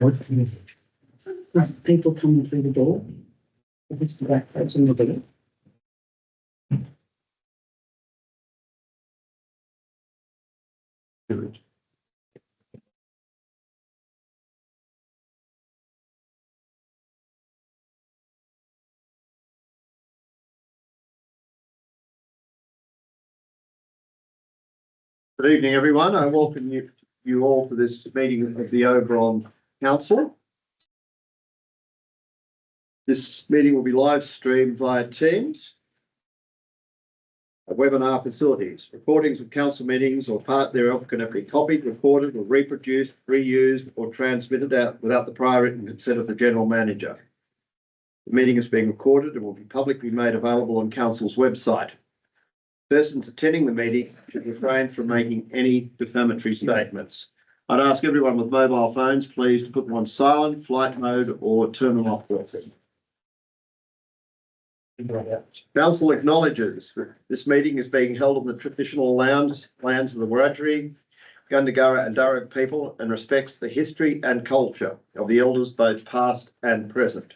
There's people coming through the door. It's the back person with it. Good evening, everyone. I welcome you all to this meeting of the Oberon Council. This meeting will be live streamed via Teams, webinar facilities. Recordings of council meetings or part thereof can be copied, recorded or reproduced, reused or transmitted out without the prior written consent of the General Manager. The meeting is being recorded and will be publicly made available on Council's website. Persons attending the meeting should refrain from making any defamatory statements. I'd ask everyone with mobile phones, please, to put them on silent, flight mode, or turn them off. Council acknowledges that this meeting is being held on the traditional lands of the Wiradjuri, Gundungurra and Darug people and respects the history and culture of the elders, both past and present.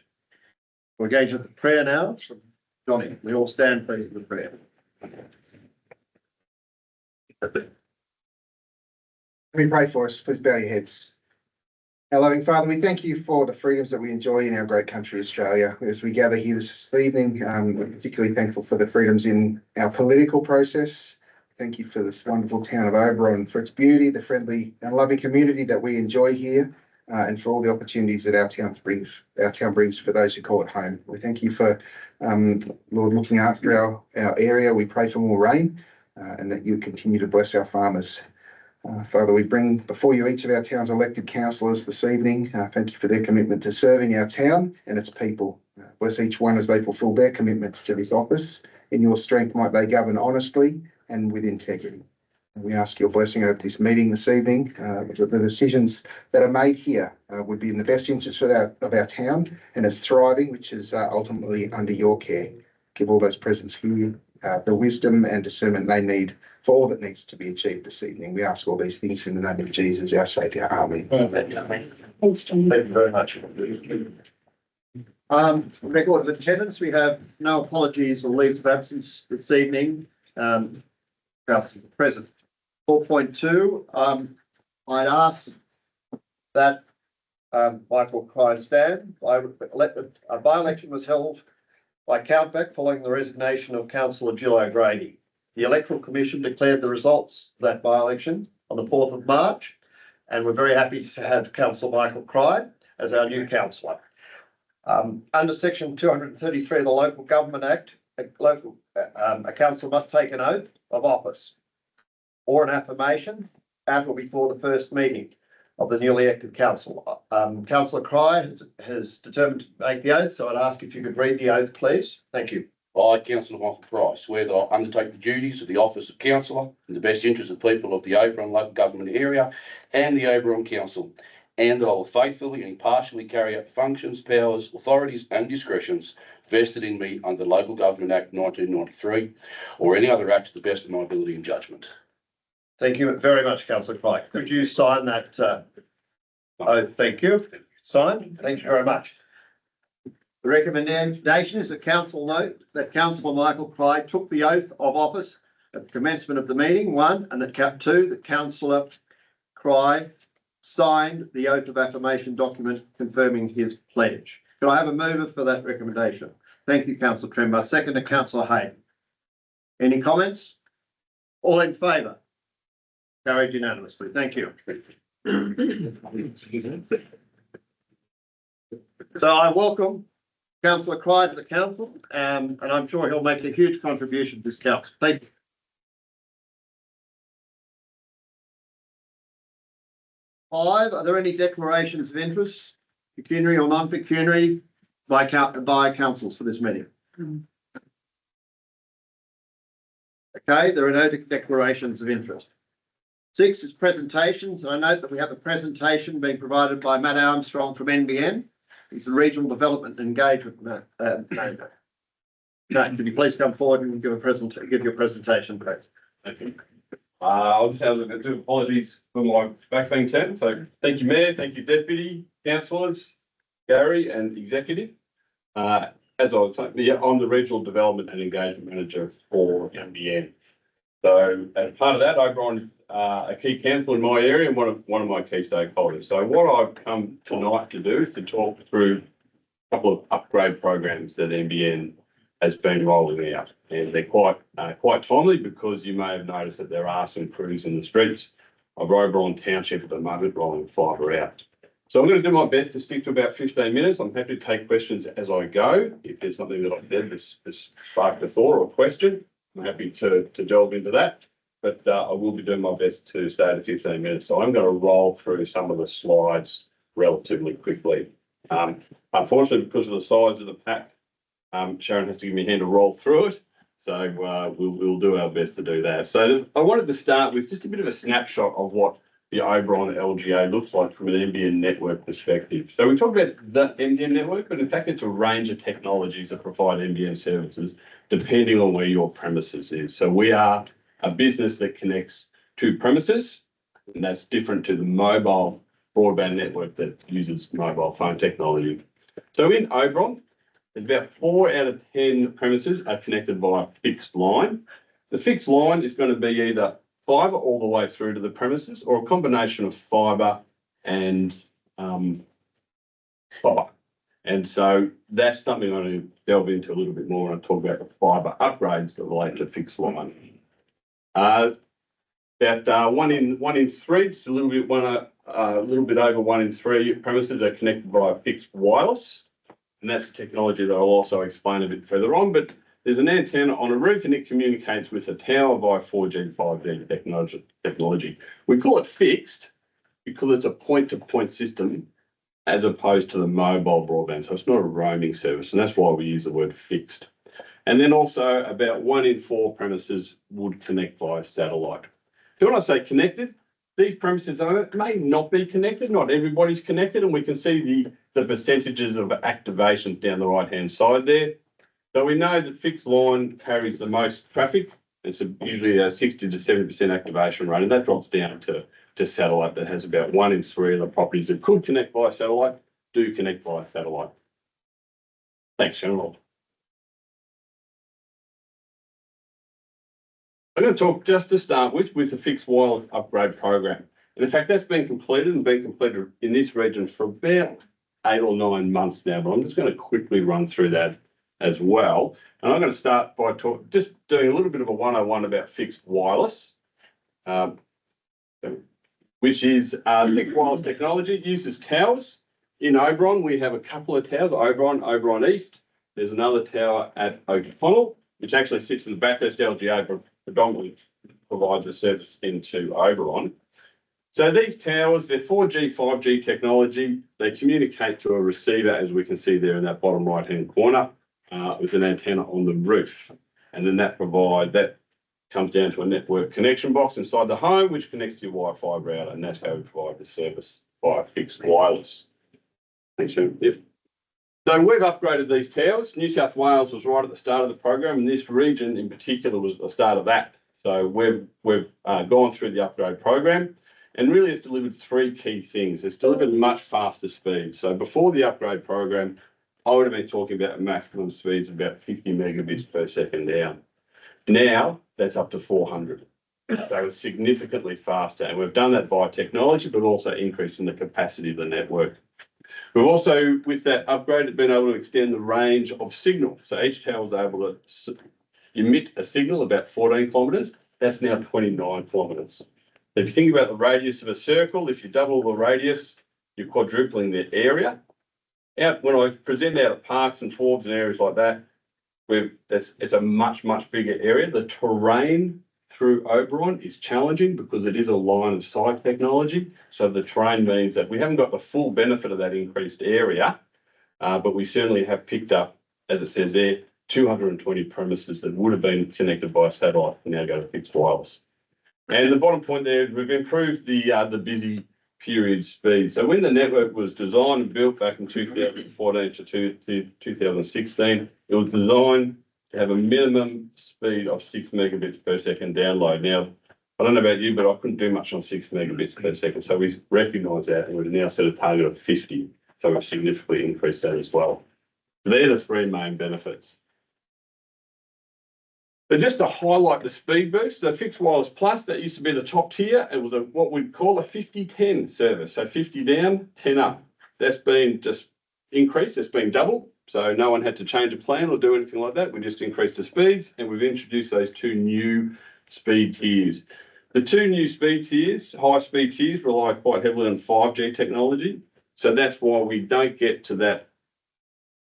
We're going to the prayer now. Johnny, we all stand please for the prayer. Let me pray for us. Please bow your heads. Our loving Father, we thank you for the freedoms that we enjoy in our great country, Australia. As we gather here this evening, we're particularly thankful for the freedoms in our political process. Thank you for this wonderful town of Oberon, for its beauty, the friendly and loving community that we enjoy here, and for all the opportunities that our town brings for those who call it home. We thank you for, Lord, looking after our area. We pray for more rain, and that you continue to bless our farmers. Father, we bring before you each of our town's elected councillors this evening. Thank you for their commitment to serving our town and its people. Bless each one as they fulfil their commitments to this office. In your strength might they govern honestly and with integrity. We ask your blessing over this meeting this evening, that the decisions that are made here would be in the best interest of our town and its thriving, which is ultimately under your care. Give all those present here the wisdom and discernment they need for all that needs to be achieved this evening. We ask all these things in the name of Jesus, our Saviour. Amen. Thanks, John. Thank you very much. Record of attendance, we have no apologies or leaves of absence this evening. Council present. 4.2, I'd ask that Michael Cry stand. A by-election was held by countback following the resignation of Councillor Jill O'Grady. The Electoral Commission declared the results of that by-election on the 4th of March, and we're very happy to have Councillor Michael Cry as our new councillor. Under section 233 of the Local Government Act, a councillor must take an oath of office or an affirmation at or before the first meeting of the newly elected council. Councillor Cry has determined to make the oath, so I'd ask if you could read the oath, please. Thank you. I, Councillor Michael Cry, swear that I'll undertake the duties of the office of councillor in the best interest of the people of the Oberon local government area and the Oberon Council, and that I will faithfully and impartially carry out the functions, powers, authorities and discretions vested in me under the Local Government Act 1993 or any other act to the best of my ability and judgment. Thank you very much, Councillor Cry. Could you sign that oath? Thank you. Signed. Thank you very much. The recommendation is that council note that Councillor Michael Cry took the oath of office at the commencement of the meeting, 1, and that 2, that Councillor Cry signed the oath of affirmation document confirming his pledge. Could I have a mover for that recommendation? Thank you, Councillor Trember. Second to Councillor Hayden. Any comments? All in favour? Carried unanimously. Thank you. So I welcome Councillor Cry to the council, and I'm sure he'll make a huge contribution to this council. Thank you. Five, are there any declarations of interest, pecuniary or non-pecuniary, by councils for this meeting? Okay, there are no declarations of interest. 6 is presentations, and I note that we have a presentation being provided by Matt Armstrong from NBN. He's the Regional Development and Engagement Manager. Matt, can you please come forward and give your presentation, please? Thank you. I'll just have a do apologies for my back being turned. So thank you, Mayor. Thank you, Deputy. councillors, Gary and executive. As I was saying, yeah, I'm the Regional Development and Engagement Manager for NBN. So as part of that, Oberon is a key council in my area and one of my key stakeholders. So what I've come tonight to do is to talk through a couple of upgrade programs that NBN has been rolling out. And they're quite timely because you may have noticed that there are some crews in the streets of Oberon Township at the moment rolling fibre out. So I'm going to do my best to stick to about 15 minutes. I'm happy to take questions as I go. If there's something that I've said that's sparked a thought or a question, I'm happy to delve into that. But I will be doing my best to stay at 15 minutes. So I'm going to roll through some of the slides relatively quickly. Unfortunately, because of the size of the pack, Sharon has to give me a hand to roll through it. So we'll do our best to do that. So I wanted to start with just a bit of a snapshot of what the Oberon LGA looks like from an NBN network perspective. So we talk about the NBN network, but in fact, it's a range of technologies that provide NBN services depending on where your premises is. So we are a business that connects to premises, and that's different to the mobile broadband network that uses mobile phone technology. So in Oberon, there's about 4 out of 10 premises are connected by a fixed line. The fixed line is going to be either fibre all the way through to the premises or a combination of fibre and fibre. And so that's something I'm going to delve into a little bit more when I talk about the fibre upgrades that relate to fixed line. About one in three, just a little bit over 1 in 3 premises are connected via fixed wireless, and that's the technology that I'll also explain a bit further on. But there's an antenna on a roof and it communicates with a tower via 4G, 5G technology. We call it fixed because it's a point-to-point system as opposed to the mobile broadband. So it's not a roaming service, and that's why we use the word fixed. And then also about 1 in 4 premises would connect via satellite. So when I say connected, these premises may not be connected, not everybody's connected, and we can see the percentages of activation down the right-hand side there. So we know that fixed line carries the most traffic. It's usually a 60 to 70% activation rate, and that drops down to satellite that has about 1 in 3 of the properties that could connect via satellite do connect via satellite. Thanks, General. I'm going to talk just to start with the fixed wireless upgrade program. And in fact, that's been completed in this region for about 8 or 9 months now, but I'm just going to quickly run through that as well. And I'm going to start by just doing a little bit of a 101 about fixed wireless, which is fixed wireless technology. It uses towers. In Oberon, we have a couple of towers, Oberon East. There's another tower at O'Connell, which actually sits in the Bathurst LGA, but predominantly provides a service into Oberon. So these towers, they're 4G, 5G technology. They communicate to a receiver, as we can see there in that bottom right-hand corner, with an antenna on the roof. And then that comes down to a network connection box inside the home, which connects to your Wi-Fi router, and that's how we provide the service via fixed wireless. Thanks, Jim. So we've upgraded these towers. New South Wales was right at the start of the program, and this region in particular was the start of that. So we've gone through the upgrade program, and really it's delivered 3 key things. It's delivered much faster speed. So before the upgrade program, I would have been talking about maximum speeds of about 50 megabits per second down. Now that's up to 400. So it's significantly faster, and we've done that via technology, but also increasing the capacity of the network. We've also, with that upgrade, been able to extend the range of signal. So each tower is able to emit a signal about 14 kilometres. That's now 29 kilometres. If you think about the radius of a circle, if you double the radius, you're quadrupling the area. When I present out at parks and forbes and areas like that, it's a much, much bigger area. The terrain through Oberon is challenging because it is a line of sight technology. So the terrain means that we haven't got the full benefit of that increased area, but we certainly have picked up, as it says there, 220 premises that would have been connected by satellite can now go to fixed wireless. And the bottom point there is we've improved the busy period speed. So when the network was designed and built back in 2014 to 2016, it was designed to have a minimum speed of 6 megabits per second download. Now, I don't know about you, but I couldn't do much on 6 megabits per second. So we recognise that, and we've now set a target of 50. So we've significantly increased that as well. So they're the three main benefits. But just to highlight the speed boost, so Fixed Wireless Plus, that used to be the top tier. It was what we'd call a 50-10 service. So 50 down, 10 up. That's been just increased. It's been doubled. So no one had to change a plan or do anything like that. We just increased the speeds, and we've introduced those two new speed tiers. The two new speed tiers, high speed tiers, rely quite heavily on 5G technology. So that's why we don't get to that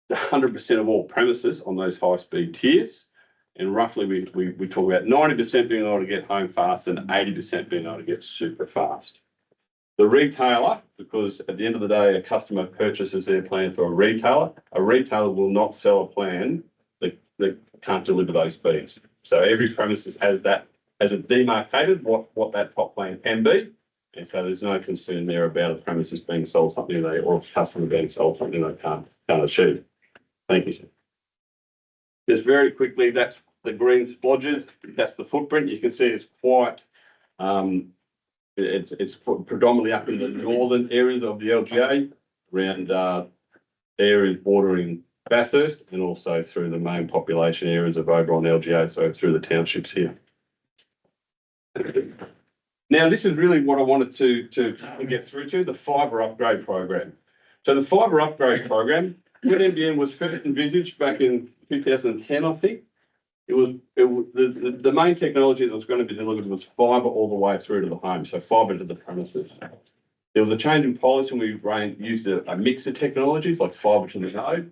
100% of all premises on those high speed tiers. And roughly we talk about 90% being able to get home fast and 80% being able to get super fast. The retailer, because at the end of the day, a customer purchases their plan for a retailer will not sell a plan that can't deliver those speeds. So every premises has that, has it demarcated what that top plan can be. And so there's no concern there about a premises being sold something they, or a customer being sold something they can't achieve. Thank you. Just very quickly, that's the green splodges. That's the footprint. You can see it's quite, it's predominantly up in the northern areas of the LGA, around areas bordering Bathurst, and also through the main population areas of Oberon LGA, so through the townships here. Now, this is really what I wanted to get through to, the fibre upgrade program. So the fibre upgrade program, when NBN was first envisaged back in 2010, I think, the main technology that was going to be delivered was fibre all the way through to the home, so fibre to the premises. There was a change in policy, and we used a mix of technologies like fibre to the node.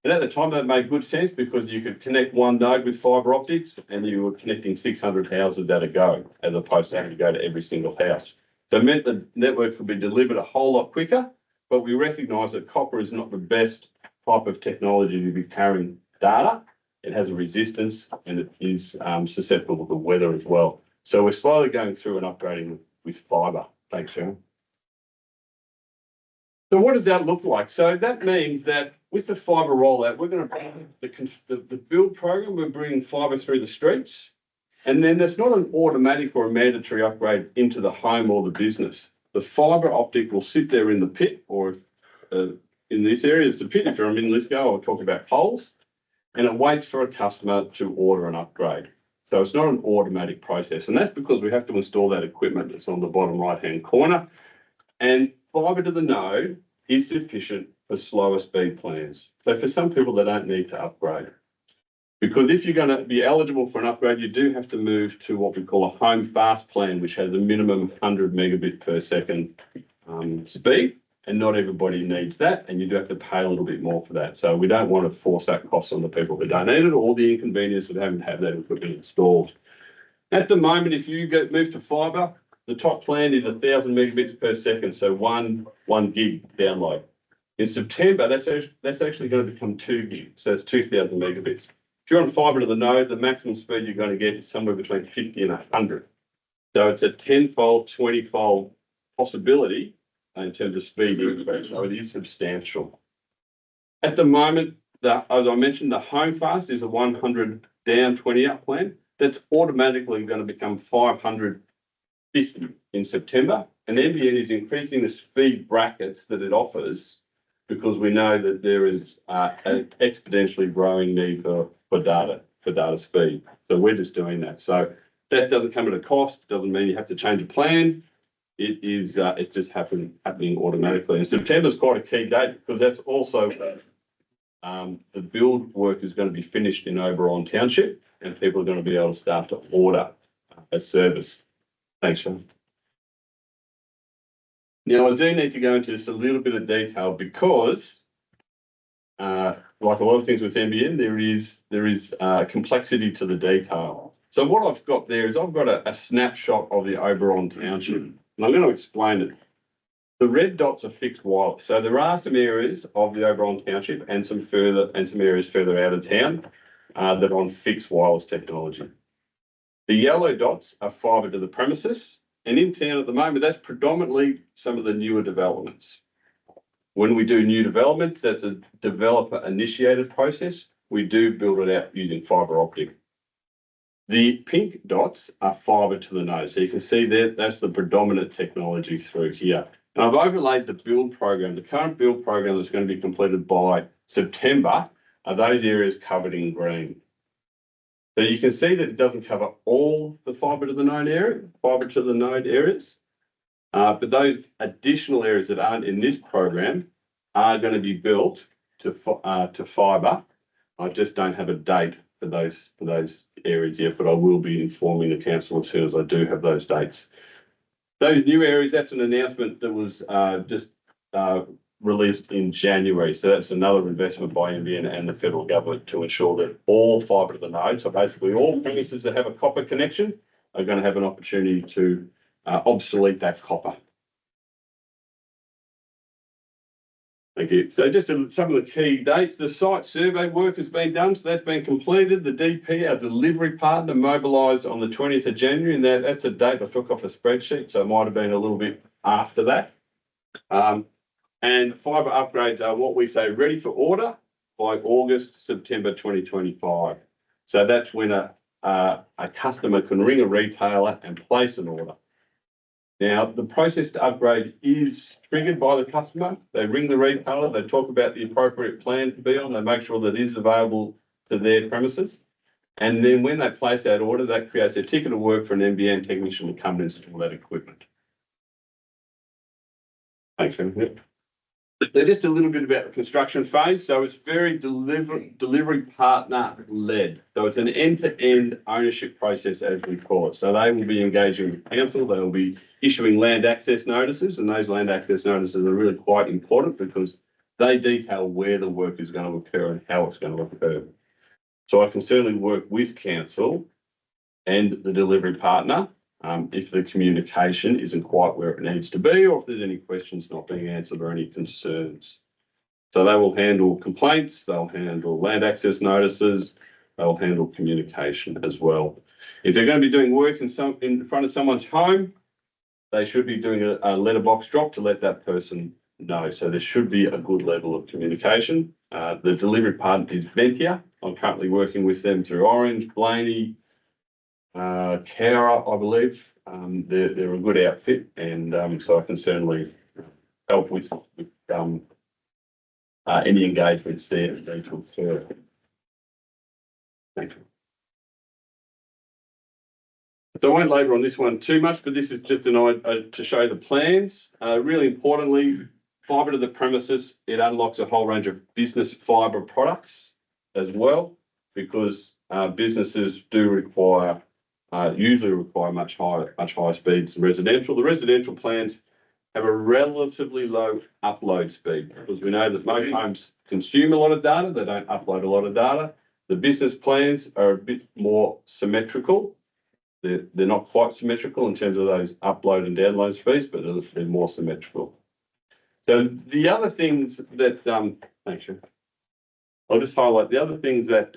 And at the time, that made good sense because you could connect one node with fibre optics and you were connecting 600 houses at a go, as opposed to having to go to every single house. So it meant the network could be delivered a whole lot quicker, but we recognise that copper is not the best type of technology to be carrying data. It has a resistance and it is susceptible to weather as well. So we're slowly going through and upgrading with fibre. Thanks, Sharon. So what does that look like? So that means that with the fibre rollout, we're going to bring the build program, we're bringing fibre through the streets. And then there's not an automatic or a mandatory upgrade into the home or the business. The fibre optic will sit there in the pit, or in this area, it's the pit. If you're in Lithgow, I'll talk about poles. And it waits for a customer to order an upgrade. So it's not an automatic process. And that's because we have to install that equipment that's on the bottom right-hand corner. And fibre to the node is sufficient for slower speed plans. So for some people, they don't need to upgrade. Because if you're going to be eligible for an upgrade, you do have to move to what we call a home fast plan, which has a minimum 100 megabit per second speed. And not everybody needs that, and you do have to pay a little bit more for that. So we don't want to force that cost on the people who don't need it, or the inconvenience of having to have that equipment installed. At the moment, if you move to fibre, the top plan is 1,000 megabits per second, so one gig download. In September, that's actually going to become 2 gig, so it's 2,000 megabits. If you're on fibre to the node, the maximum speed you're going to get is somewhere between 50 and 100. So it's a 10-fold, 20-fold possibility in terms of speed increase. So it is substantial. At the moment, as I mentioned, the home fast is a 100 down, 20 up plan. That's automatically going to become 550 in September. And NBN is increasing the speed brackets that it offers because we know that there is an exponentially growing need for data speed. So we're just doing that. So that doesn't come at a cost. Doesn't mean you have to change a plan. It is, it's just happening automatically. And September is quite a key date because that's also the build work is going to be finished in Oberon Township, and people are going to be able to start to order a service. Thanks, Sean. Now, I do need to go into just a little bit of detail because, like a lot of things with NBN, there is complexity to the detail. So what I've got there is I've got a snapshot of the Oberon Township. And I'm going to explain it. The red dots are fixed wireless. So there are some areas of the Oberon Township and some areas further out of town that are on fixed wireless technology. The yellow dots are fibre to the premises. And in town at the moment, that's predominantly some of the newer developments. When we do new developments, that's a developer initiated process. We do build it out using fibre optic. The pink dots are fibre to the node. So you can see there, that's the predominant technology through here. And I've overlaid the build program. The current build program that's going to be completed by September are those areas covered in green. So you can see that it doesn't cover all the fibre to the node areas, but those additional areas that aren't in this program are going to be built to fibre. I just don't have a date for those areas yet, but I will be informing the council as soon as I do have those dates. Those new areas, that's an announcement that was just released in January. So that's another investment by NBN and the federal government to ensure that all fibre to the node, so basically all premises that have a copper connection, are going to have an opportunity to obsolete that copper. Thank you. So just some of the key dates. The site survey work has been done, so that's been completed. The DP, our delivery partner, mobilised on the 20th of January, and that's a date I took off a spreadsheet, so it might have been a little bit after that. And fibre upgrades are what we say ready for order by August, September 2025. So that's when a customer can ring a retailer and place an order. Now, the process to upgrade is triggered by the customer. They ring the retailer, they talk about the appropriate plan to be on, they make sure that it is available to their premises. And then when they place that order, that creates a ticket of work for an NBN technician to come and install that equipment. Thanks, Anthony. Just a little bit about the construction phase. So it's very delivery partner led. So it's an end-to-end ownership process, as we call it. So they will be engaging with council, they will be issuing land access notices, and those land access notices are really quite important because they detail where the work is going to occur and how it's going to occur. So I can certainly work with council and the delivery partner if the communication isn't quite where it needs to be, or if there's any questions not being answered or any concerns. So they will handle complaints, they'll handle land access notices, they'll handle communication as well. If they're going to be doing work in front of someone's home, they should be doing a letterbox drop to let that person know. So there should be a good level of communication. The delivery partner is Ventia. I'm currently working with them through Orange, Blaney, Cowra, I believe. They're a good outfit, and so I can certainly help with any engagements there that need to occur. Thank you. So I won't labour on this one too much, but this is just to show the plans. Really importantly, fibre to the premises, it unlocks a whole range of business fibre products as well, because businesses do usually require much higher speeds than residential. The residential plans have a relatively low upload speed because we know that most homes consume a lot of data, they don't upload a lot of data. The business plans are a bit more symmetrical. They're not quite symmetrical in terms of those upload and download speeds, but they're more symmetrical. So the other things that, thanks, I'll just highlight the other things that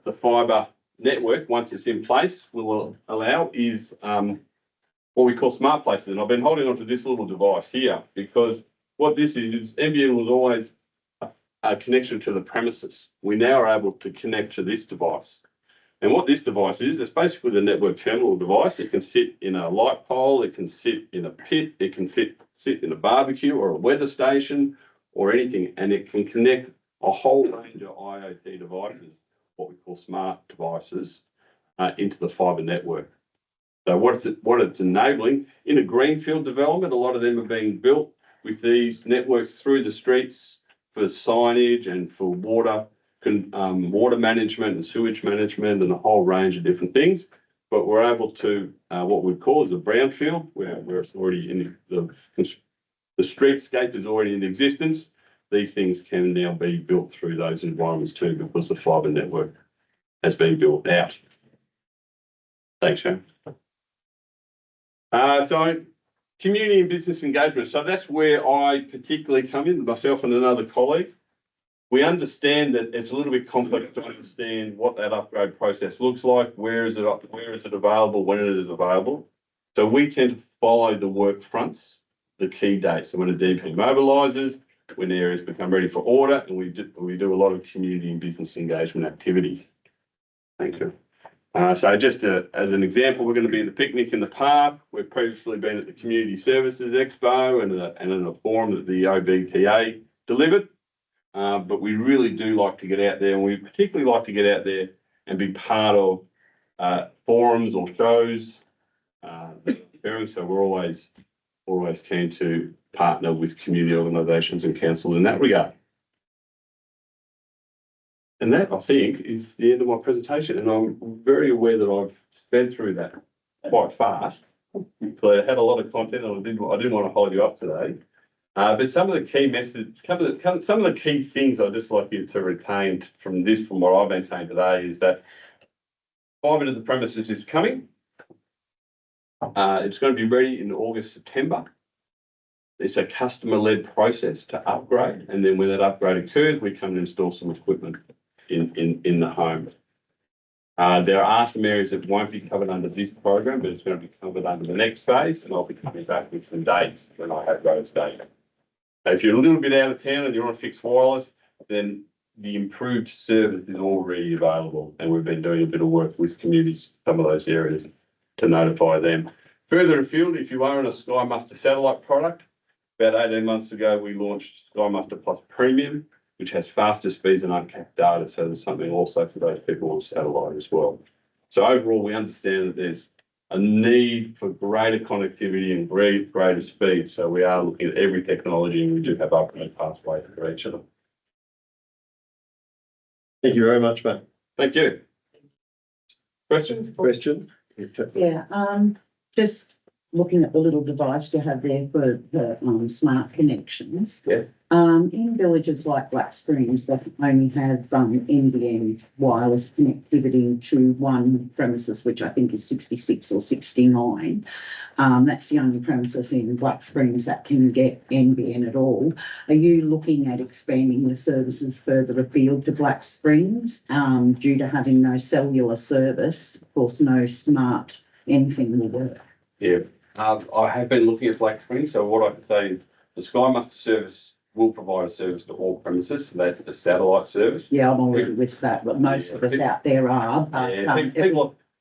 the fibre network, once it's in place, will allow is what we call smart places. And I've been holding onto this little device here because what this is NBN was always a connection to the premises. We now are able to connect to this device. And what this device is, it's basically the network terminal device. It can sit in a light pole, it can sit in a pit, it can sit in a barbecue or a weather station or anything, and it can connect a whole range of IoT devices, what we call smart devices, into the fibre network. So what it's enabling, in a greenfield development, a lot of them are being built with these networks through the streets for signage and for water management and sewage management and a whole range of different things. But we're able to, what we call as a brownfield, where it's already in the streetscape is already in existence. These things can now be built through those environments too, because the fibre network has been built out. Thanks, Shane. So community and business engagement. So that's where I particularly come in, myself and another colleague. We understand that it's a little bit complex to understand what that upgrade process looks like, where is it available, when it is available. So we tend to follow the work fronts, the key dates. So when a DP mobilises, when the areas become ready for order, and we do a lot of community and business engagement activities. Thank you. So just as an example, we're going to be at the picnic in the park. We've previously been at the Community Services Expo and in a forum that the OBTA delivered. But we really do like to get out there, and we particularly like to get out there and be part of forums or shows. So we're always keen to partner with community organisations and council in that regard. And that, I think, is the end of my presentation, and I'm very aware that I've sped through that quite fast. So I had a lot of content, and I didn't want to hold you up today. But some of the key messages, some of the key things I'd just like you to retain from what I've been saying today, is that fibre to the premises is coming. It's going to be ready in August, September. It's a customer-led process to upgrade, and then when that upgrade occurs, we come and install some equipment in the home. There are some areas that won't be covered under this program, but it's going to be covered under the next phase, and I'll be coming back with some dates when I have those dates. If you're a little bit out of town and you're on fixed wireless, then the improved service is already available, and we've been doing a bit of work with communities, some of those areas, to notify them. Further afield, if you are on a Sky Muster satellite product, about 18 months ago, we launched Sky Muster Plus Premium, which has faster speeds and uncapped data. So there's something also for those people on satellite as well. So overall, we understand that there's a need for greater connectivity and greater speed. So we are looking at every technology, and we do have upgrade pathways for each of them. Thank you very much, Matt. Thank you. Questions? Question? Yeah, just looking at the little device you have there for the smart connections. Yeah. In villages like Black Springs that only have NBN wireless connectivity to one premises, which I think is 66 or 69. That's the only premises in Black Springs that can get NBN at all. Are you looking at expanding the services further afield to Black Springs due to having no cellular service? Of course, no smart anything will work. Yeah. I have been looking at Black Springs, so what I can say is the Sky Muster service will provide a service to all premises. So that's the satellite service. Yeah, I'm already with that, but most of us out there are.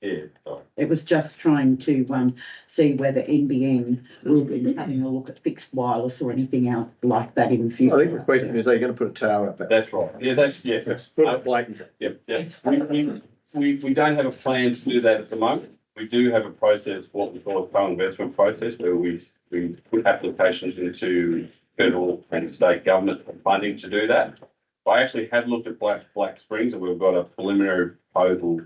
It was just trying to see whether NBN will be having a look at fixed wireless or anything out like that in the future. I think the question is, are you going to put a tower up there? That's right. Yeah, that's Put it blatant. Yeah. We don't have a plan to do that at the moment. We do have a process, what we call a co-investment process, where we put applications into federal and state government for funding to do that. I actually have looked at Black Springs, and we've got a preliminary proposal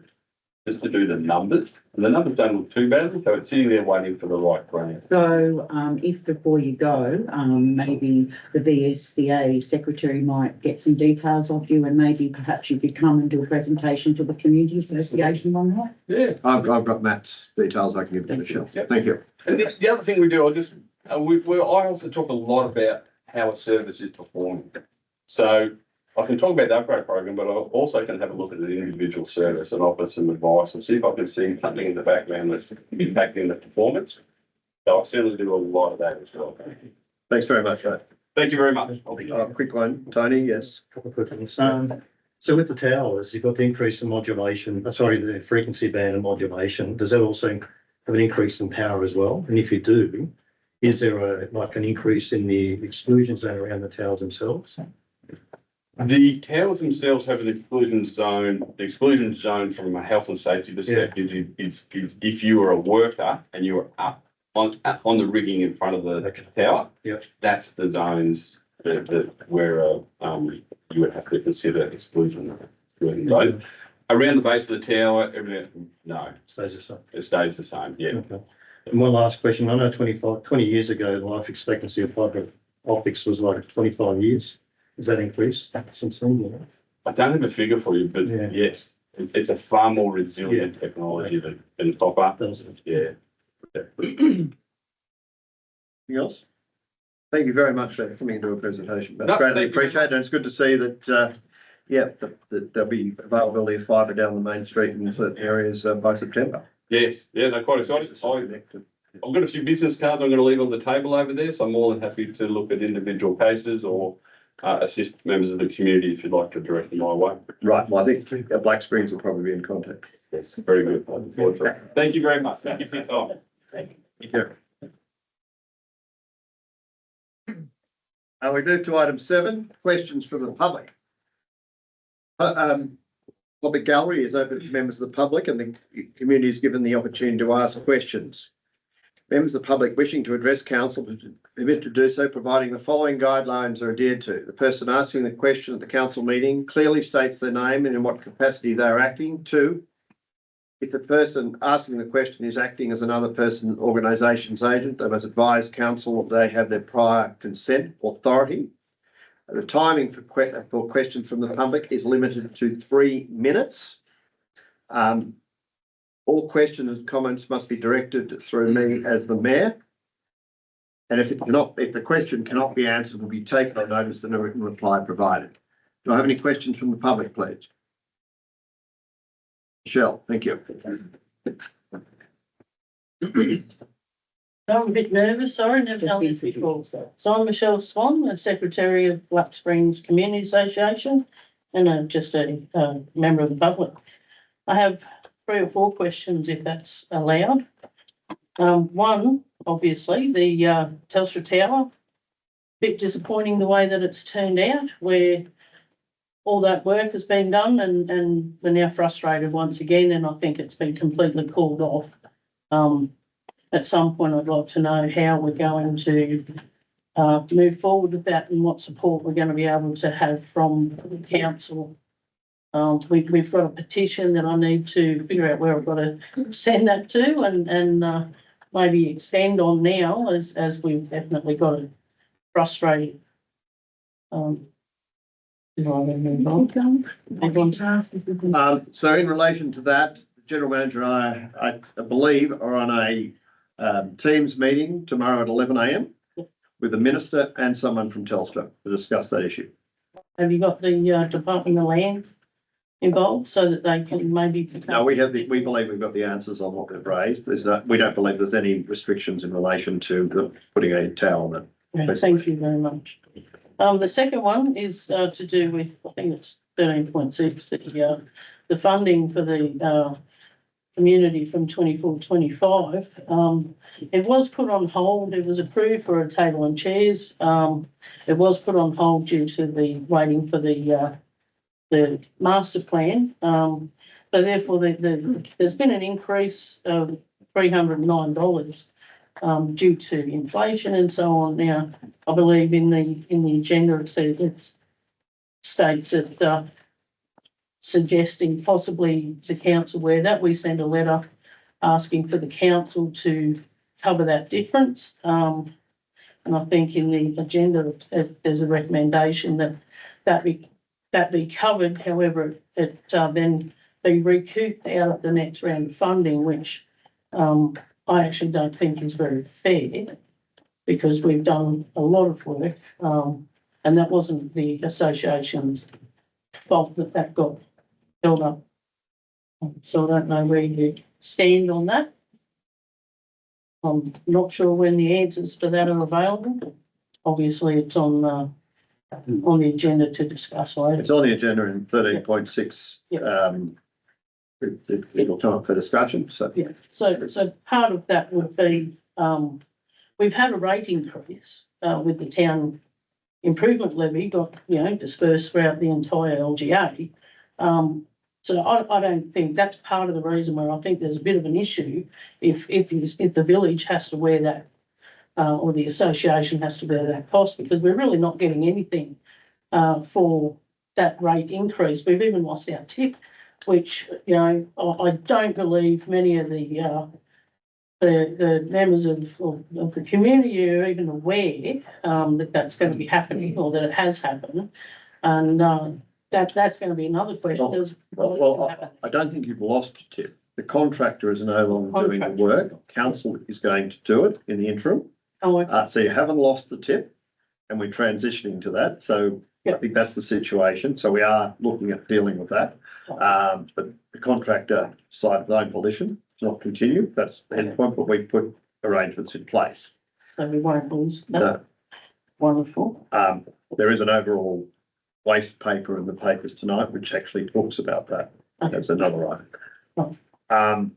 just to do the numbers. And the numbers don't look too bad, so it's sitting there waiting for the right grant. So if before you go, maybe the VSCA secretary might get some details off you, and maybe perhaps you could come and do a presentation to the community association on that. Yeah. I've got Matt's details I can give to Michelle. Yep. Thank you. And the other thing we do, I also talk a lot about how a service is performing. So I can talk about the upgrade program, but I also can have a look at the individual service and offer some advice and see if I can see something in the background that's impacting the performance. So I certainly do a lot of that as well. Thanks very much, Matt. Thank you very much. Quick one, Tony, yes. Couple of quick things. So with the towers, you've got the increase in modulation, the frequency band and modulation. Does that also have an increase in power as well? And if you do, is there an increase in the exclusion zone around the towers themselves? The towers themselves have an exclusion zone. The exclusion zone from a health and safety perspective is if you are a worker and you are up on the rigging in front of the tower, that's the zones where you would have to consider exclusion. Right? Around the base of the tower, everything, no. Stays the same. It stays the same, yeah. Okay. And one last question. I know 20 years ago, the life expectancy of fibre optics was like 25 years. Has that increased since then? I don't have a figure for you, but yes, it's a far more resilient technology than copper. Yeah. Anything else? Thank you very much for coming into a presentation. That's greatly appreciated, and it's good to see that, there'll be availability of fibre down the main street in certain areas by September. Yes, no, quite exciting. I've got a few business cards I'm going to leave on the table over there, so I'm more than happy to look at individual cases or assist members of the community if you'd like to direct them my way. Right, well, I think Black Springs will probably be in contact. Yes, very good. I look forward to it. Thank you very much. Thank you for your time. Thank you. We move to item 7, questions from the public. Public gallery is open to members of the public and the community is given the opportunity to ask questions. Members of the public wishing to address council permitted to do so, providing the following guidelines are adhered to. The person asking the question at the council meeting clearly states their name and in what capacity they are acting. 2, if the person asking the question is acting as another person, organisation's agent, they must advise council that they have their prior consent authority. The timing for questions from the public is limited to 3 minutes. All questions and comments must be directed through me as the mayor. And if the question cannot be answered, will be taken on notice and a written reply provided. Do I have any questions from the public, please? Michelle, thank you. I'm a bit nervous, sorry, never done this before. So I'm Michelle Swan, the Secretary of Black Springs Community Association and just a member of the public. I have 3 or 4 questions if that's allowed. One, obviously, the Telstra Tower. Bit disappointing the way that it's turned out, where all that work has been done and we're now frustrated once again, and I think it's been completely called off. At some point, I'd like to know how we're going to move forward with that and what support we're going to be able to have from the council. We've got a petition that I need to figure out where I've got to send that to and maybe extend on now as we've definitely got it frustrating. So in relation to that, the General Manager and I believe are on a Teams meeting tomorrow at 11 a.m. with the Minister and someone from Telstra to discuss that issue. Have you got the Department of Land involved so that they can maybe? No, we believe we've got the answers on what they've raised. We don't believe there's any restrictions in relation to putting a tower on that. Yeah, thank you very much. The second one is to do with, I think it's 13.6, the funding for the community from 24-25. It was put on hold. It was approved for a table and chairs. It was put on hold due to the waiting for the master plan. So therefore, there's been an increase of $309 due to inflation and so on. Now, I believe in the agenda it states that suggesting possibly the council where that we send a letter asking for the council to cover that difference. And I think in the agenda there's a recommendation that be covered. However, it then be recouped out of the next round of funding, which I actually don't think is very fair because we've done a lot of work and that wasn't the association's fault that got held up. So I don't know where you stand on that. I'm not sure when the answers for that are available. Obviously, it's on the agenda to discuss later. It's on the agenda in 13.6. It'll come up for discussion. So yeah. So part of that would be we've had a rate increase with the town improvement levy got dispersed throughout the entire LGA. So I don't think that's part of the reason where I think there's a bit of an issue if the village has to wear that or the association has to bear that cost because we're really not getting anything for that rate increase. We've even lost our tip, which I don't believe many of the members of the community are even aware that that's going to be happening or that it has happened, and that's going to be another question. Well, I don't think you've lost a tip. The contractor is no longer doing the work. Council is going to do it in the interim. Oh, okay. So you haven't lost the tip, and we're transitioning to that. So I think that's the situation. So we are looking at dealing with that. But the contractor decided of his own volition to not continue. That's the end point, but we put arrangements in place. So we won't lose that. No. Wonderful. there is an overall waste paper in the papers tonight, which actually talks about that. That's another item.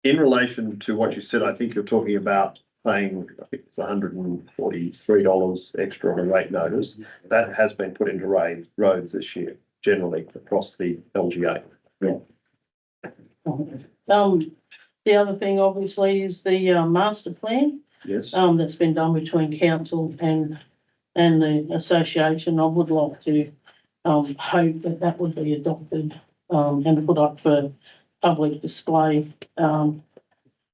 In relation to what you said, I think you're talking about paying, I think it's $143 extra on a rate notice. That has been put into roads this year, generally across the LGA. The other thing obviously is the master plan, Yes. that's been done between council and the association. I would like to, hope that that would be adopted, and put up for public display,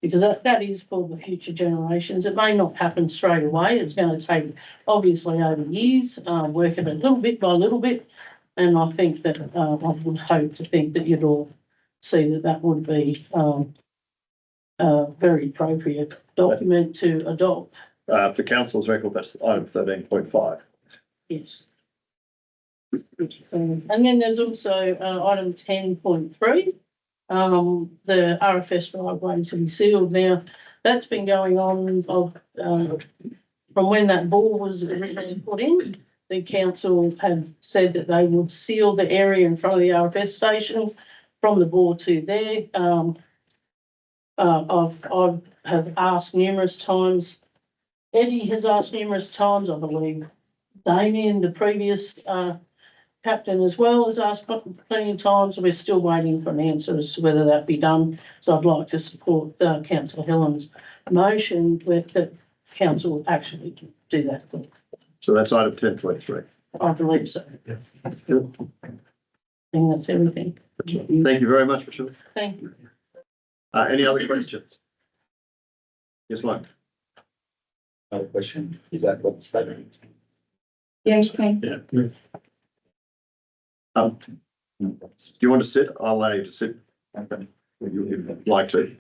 because that is for the future generations. It may not happen straight away. It's going to take obviously over years, working a little bit by little bit. And I think that, I would hope to think that you'd all see that that would be, a very appropriate document to adopt. For council's record, that's item 13.5. Yes. And then there's also, item 10.3. The RFS driveway to be sealed. Now, that's been going on from when that bore was originally put in. The council had said that they would seal the area in front of the RFS station from the bore to there. I have asked numerous times. Eddie has asked numerous times, I believe. Damien, the previous captain as well, has asked plenty of times. We're still waiting for an answer as to whether that be done. So I'd like to support Councillor Helen's motion with the council actually do that. So that's item 10.3. I believe so. I think that's everything. Thank you very much, Michelle. Thank you. Any other questions? Yes, Mike. Another question, is that what the statement? Yes, thank Yeah. Do you want to sit? I'll allow you to sit. Okay. If you'd like to.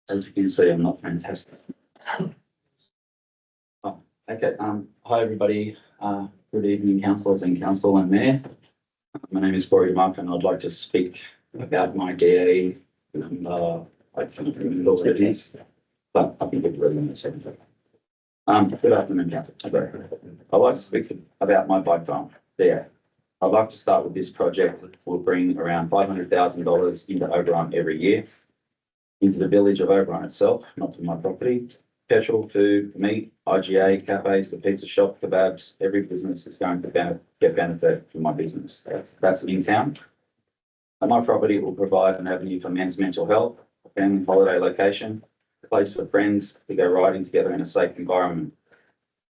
As you can see, I'm not fantastic. Oh, okay, hi, everybody. Good evening, councillors and council and mayor. My name is Corey Mark and I'd like to speak about my DA. I can't remember what it is, but I think it's really necessary. Good afternoon, council. I'd like to speak about my bike farm there. I'd like to start with this project, which will bring around $500,000 into Oberon every year, into the village of Oberon itself, not to my property. Petrol, food, meat, IGA, cafes, the pizza shop, kebabs, every business is going to get benefit from my business. That's in town. And my property will provide an avenue for men's mental health, a family holiday location, a place for friends to go riding together in a safe environment.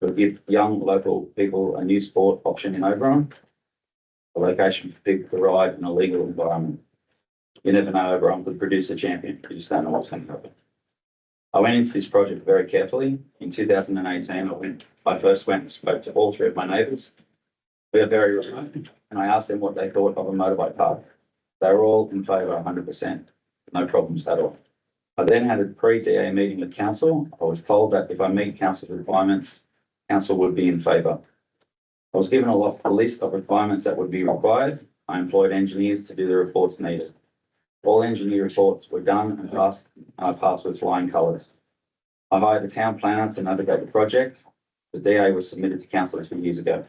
It will give young local people a new sport option in Oberon, a location for people to ride in a legal environment. You never know, Oberon could produce a champion. You just don't know what's going to happen. I went into this project very carefully. In 2018, I first went and spoke to all three of my neighbours. We are very remote, and I asked them what they thought of a motorbike park. They were all in favour 100%, no problems at all. I then had a pre-DA meeting with council. I was told that if I meet council requirements, council would be in favour. I was given a list of requirements that would be required. I employed engineers to do the reports needed. All engineer reports were done and I passed with flying colours. I hired a town planner to navigate the project. The DA was submitted to council 2 years ago.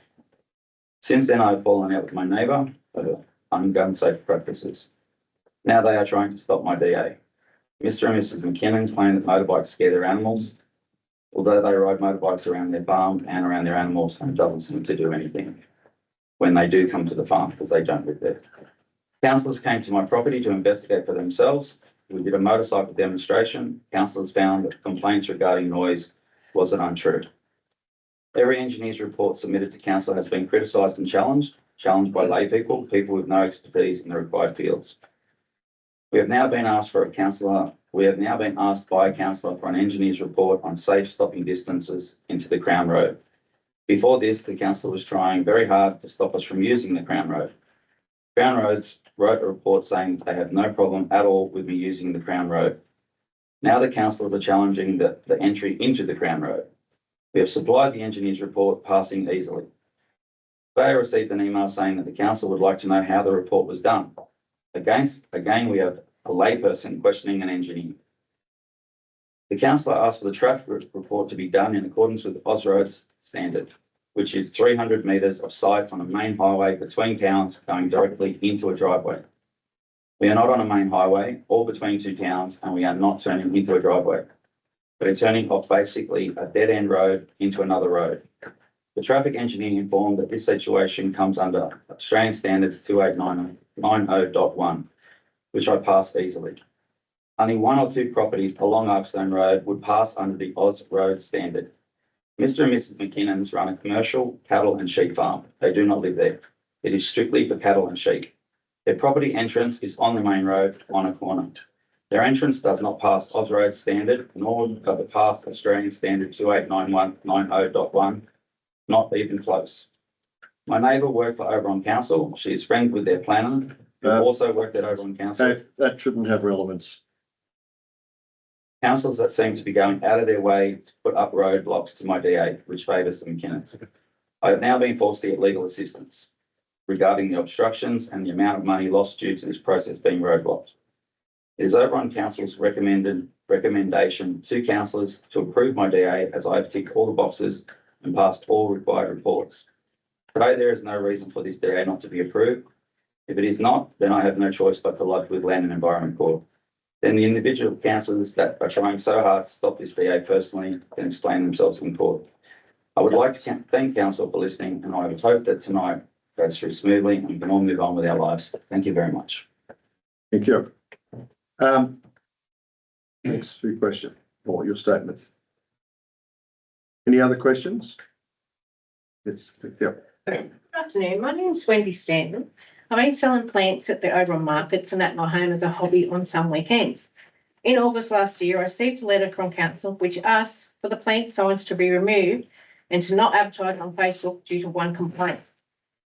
Since then, I've fallen out with my neighbour over unsafe practices. Now they are trying to stop my DA. Mr. and Mrs. McKinnon claim that motorbikes scare their animals, although they ride motorbikes around their farm and around their animals, and it doesn't seem to do anything when they do come to the farm because they don't live there. Councillors came to my property to investigate for themselves. We did a motorcycle demonstration. Councillors found that complaints regarding noise wasn't untrue. Every engineer's report submitted to council has been criticised and challenged by lay people with no expertise in the required fields. We have now been asked by a councillor for an engineer's report on safe stopping distances into the Crown Road. Before this, the council was trying very hard to stop us from using the Crown Road. Crown Roads wrote a report saying they have no problem at all with me using the Crown Road. Now the councillors are challenging the entry into the Crown Road. We have supplied the engineer's report, passing easily. Today I received an email saying that the council would like to know how the report was done. Again, we have a layperson questioning an engineer. The councillor asked for the traffic report to be done in accordance with Ausroads standard, which is 300 metres of sight on a main highway between towns going directly into a driveway. We are not on a main highway or between two towns, and we are not turning into a driveway, but are turning off basically a dead-end road into another road. The traffic engineer informed that this situation comes under Australian Standards 2890.1, which I passed easily. Only one or two properties along Arkstone Road would pass under the Oz Road standard. Mr. and Mrs. McKinnon's run a commercial cattle and sheep farm. They do not live there. It is strictly for cattle and sheep. Their property entrance is on the main road on a corner. Their entrance does not pass Oz Road standard, nor does it pass Australian Standard 2891.90.1, not even close. My neighbour worked for Oberon Council. She is friends with their planner, who also worked at Oberon Council. That shouldn't have relevance. Councils that seem to be going out of their way to put up roadblocks to my DA, which favours the McKinnons. I have now been forced to get legal assistance regarding the obstructions and the amount of money lost due to this process being roadblocked. It is Oberon Council's recommendation to councillors to approve my DA, as I have ticked all the boxes and passed all required reports. Today, there is no reason for this DA not to be approved. If it is not, then I have no choice but to lodge with Land and Environment Court. Then the individual councillors that are trying so hard to stop this DA personally can explain themselves in court. I would like to thank council for listening, and I would hope that tonight goes through smoothly and we can all move on with our lives. Thank you very much. Thank you. Next question or your statement. Any other questions? Yes, yeah. Good afternoon. My name is Wendy Stanton. I've been selling plants at the Oberon markets and at my home as a hobby on some weekends. In August last year, I received a letter from council which asked for the plant signs to be removed and to not advertise on Facebook due to one complaint.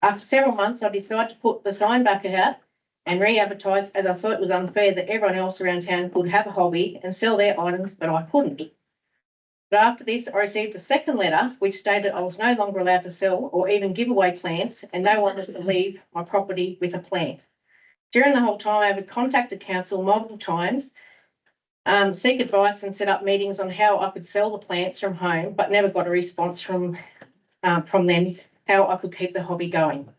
After several months, I decided to put the sign back out and re-advertise, as I thought it was unfair that everyone else around town could have a hobby and sell their items, but I couldn't. But after this, I received a second letter which stated I was no longer allowed to sell or even give away plants, and no one was to leave my property with a plant. During the whole time, I have contacted council multiple times, seek advice and set up meetings on how I could sell the plants from home, but never got a response from them how I could keep the hobby going.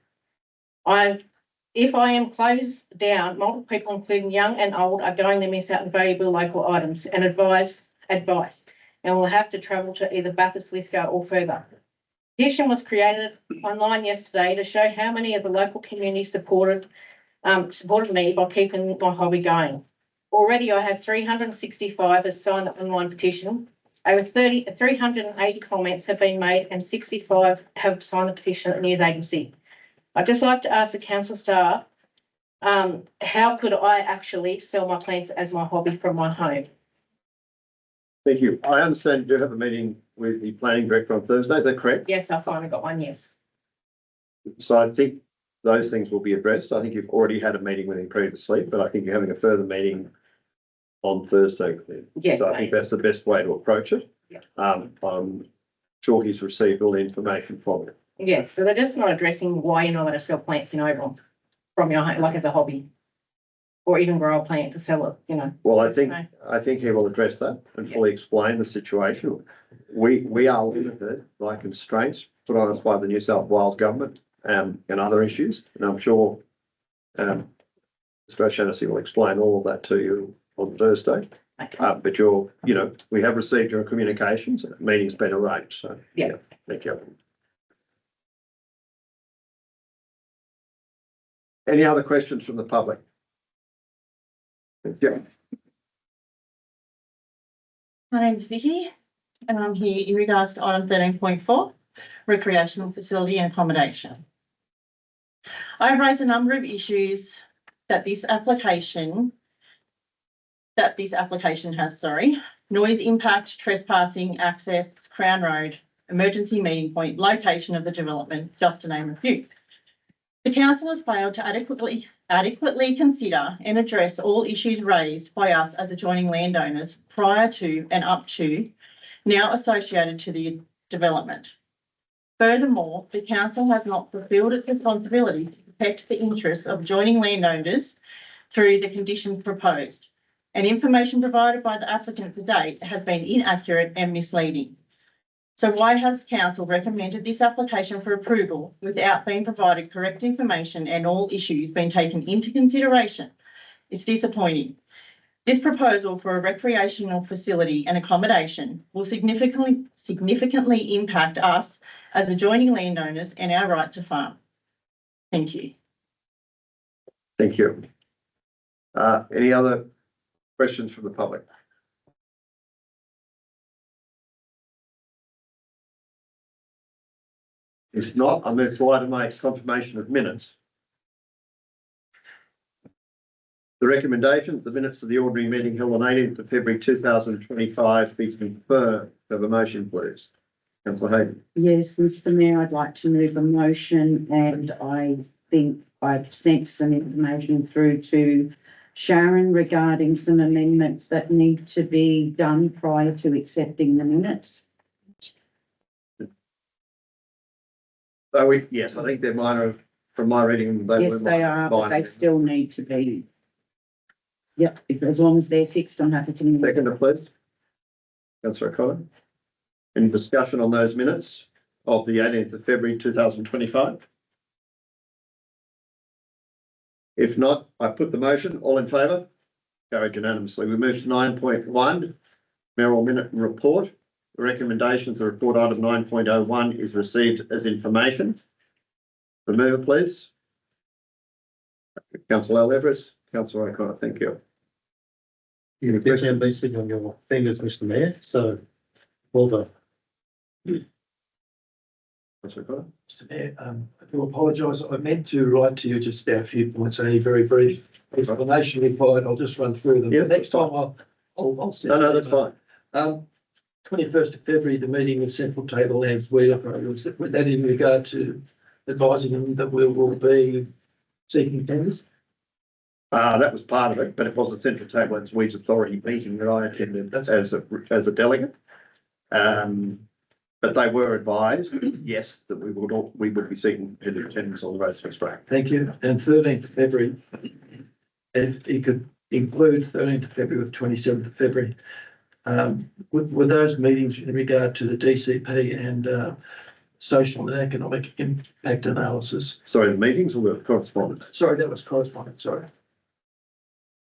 If I am closed down, multiple people, including young and old, are going to miss out on valuable local items and advice, and will have to travel to either Bathurst, Lithgow or further. A petition was created online yesterday to show how many of the local community supported me by keeping my hobby going. Already I have 365 has signed the online petition. Over 380 comments have been made and 65 have signed the petition at the news agency. I'd just like to ask the council staff, how could I actually sell my plants as my hobby from my home? Thank you. I understand you do have a meeting with the planning director on Thursday. Is that correct? Yes, I finally got one, yes. So I think those things will be addressed. I think you've already had a meeting with him previously, but I think you're having a further meeting on Thursday. Yes, So I think that's the best way to approach it. Yeah. I'm sure he's received all the information from it. Yes, so they're just not addressing why you're not allowed to sell plants in Oberon from your home, like as a hobby. Or even grow a plant to sell it, you know. Well, I think he will address that and fully explain the situation. We are limited by constraints put on us by the New South Wales government and other issues. And I'm sure Mr. O'Shannessy will explain all of that to you on Thursday. Okay. But we have received your communications and the meeting's been arranged. So, Yeah. Thank you. Any other questions from the public? Yeah. My name's Vicky and I'm here in regards to item 13.4, recreational facility and accommodation. I've raised a number of issues that this application has, noise impact, trespassing, access, Crown Road, emergency meeting point, location of the development, just to name a few. The council has failed to adequately consider and address all issues raised by us as adjoining landowners prior to and up to now associated to the development. Furthermore, the council has not fulfilled its responsibility to protect the interests of adjoining landowners through the conditions proposed, and information provided by the applicant to date has been inaccurate and misleading. So why has council recommended this application for approval without being provided correct information and all issues being taken into consideration? It's disappointing. This proposal for a recreational facility and accommodation will significantly impact us as adjoining landowners and our right to farm. Thank you. Thank you. Any other questions from the public? If not, I move to item 8, confirmation of minutes. The recommendation, the minutes of the ordinary meeting held on 18th of February 2025 be confirmed. Have a motion, please. Councillor Hayden. Yes, Mr Mayor, I'd like to move a motion, and I think I've sent some information through to Sharon regarding some amendments that need to be done prior to accepting the minutes. Yes, I think they're minor, from my reading. Yes, they are, but they still need to be. Yep, as long as they're fixed, I'm happy to move. Seconder, please. Councillor O'Connor. Any discussion on those minutes of the 18th of February 2025? If not, I put the motion. All in favour? Carried unanimously. We move to 9.1, mayoral minute and report. The recommendations, the report item 9.01 is received as information. The mover, please. Councillor Leveris, Councillor O'Connor, thank you. You've been sitting on your fingers, Mr Mayor, so well done. Councillor O'Connor. Mr Mayor, I do apologise. I meant to write to you just about a few points, only very brief explanation required. I'll just run through them. Yeah, Next time I'll send. No, that's fine. 21st of February, the meeting with Central Tablelands Wheeler, was that in regard to advising them that we will be seeking tenders? That was part of it, but it was the Central Tablelands Weeds Authority meeting that I attended as a delegate. But they were advised, yes, that we would be seeking competitive tenders on the roads for Australia. Thank you. And 13th of February, if you could include 13th of February with 27th of February. Were those meetings in regard to the DCP and social and economic impact analysis? Sorry, the meetings or the correspondence? Sorry, that was correspondence, sorry.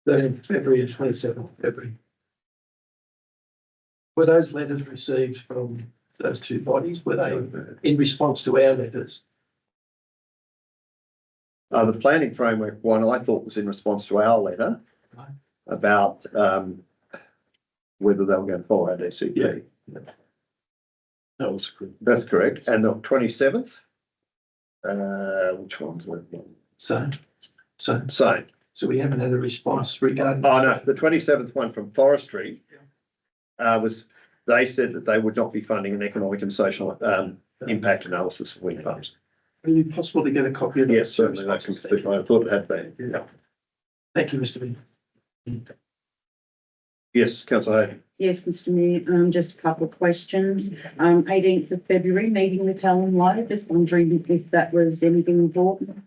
13th of February and 27th of February. Were those letters received from those two bodies? Were they in response to our letters? The planning framework one I thought was in response to our letter about whether they'll go follow our DCP. Yeah. That was correct. That's correct. And the 27th, which one's that? Same. So we haven't had a response regarding. Oh, no, the 27th one from Forestry they said that they would not be funding an economic and social impact analysis of wind farms. Are you possible to get a copy of that? Yes, certainly. I thought it had been. Yeah. Thank you, Mr. Mayor. Yes, Councillor Hayden. Yes, Mr Mayor, just a couple of questions. 18th of February, meeting with Helen Lowe, just wondering if that was anything important.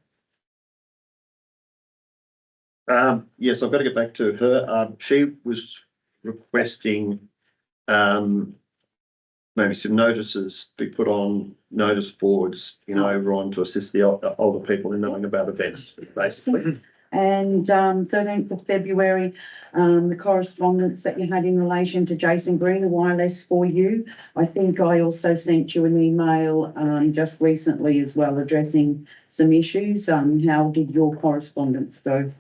Yes, I've got to get back to her. She was requesting maybe some notices be put on notice boards, Oberon, to assist the older people in knowing about events, basically. And 13th of February, the correspondence that you had in relation to Jason Green, a wireless for you. I think I also sent you an email just recently as well, addressing some issues. How did your correspondence go?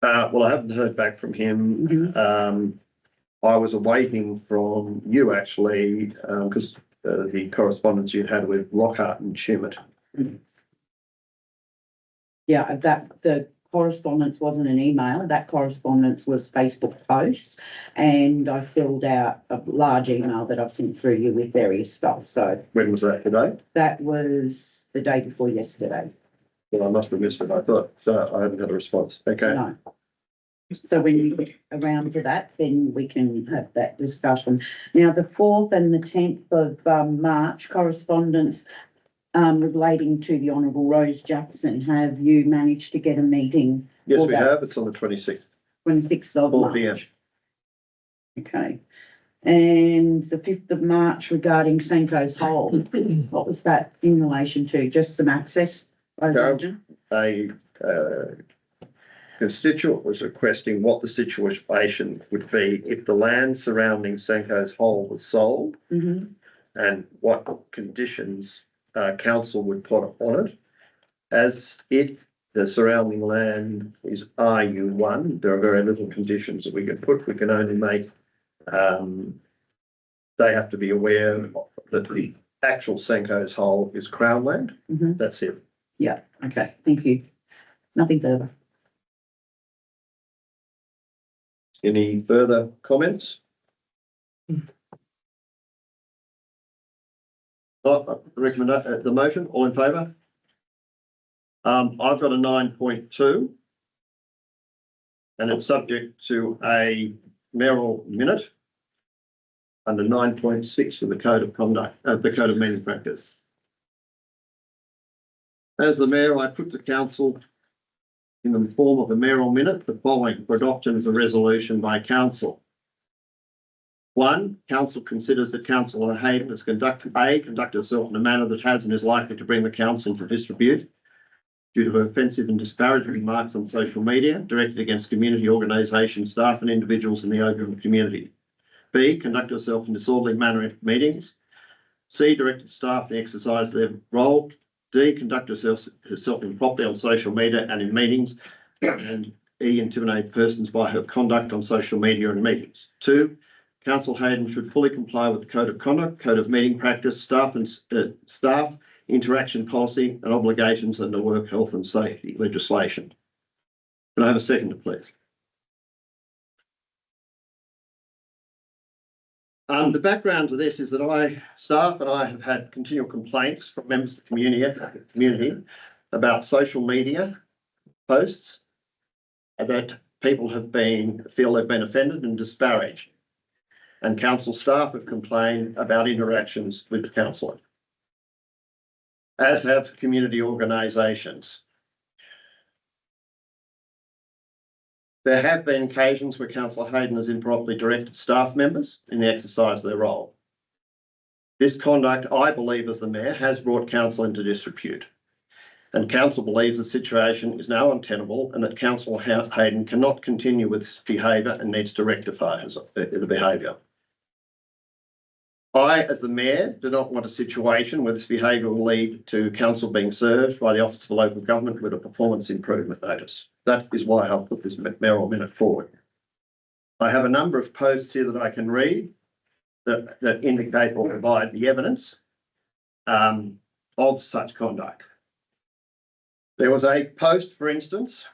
Well, I haven't heard back from him. I was awaiting from you actually, because the correspondence you had with Lockhart and Schmidt. Yeah, the correspondence wasn't an email. That correspondence was Facebook posts, and I filled out a large email that I've sent through you with various stuff. So when was that today? That was the day before yesterday. Well, I must have missed it. I thought, I hadn't had a response. Okay. No. So when we get around to that, then we can have that discussion. Now, the 4th and the 10th of March correspondence relating to the Honourable Rose Jackson, have you managed to get a meeting? Yes, for we that? have. It's on the 26th. 26th of 4 p.m. March. Okay. And the 5th of March regarding Senko's Hole, what was that in relation to? Just some access? I imagine? A constituent was requesting what the situation would be if the land surrounding Senko's Hole was sold Mhm. and what conditions council would put on it. As the surrounding land is RU1, there are very little conditions that we can put. We can only make, they have to be aware that the actual Senko's Hole is Crown land. Mhm. That's it. Yeah, okay, thank you. Nothing further. Any further comments? Recommend the motion, all in favour? I've got a 9.2. And it's subject to a mayoral minute under 9.6 of the Code of Conduct, the Code of Meeting Practice. As the mayor, I put to council in the form of a mayoral minute the following for adoption as a resolution by council. 1, council considers that Councillor Hayden has conducted herself in a manner that has and is likely to bring the council to disrepute due to her offensive and disparaging remarks on social media directed against community organisations, staff and individuals in the Oberon community. B, conduct herself in disorderly manner at meetings. C, directed staff to exercise their role. D, conduct herself improperly on social media and in meetings. And E, intimidate persons by her conduct on social media and meetings. 2, Councillor Hayden should fully comply with the Code of Conduct, Code of Meeting Practice, staff interaction policy and obligations under work health and safety legislation. Can I have a second, please? The background to this is that staff and I have had continual complaints from members of the community about social media posts that people feel they've been offended and disparaged. And council staff have complained about interactions with the councillor, as have community organisations. There have been occasions where Councillor Hayden has improperly directed staff members in the exercise of their role. This conduct, I believe, as the mayor, has brought council into disrepute. And council believes the situation is now untenable and that Councillor Hayden cannot continue with this behaviour and needs to rectify the behaviour. I, as the mayor, do not want a situation where this behaviour will lead to council being served by the Office of Local Government with a performance improvement notice. That is why I've put this mayoral minute forward. I have a number of posts here that I can read that indicate or provide the evidence of such conduct. There was a post, for instance,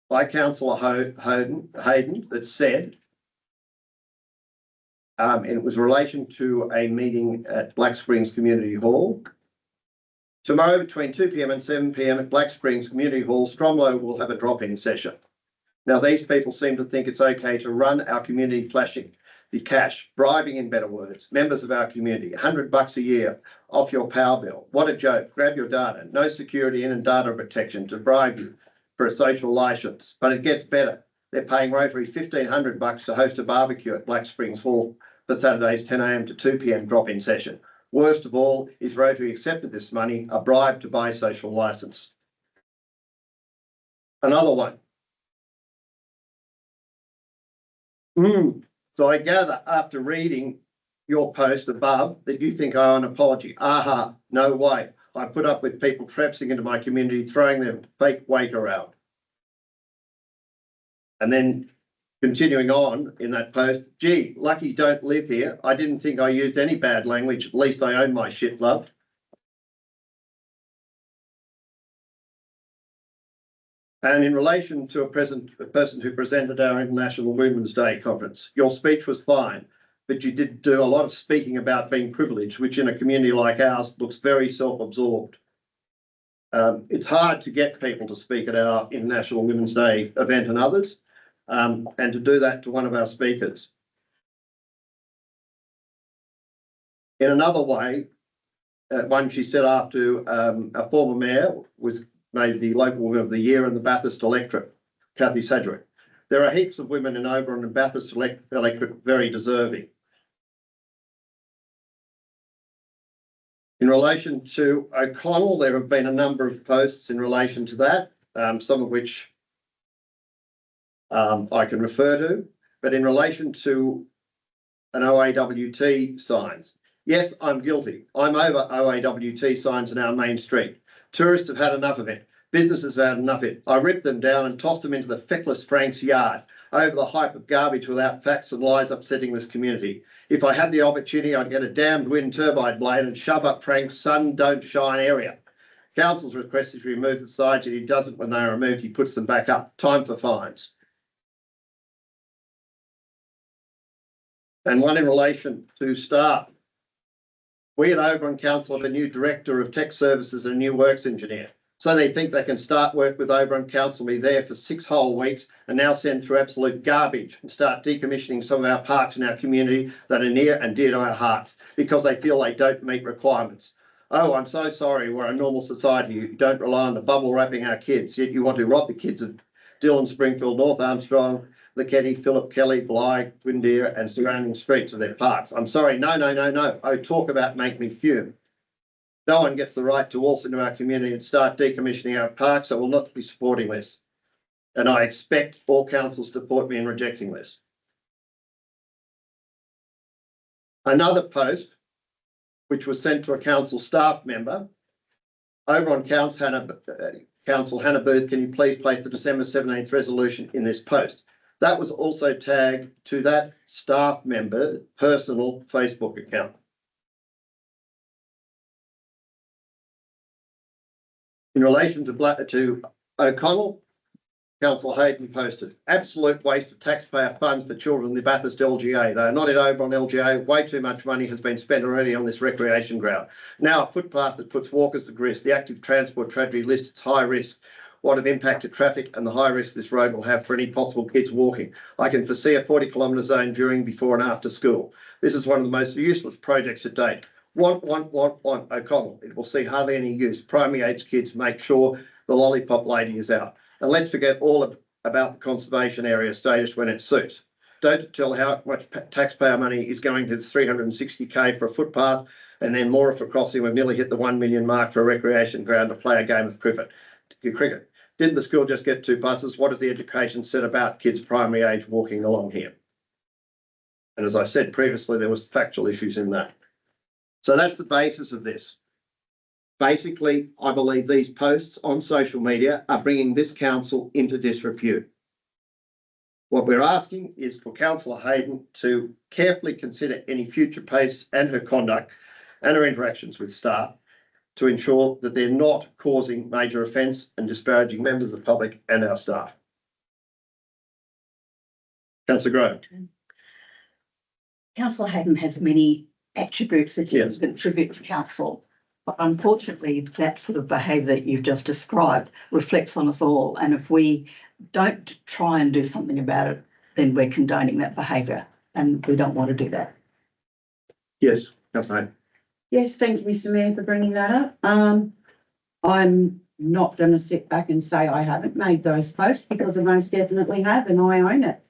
by Councillor Hayden that said, and it was in relation to a meeting at Black Springs Community Hall. Tomorrow between 2 p.m. and 7 p.m. at Black Springs Community Hall, Stromlo will have a drop-in session. Now, these people seem to think it's okay to run our community flashing the cash, bribing in better words, members of our community, $100 a year off your power bill. What a joke. Grab your data. No security and data protection to bribe you for a social licence. But it gets better. They're paying Rotary $1,500 to host a barbecue at Black Springs Hall for Saturdays 10 a.m. to 2 p.m. drop-in session. Worst of all is Rotary accepted this money, a bribe to buy social licence. Another one. So I gather after reading your post above that you think I owe an apology. Aha, no way. I put up with people traipsing into my community, throwing their fake weight around. And then continuing on in that post, gee, lucky you don't live here. I didn't think I used any bad language. At least I own my shit, love. And in relation to a person who presented our International Women's Day conference, your speech was fine, but you did do a lot of speaking about being privileged, which in a community like ours looks very self-absorbed. It's hard to get people to speak at our International Women's Day event and others, and to do that to one of our speakers. In another way, one she said after a former mayor was made the local woman of the year in the Bathurst electorate, Kathy Sedgwick. There are heaps of women in Oberon and Bathurst electorate very deserving. In relation to O'Connell, there have been a number of posts in relation to that, some of which I can refer to, but in relation to an OAWT signs, yes, I'm guilty. I'm over OAWT signs in our main street. Tourists have had enough of it. Businesses have had enough of it. I ripped them down and tossed them into the feckless Frank's yard over the hype of garbage without facts and lies upsetting this community. If I had the opportunity, I'd get a damned wind turbine blade and shove up Frank's sun don't shine area. Council's requested to remove the signs, and he doesn't. When they are removed, he puts them back up. Time for fines. And one in relation to staff. We at Oberon Council have a new director of tech services and a new works engineer. So they think they can start work with Oberon Council, be there for 6 whole weeks, and now send through absolute garbage and start decommissioning some of our parks in our community that are near and dear to our hearts because they feel they don't meet requirements. Oh, I'm so sorry, we're a normal society. You don't rely on the bubble wrapping our kids, yet you want to rob the kids of Dillon, Springfield, North Armstrong, Lecketty, Phillip, Kelly, Bligh, Gwyndear and surrounding streets of their parks. I'm sorry, no. Oh, talk about make me fume. No one gets the right to waltz into our community and start decommissioning our parks, so we'll not be supporting this. And I expect all councils to support me in rejecting this. Another post, which was sent to a council staff member, Oberon Council Hannah Booth, can you please place the December 17th resolution in this post? That was also tagged to that staff member's personal Facebook account. In relation to O'Connell, Councillor Hayden posted, absolute waste of taxpayer funds for children in the Bathurst LGA. They are not in Oberon LGA. Way too much money has been spent already on this recreation ground. Now a footpath that puts walkers at risk. The active transport tragedy lists its high risk. What have impacted traffic and the high risk this road will have for any possible kids walking. I can foresee a 40-kilometre zone during, before and after school. This is one of the most useless projects to date. Want, O'Connell. It will see hardly any use. Primary age kids, make sure the lollipop lady is out. And let's forget all about the conservation area status when it suits. Don't tell how much taxpayer money is going to the 360k for a footpath and then more for crossing. We've nearly hit the 1 million mark for a recreation ground to play a game of cricket. Didn't the school just get 2 buses? What has the education said about kids primary age walking along here? And as I said previously, there was factual issues in that. So that's the basis of this. Basically, I believe these posts on social media are bringing this council into disrepute. What we're asking is for Councillor Hayden to carefully consider any future posts and her conduct and her interactions with staff to ensure that they're not causing major offence and disparaging members of the public and our staff. Councillor Grove. Councillor Hayden has many attributes that you can contribute to council. But unfortunately, that sort of behaviour that you've just described reflects on us all. And if we don't try and do something about it, then we're condoning that behaviour. And we don't want to do that. Yes, Councillor Hayden. Yes, thank you, Mr. Mayor, for bringing that up. I'm not going to sit back and say I haven't made those posts because I most definitely have, and I own it.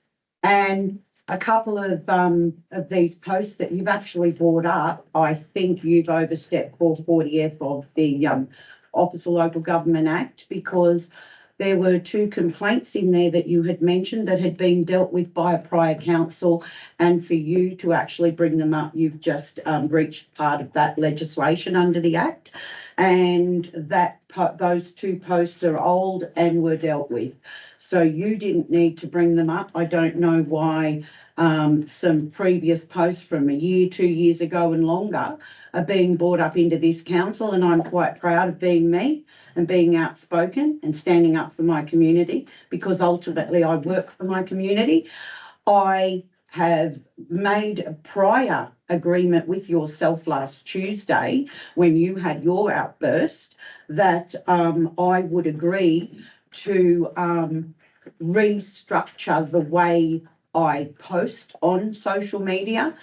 And a couple of these posts that you've actually brought up, I think you've overstepped 440F of the Office of Local Government Act, because there were 2 complaints in there that you had mentioned that had been dealt with by a prior council, and for you to actually bring them up, you've just breached part of that legislation under the Act, and those 2 posts are old and were dealt with. So you didn't need to bring them up. I don't know why some previous posts from a year, 2 years ago and longer are being brought up into this council, and I'm quite proud of being me and being outspoken and standing up for my community, because ultimately I work for my community. I have made a prior agreement with yourself last Tuesday when you had your outburst that I would agree to restructure the way I post on social media.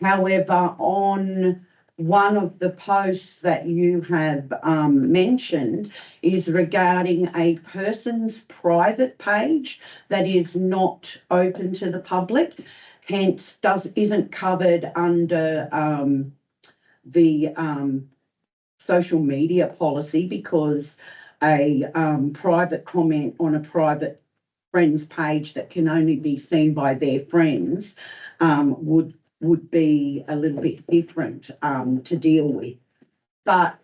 However, on one of the posts that you have mentioned is regarding a person's private page that is not open to the public, hence isn't covered under the social media policy, because a private comment on a private friend's page that can only be seen by their friends would be a little bit different to deal with. But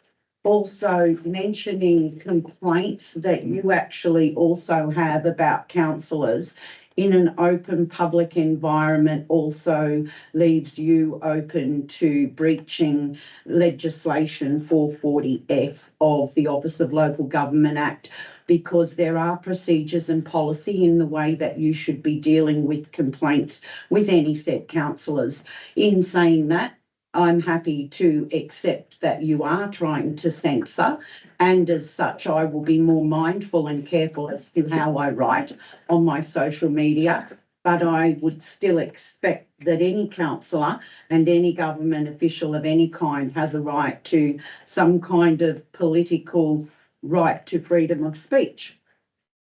also mentioning complaints that you actually also have about councillors in an open public environment also leaves you open to breaching legislation 440F of the Office of Local Government Act, because there are procedures and policy in the way that you should be dealing with complaints with any said councillors. In saying that, I'm happy to accept that you are trying to censor, and as such, I will be more mindful and careful as to how I write on my social media. But I would still expect that any councillor and any government official of any kind has a right to some kind of political right to freedom of speech.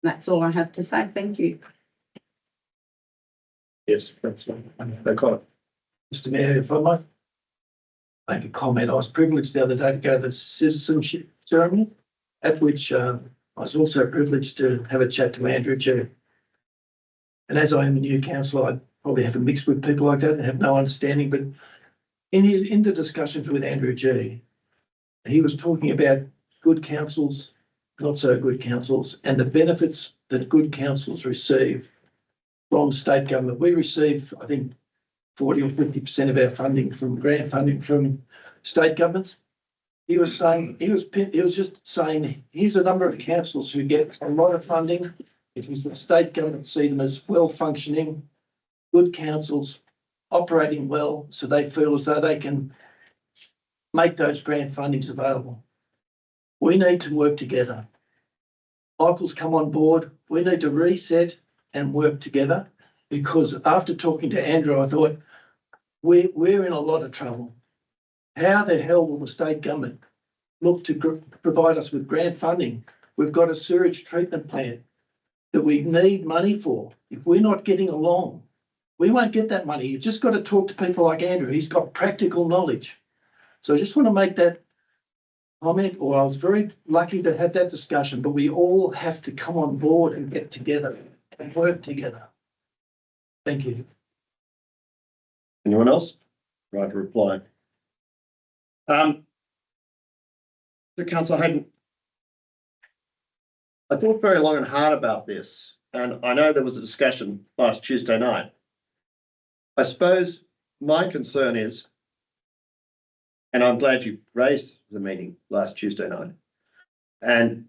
That's all I have to say. Thank you. Yes, Councillor O'Connor. Mr Mayor, if I might make a comment. I was privileged the other day to go to the citizenship ceremony, at which I was also privileged to have a chat to Andrew G. And as I am a new councillor, I probably haven't mixed with people like that and have no understanding, but in the discussions with Andrew G, he was talking about good councils, not so good councils, and the benefits that good councils receive from state government. We receive, I think, 40 or 50% of our funding from grant funding from state governments. He was just saying, here's a number of councils who get a lot of funding. It was the state government see them as well functioning, good councils operating well, so they feel as though they can make those grant fundings available. We need to work together. Michael's come on board. We need to reset and work together, because after talking to Andrew, I thought, we're in a lot of trouble. How the hell will the state government look to provide us with grant funding? We've got a sewage treatment plant that we need money for. If we're not getting along, we won't get that money. You've just got to talk to people like Andrew. He's got practical knowledge. So I just want to make that comment, or I was very lucky to have that discussion, but we all have to come on board and get together and work together. Thank you. Anyone else? Right to reply. So Councillor Hayden, I thought very long and hard about this, and I know there was a discussion last Tuesday night. I suppose my concern is, and I'm glad you raised the meeting last Tuesday night, and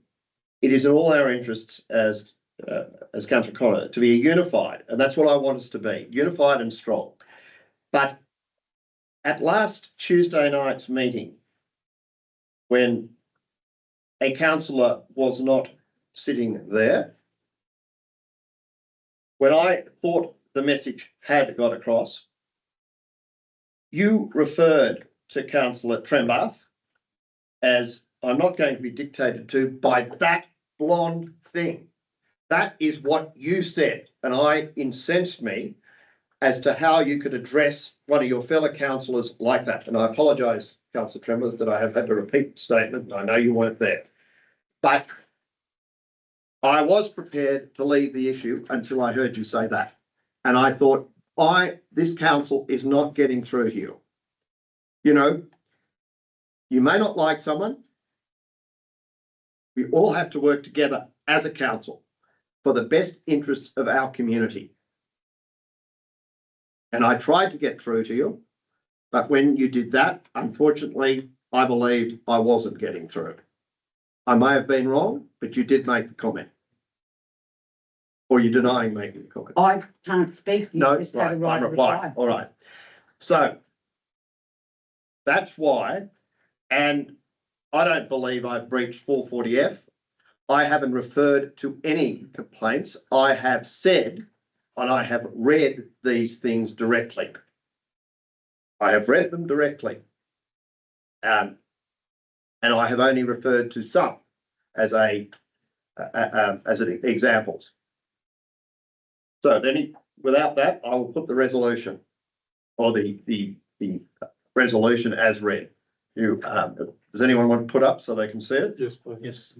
it is in all our interests as Councillor Connor to be unified, and that's what I want us to be, unified and strong. But at last Tuesday night's meeting, when a councillor was not sitting there, when I thought the message had got across, you referred to Councillor Trembath as, I'm not going to be dictated to by that blonde thing. That is what you said, and I incensed me as to how you could address one of your fellow councillors like that. And I apologise, Councillor Trembath, that I have had to repeat the statement. I know you weren't there. But I was prepared to leave the issue until I heard you say that. And I thought, this council is not getting through to you. You know, you may not like someone. We all have to work together as a council for the best interests of our community. And I tried to get through to you, but when you did that, unfortunately, I believed I wasn't getting through. I may have been wrong, but you did make the comment. Or you're denying making the comment. I can't speak. You No, just had a right, I'm to replying. All right. So that's why, and I don't believe I've breached 440F. I haven't referred to any complaints. I have said, and I have read these things directly. I have read them directly. And I have only referred to some as examples. So then, without that, I will put the resolution or the resolution as read. Does anyone want to put up so they can see it? Yes, please. Yes.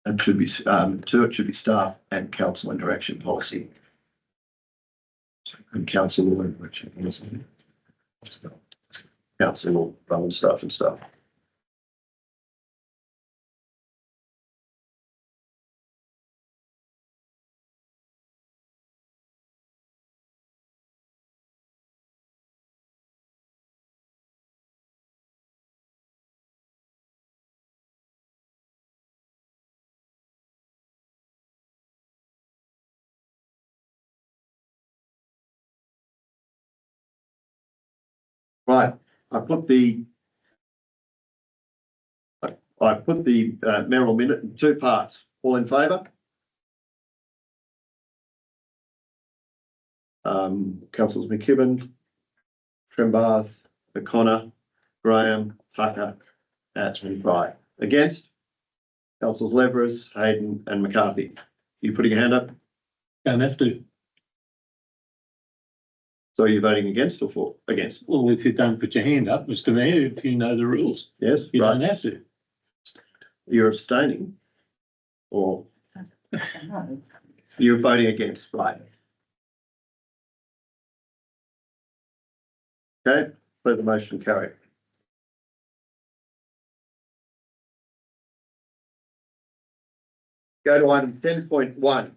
It should be, two, it should be staff and council interaction policy. And council interaction policy. Council will run stuff and stuff. Right, I put the mayoral minute in two parts. All in favour? Councillors McKibben, Trembath, O'Connor, Graham, Tucker, and Fry. Against? Councillors Leverers, Hayden and McCarthy. You putting your hand up? Don't have to. So you're voting against or for? Against? Well, if you don't put your hand up, Mr. Mayor, if you know the rules, Yes, you right. don't have to. You're abstaining? Or No. you're voting against, right? Okay, let the motion carry. Go to item 10.1.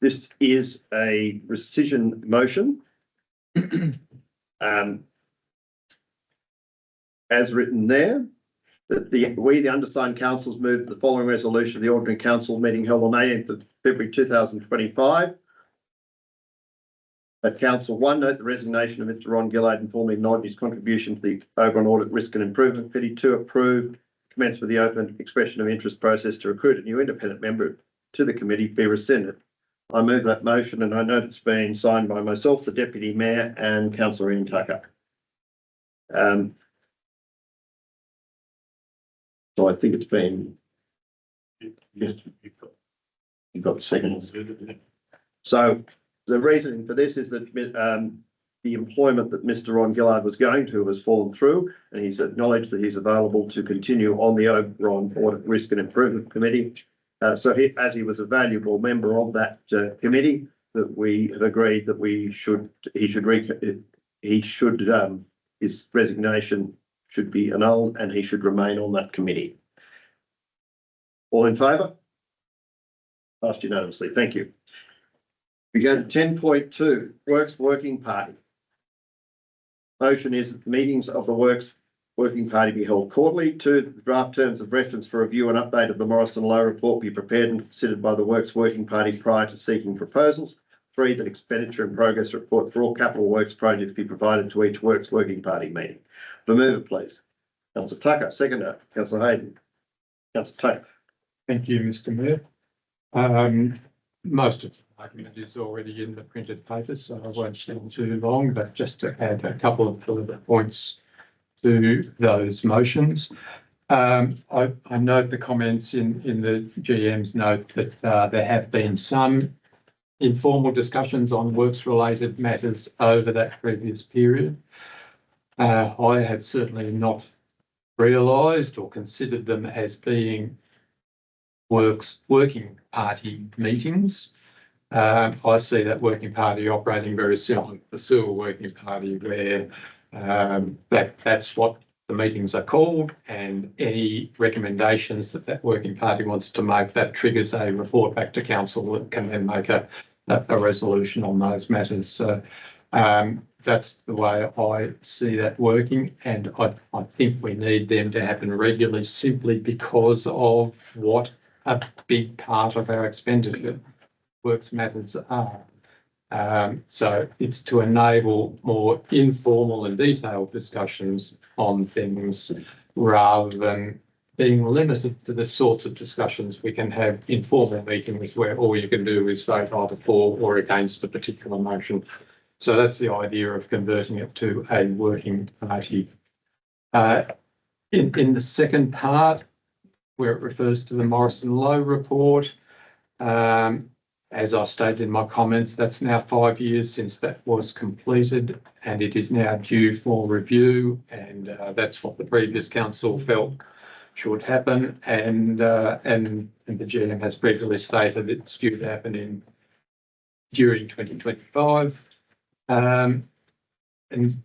This is a rescission motion. As written there, that we, the undersigned councils, move the following resolution of the ordinary council meeting held on 18th of February 2025. That council one, note the resignation of Mr. Ron Gillard and formally acknowledge his contribution to the Oberon Audit Risk and Improvement Committee. Two, approve commence with the open expression of interest process to recruit a new independent member to the committee be rescinded. I move that motion and I note it's been signed by myself, the Deputy Mayor and Councillor Ian Tucker. So I think it's been, yes, you've got seconds. So the reason for this is that the employment that Mr. Ron Gillard was going to has fallen through, and he's acknowledged that he's available to continue on the Oberon Audit Risk and Improvement Committee. So as he was a valuable member of that committee, that we have agreed that his resignation should be annulled and he should remain on that committee. All in favour? Passed unanimously. Thank you. We go to 10.2, Works Working Party. Motion is that the meetings of the Works Working Party be held quarterly. Two, the draft terms of reference for review and update of the Morrison Low report be prepared and considered by the Works Working Party prior to seeking proposals. Three, that expenditure and progress report for all capital works projects be provided to each Works Working Party meeting. The mover, please. Councillor Tucker, seconder. Councillor Hayden. Councillor Tucker. Thank you, Mr. Mayor. Most of the argument is already in the printed papers, so I won't spend too long, but just to add a couple of further points to those motions. I note the comments in the GM's note that there have been some informal discussions on works-related matters over that previous period. I had certainly not realised or considered them as being working party meetings. I see that working party operating very similar to the sewer working party, where that's what the meetings are called, and any recommendations that working party wants to make, that triggers a report back to council that can then make a resolution on those matters. So that's the way I see that working, and I think we need them to happen regularly simply because of what a big part of our expenditure works matters are. So it's to enable more informal and detailed discussions on things rather than being limited to the sorts of discussions we can have informal meetings where all you can do is vote either for or against a particular motion. So that's the idea of converting it to a working party. In the second part, where it refers to the Morrison Lowe report, as I stated in my comments, that's now 5 years since that was completed, and it is now due for review, and that's what the previous council felt should happen, and the GM has previously stated it's due to happen during 2025. And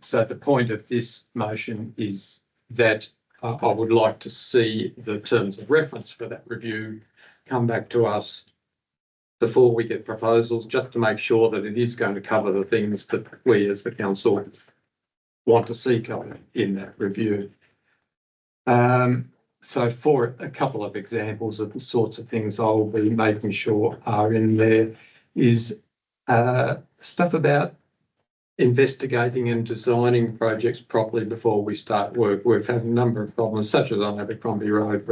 so the point of this motion is that I would like to see the terms of reference for that review come back to us before we get proposals, just to make sure that it is going to cover the things that we as the council want to see covered in that review. So for a couple of examples of the sorts of things I'll be making sure are in there is stuff about investigating and designing projects properly before we start work. We've had a number of problems, such as on Abercrombie Road,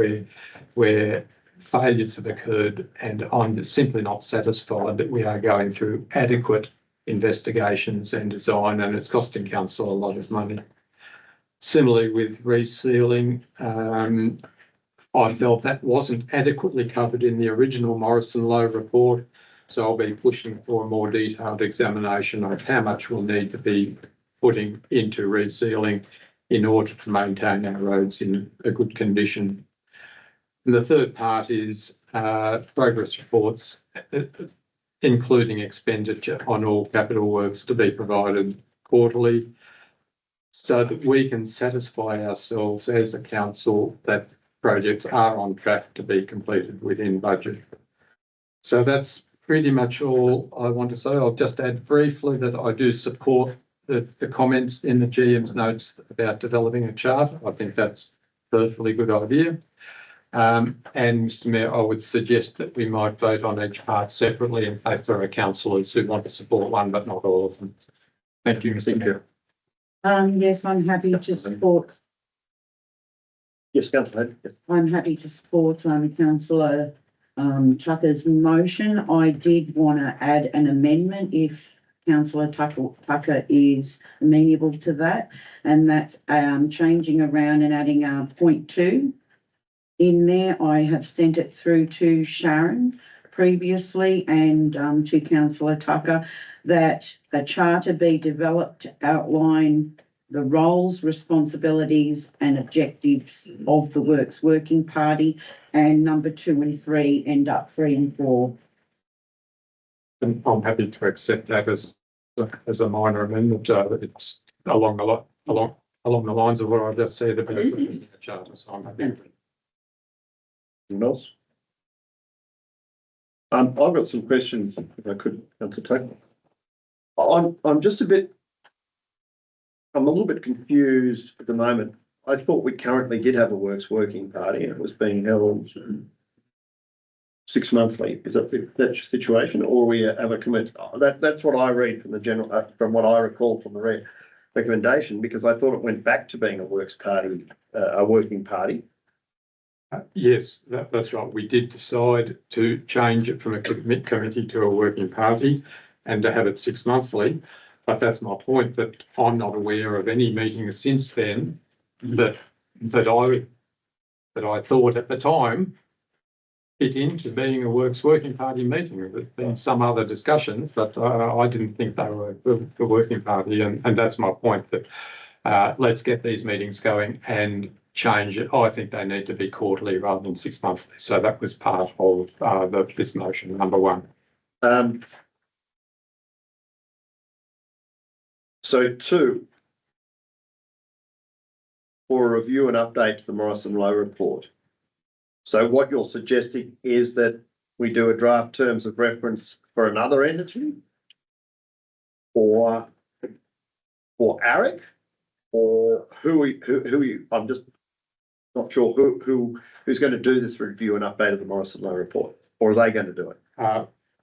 where failures have occurred, and I'm simply not satisfied that we are going through adequate investigations and design, and it's costing council a lot of money. Similarly with resealing, I felt that wasn't adequately covered in the original Morrison Lowe report, so I'll be pushing for a more detailed examination of how much we'll need to be putting into resealing in order to maintain our roads in a good condition. And the third part is progress reports, including expenditure on all capital works, to be provided quarterly, so that we can satisfy ourselves as a council that projects are on track to be completed within budget. So that's pretty much all I want to say. I'll just add briefly that I do support the comments in the GM's notes about developing a charter. I think that's a perfectly good idea. And Mr. Mayor, I would suggest that we might vote on each part separately in case there are councillors who want to support one, but not all of them. Thank you, Mr. Mayor. Yes, I'm happy to support. Yes, councillor. I'm happy to support councillor Tucker's motion. I did want to add an amendment if councillor Tucker is amenable to that, and that's changing around and adding point 2 in there. I have sent it through to Sharon previously and to councillor Tucker that a charter be developed to outline the roles, responsibilities and objectives of the Works Working Party, and number 2 and 3 end up 3 and 4. And I'm happy to accept that as a minor amendment. It's along the lines of what I just said about the charter, so I'm happy. Anyone else? I've got some questions if I could take. I'm a little bit confused at the moment. I thought we currently did have a Works Working Party and it was being held 6 monthly. Is that the situation, or we have a commit? That's what I read from the general, from what I recall from the recommendation, because I thought it went back to being a Works Party, a working party. Yes, that's right. We did decide to change it from a committee to a working party and to have it 6 monthly. But that's my point, that I'm not aware of any meetings since then that I thought at the time fit into being a working party meeting. There's been some other discussions, but I didn't think they were the working party, and that's my point, that let's get these meetings going and change it. I think they need to be quarterly rather than 6 monthly. So that was part of this motion, number one. So 2, for a review and update to the Morrison Low report. So what you're suggesting is that we do a draft terms of reference for another entity? Or ARIC? Or who you, I'm just not sure who's going to do this review and update of the Morrison Low report, or are they going to do it?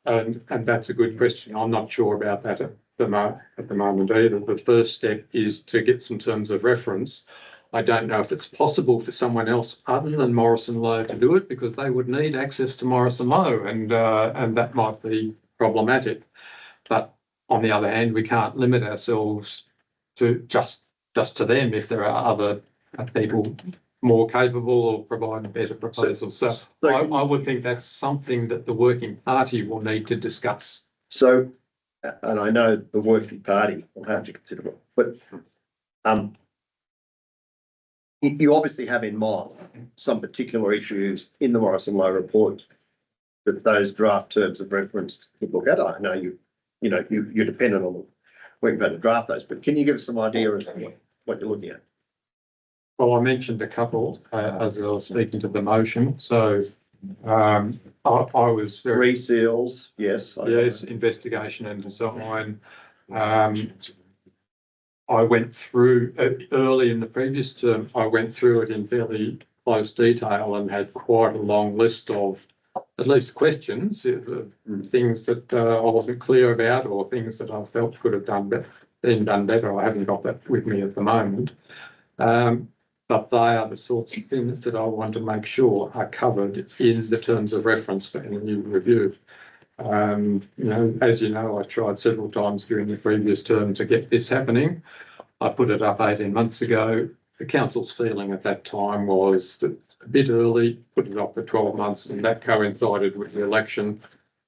And that's a good question. I'm not sure about that at the moment either. The first step is to get some terms of reference. I don't know if it's possible for someone else other than Morrison Low to do it, because they would need access to Morrison Low, and that might be problematic. But on the other hand, we can't limit ourselves to just to them if there are other people more capable or provide better proposals. So I would think that's something that the working party will need to discuss. So, and I know the working party will have to consider it, but you obviously have in mind some particular issues in the Morrison Low report that those draft terms of reference could look at. I know you're dependent on them. We're going to draft those, but can you give us some idea of what you're looking at? Well, I mentioned a couple as I was speaking to the motion. So I was very reseals, yes, investigation and design. I went through early in the previous term. I went through it in fairly close detail and had quite a long list of at least questions, things that I wasn't clear about, or things that I felt could have been done better. I haven't got that with me at the moment. But they are the sorts of things that I want to make sure are covered in the terms of reference for any new review. As you know, I tried several times during the previous term to get this happening. I put it up 18 months ago. The council's feeling at that time was that a bit early, put it up for 12 months, and that coincided with the election.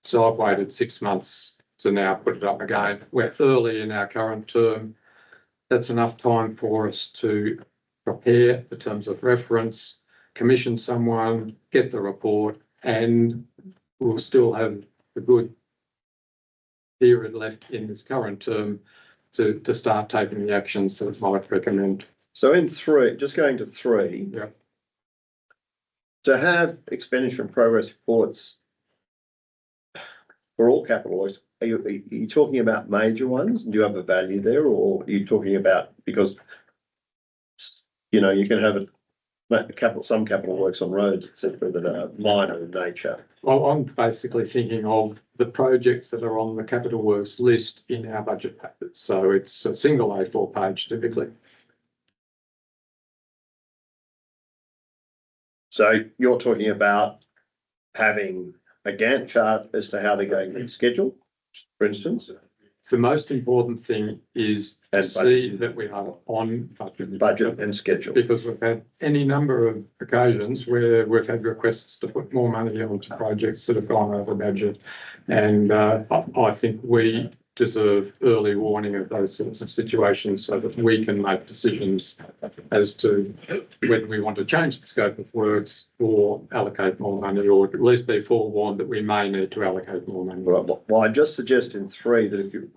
So I've waited 6 months to now put it up again. We're early in our current term. That's enough time for us to prepare the terms of reference, commission someone, get the report, and we'll still have a good period left in this current term to start taking the actions that I might recommend. So in 3, just going to 3, yeah, to have expenditure and progress reports for all capital works, are you talking about major ones? Do you have a value there, or are you talking about, because you can have some capital works on roads, etc., that are minor in nature? Well, I'm basically thinking of the projects that are on the capital works list in our budget package. So it's a single A4 page typically. So you're talking about having a Gantt chart as to how they're going to be scheduled, for instance? The most important thing is to see that we are on budget and schedule, because we've had any number of occasions where we've had requests to put more money onto projects that have gone over budget, and I think we deserve early warning of those sorts of situations so that we can make decisions as to whether we want to change the scope of works or allocate more money, or at least be forewarned that we may need to allocate more money. Right. Well, I just suggest in 3 that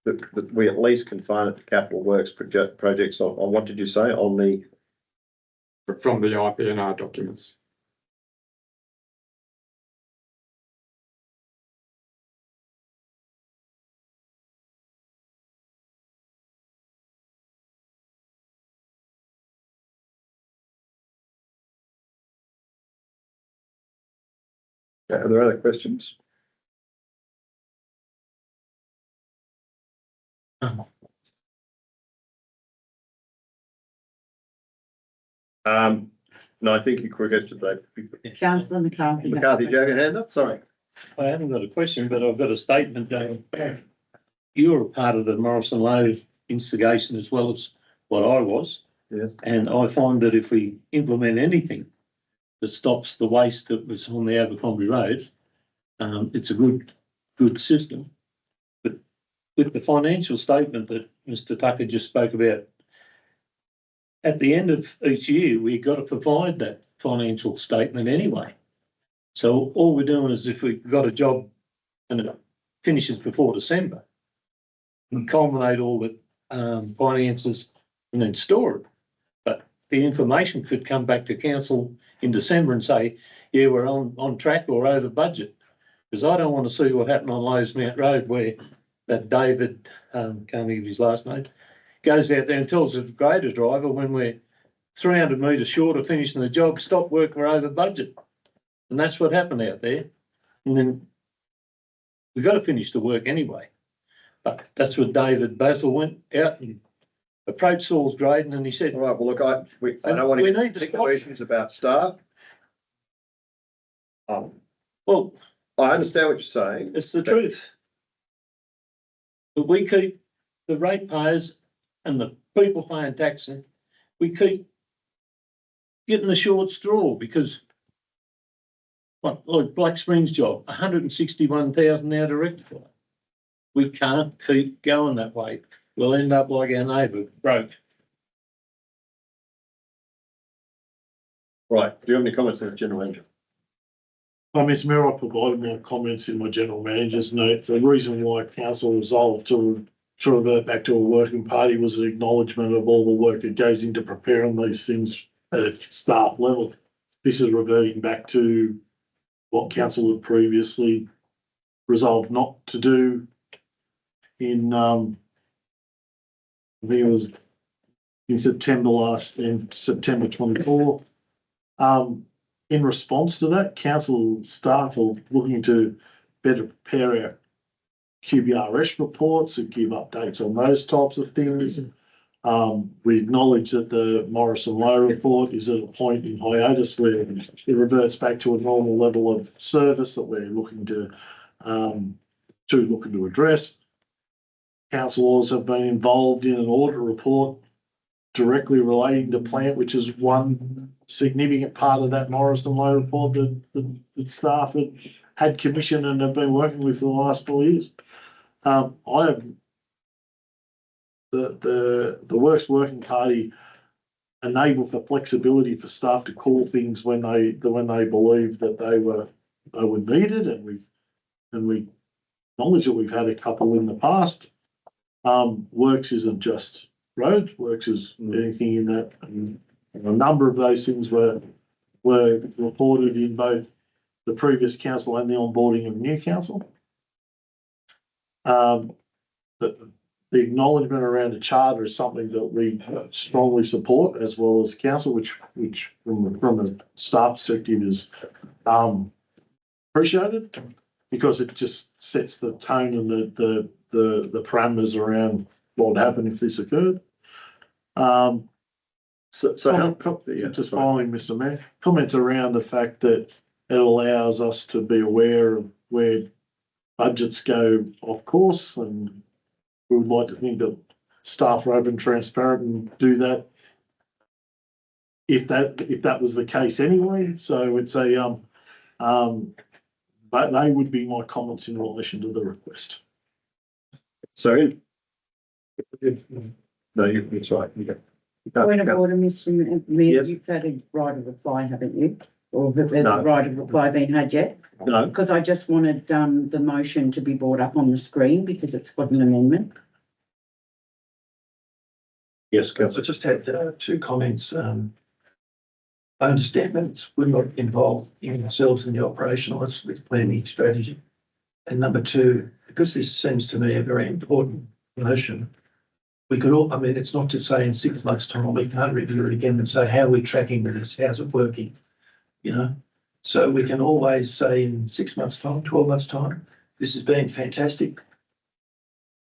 that we at least confine it to capital works projects on what did you say, on the from the IPNR documents. Are there other questions? No, I think you requested that. Councillor McCarthy. McCarthy, do you have your hand up? Sorry. I haven't got a question, but I've got a statement going. You're a part of the Morrison Low instigation as well as what I was. Yes. And I find that if we implement anything that stops the waste that was on the Abercrombie Road, it's a good system. But with the financial statement that Mr. Tucker just spoke about, at the end of each year, we've got to provide that financial statement anyway. So all we're doing is if we've got a job and it finishes before December, we culminate all the finances and then store it. But the information could come back to council in December and say, yeah, we're on track or over budget. Because I don't want to see what happened on Lowesmount Road where that David, can't think of his last name, goes out there and tells the grader driver when we're 300 metres short of finishing the job, stop work, we're over budget. And that's what happened out there. And then we've got to finish the work anyway. But that's what David Basil went out and approached Saul's Graydon and he said, All right, well, look, I don't want we to need to get stop. questions about staff. Well, I understand what you're saying. it's the truth. But we keep the ratepayers and the people paying taxes, we keep getting the short straw because like Black Springs job, 161,000 now to rectify. We can't keep going that way. We'll end up like our neighbour, broke. Right, do you have any comments on the general manager? Mr Mayor, I provided my comments in my general manager's note. The reason why council resolved to revert back to a working party was an acknowledgement of all the work that goes into preparing these things at a staff level. This is reverting back to what council had previously resolved not to do in, I think it was in September 24. In response to that, council staff are looking to better prepare our QBRS reports and give updates on those types of things. We acknowledge that the Morrison Low report is at a point in hiatus where it reverts back to a normal level of service that we're looking to address. Councillors have been involved in an audit report directly relating to plant, which is one significant part of that Morrison Low report that staff had commissioned and have been working with for the last 4 years. I have the Works Working Party enable for flexibility for staff to call things when they believe that they were needed, and we acknowledge that we've had a couple in the past. Works isn't just roads. Works is anything in that. And a number of those things were reported in both the previous council and the onboarding of new council. The acknowledgement around the charter is something that we strongly support, as well as council, which from a staff perspective is appreciated, because it just sets the tone and the parameters around what would happen if this occurred. Just following Mr. Mayor, comments around the fact that it allows us to be aware of where budgets go off course, and we would like to think that staff are open, transparent, and do that if that was the case anyway. So it's but they would be my comments in relation to the request. So, no, it's right. Point of order, Mr. Mayor, Yes. you've had a right of reply, haven't you? Or has No. the right of reply been had yet? No, Because I just wanted the motion to be brought up on the screen because it's got an amendment. yes, I councillor. just had two comments. I understand that it's, we're not involved in ourselves in the operational, it's with planning strategy. And number two, because this seems to me a very important motion, we could all, I mean, it's not to say in 6 months' time, we can't review it again and say, how are we tracking with this? How's it working? You know, so we can always say in 6 months' time, 12 months' time, this has been fantastic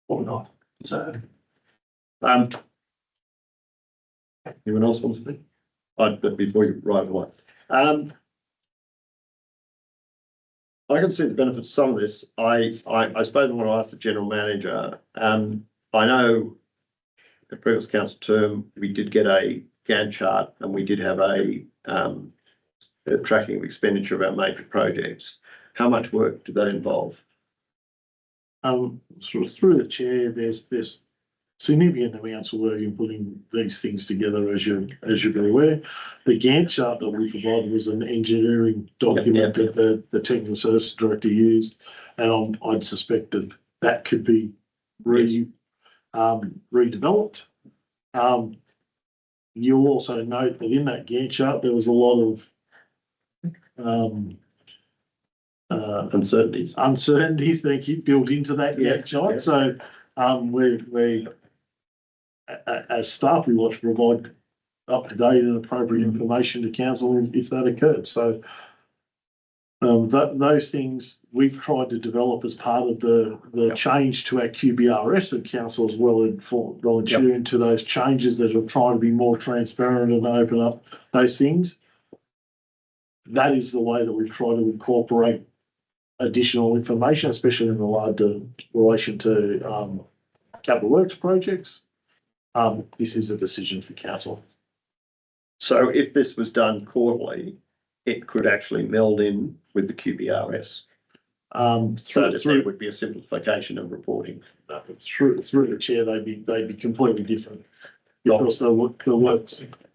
or not. So Anyone else want to speak? But before you write away. I can see the benefits of some of this. I suppose I want to ask the general manager. I know the previous council term, we did get a Gantt chart and we did have a tracking of expenditure of our major projects. How much work did that involve? Through the chair, there's significant amounts of work in putting these things together, as you're very aware. The Gantt chart that we provided was an engineering document that the technical services director used, and I'd suspect that could be redeveloped. You'll also note that in that Gantt chart there was a lot of uncertainties. Thank you, built into that Gantt chart. So we as staff, we want to provide up to date and appropriate information to council if that occurred. So those things we've tried to develop as part of the change to our QBRS at council as well, and well attuned to those changes that are trying to be more transparent and open up those things. That is the way that we've tried to incorporate additional information, especially in relation to capital works projects. This is a decision for council. So if this was done quarterly, it could actually meld in with the QBRS. So there would be a simplification of reporting. Through the chair, they'd be completely different. Because the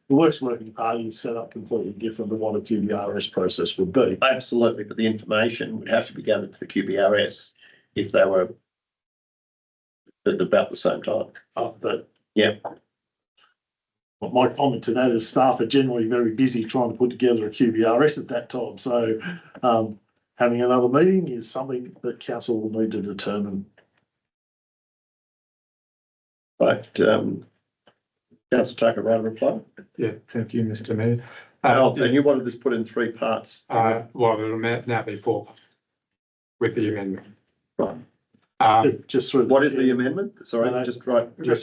works working party is set up completely different than what a QBRS process would be. Absolutely, but the information would have to be gathered to the QBRS if they were at about the same time. But yeah. But my comment to that is staff are generally very busy trying to put together a QBRS at that time. So having another meeting is something that council will need to determine. Right. Councillor Tucker, round of reply. Yeah, thank you, Mr. Mayor. And you wanted this put in 3 parts. Well, it'll now be 4 with the amendment. Right. Just through what is the amendment? Sorry, just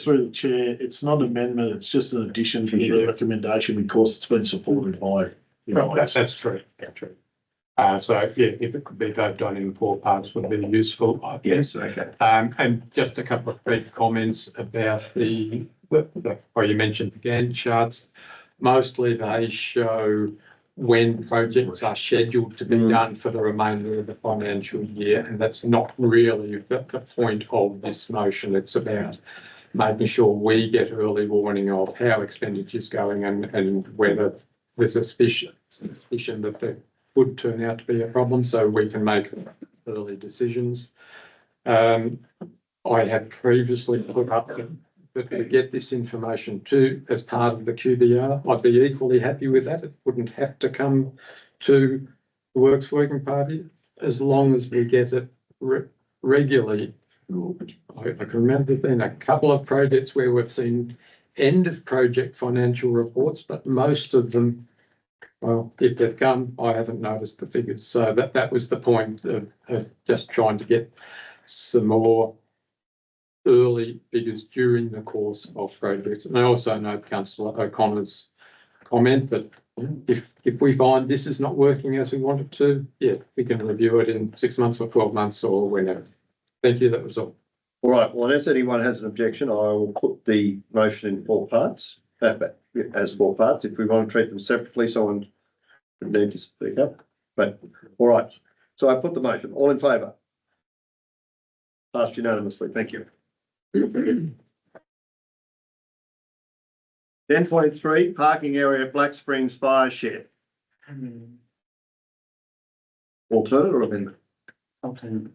through the chair. It's not an amendment. It's just an addition to the recommendation because it's been supported by. That's true. That's true. So if it could be voted on in 4 parts, would be useful. I think. Yes. Okay. And just a couple of brief comments about or you mentioned the Gantt charts. Mostly they show when projects are scheduled to be done for the remainder of the financial year, and that's not really the point of this motion. It's about making sure we get early warning of how expenditure is going and whether there's a suspicion that there would turn out to be a problem, so we can make early decisions. I have previously put up that to get this information too as part of the QBR. I'd be equally happy with that. It wouldn't have to come to the Works Working Party as long as we get it regularly. I can remember there been a couple of projects where we've seen end of project financial reports, but most of them, well, if they've come, I haven't noticed the figures. So that was the point of just trying to get some more early figures during the course of projects. And I also note Councillor O'Connor's comment that if we find this is not working as we want it to, yeah, we can review it in 6 months or 12 months or whenever. Thank you. That was all. All right. Well, unless anyone has an objection, I will put the motion in 4 parts. As 4 parts. If we want to treat them separately, someone would need to speak up. But all right. So I put the motion. All in favour? Passed unanimously. Thank you. 10.3 parking area at Black Springs Fire Shed. Alternate or amendment? Alternate.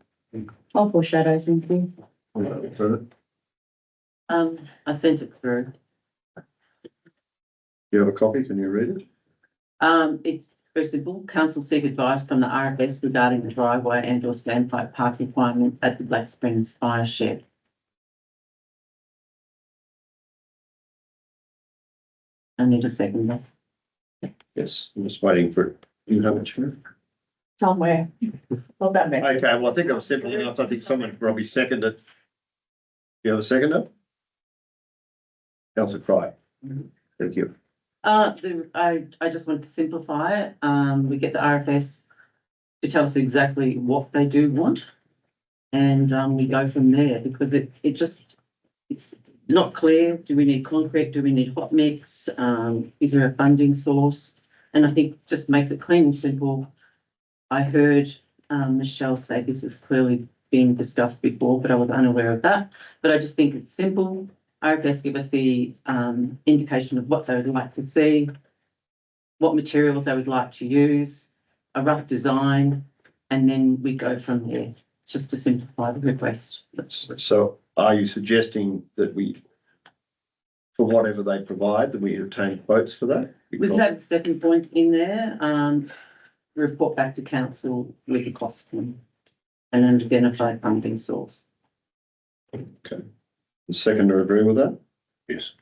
I'll foreshadow something. Alternate. I sent it through. You have a copy? Can you read it? It's very simple. Council seek advice from the RFS regarding the driveway and/or standpipe park requirement at the Black Springs Fire Shed. I need a second. Yes, I'm just waiting for it. You have it, Chair? Somewhere. Not that bad. Okay, well, I think it was simple enough. I think someone probably seconded. You have a seconder? Councillor Cry. Thank you. I just want to simplify it. We get the RFS to tell us exactly what they do want. And, we go from there because it's not clear. Do we need concrete? Do we need hot mix? Is there a funding source? And I think just makes it clean and simple. I heard, Michelle say this is clearly being discussed before, but I was unaware of that. But I just think it's simple. RFS give us the indication of what they would like to see, what materials they would like to use, a rough design, and then we go from there. It's just to simplify the request. So are you suggesting that we, for whatever they provide, that we obtain quotes for that? We could have a second point in there, report back to council with the cost and an identified funding source. Okay. The seconder agree with that? Yes.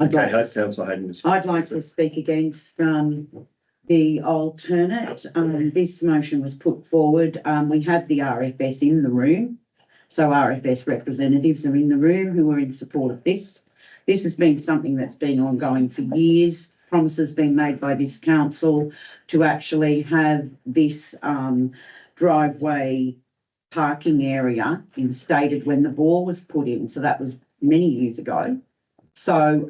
I'd like, Councillor Hayden. I'd like to speak against, the alternate. This motion was put forward. We have the RFS in the room. So RFS representatives are in the room who are in support of this. This has been something that's been ongoing for years. Promises been made by this council to actually have this driveway parking area instated when the bore was put in. So that was many years ago. So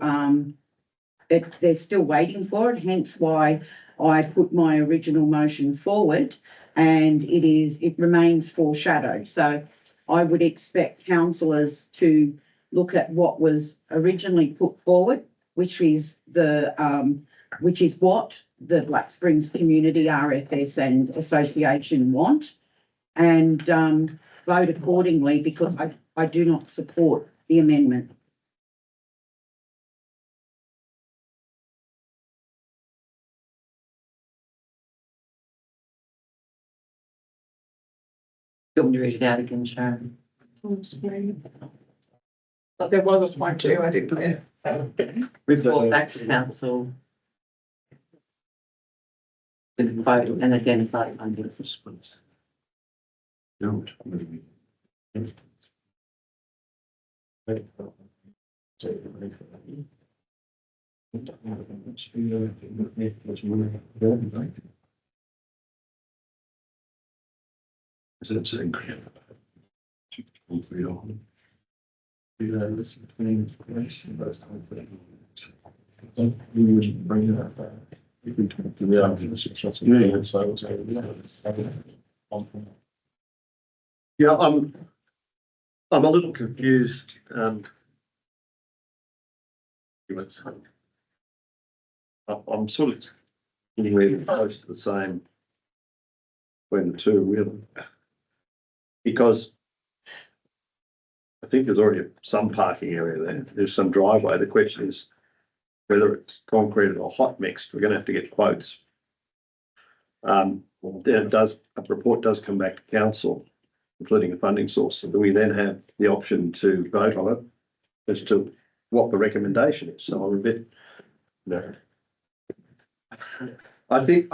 they're still waiting for it, hence why I put my original motion forward, and it remains foreshadowed. So I would expect councillors to look at what was originally put forward, which is what the Black Springs Community RFS and Association want, and vote accordingly, because I do not support the amendment. Do you want me to read it out again, Sharon? But there was a point too, I didn't hear. Report back to council with the vote and identify funding. Is it saying? This between place and those kind of things. We would bring that back. If we talk to the others, yeah, I'm a little confused. I'm sort of anywhere close to the same between the two, really, because I think there's already some parking area there. There's some driveway. The question is whether it's concrete or hot mixed. We're going to have to get quotes. Then a report does come back to council, including a funding source, so that we then have the option to vote on it as to what the recommendation is. So I'm a bit, no. I think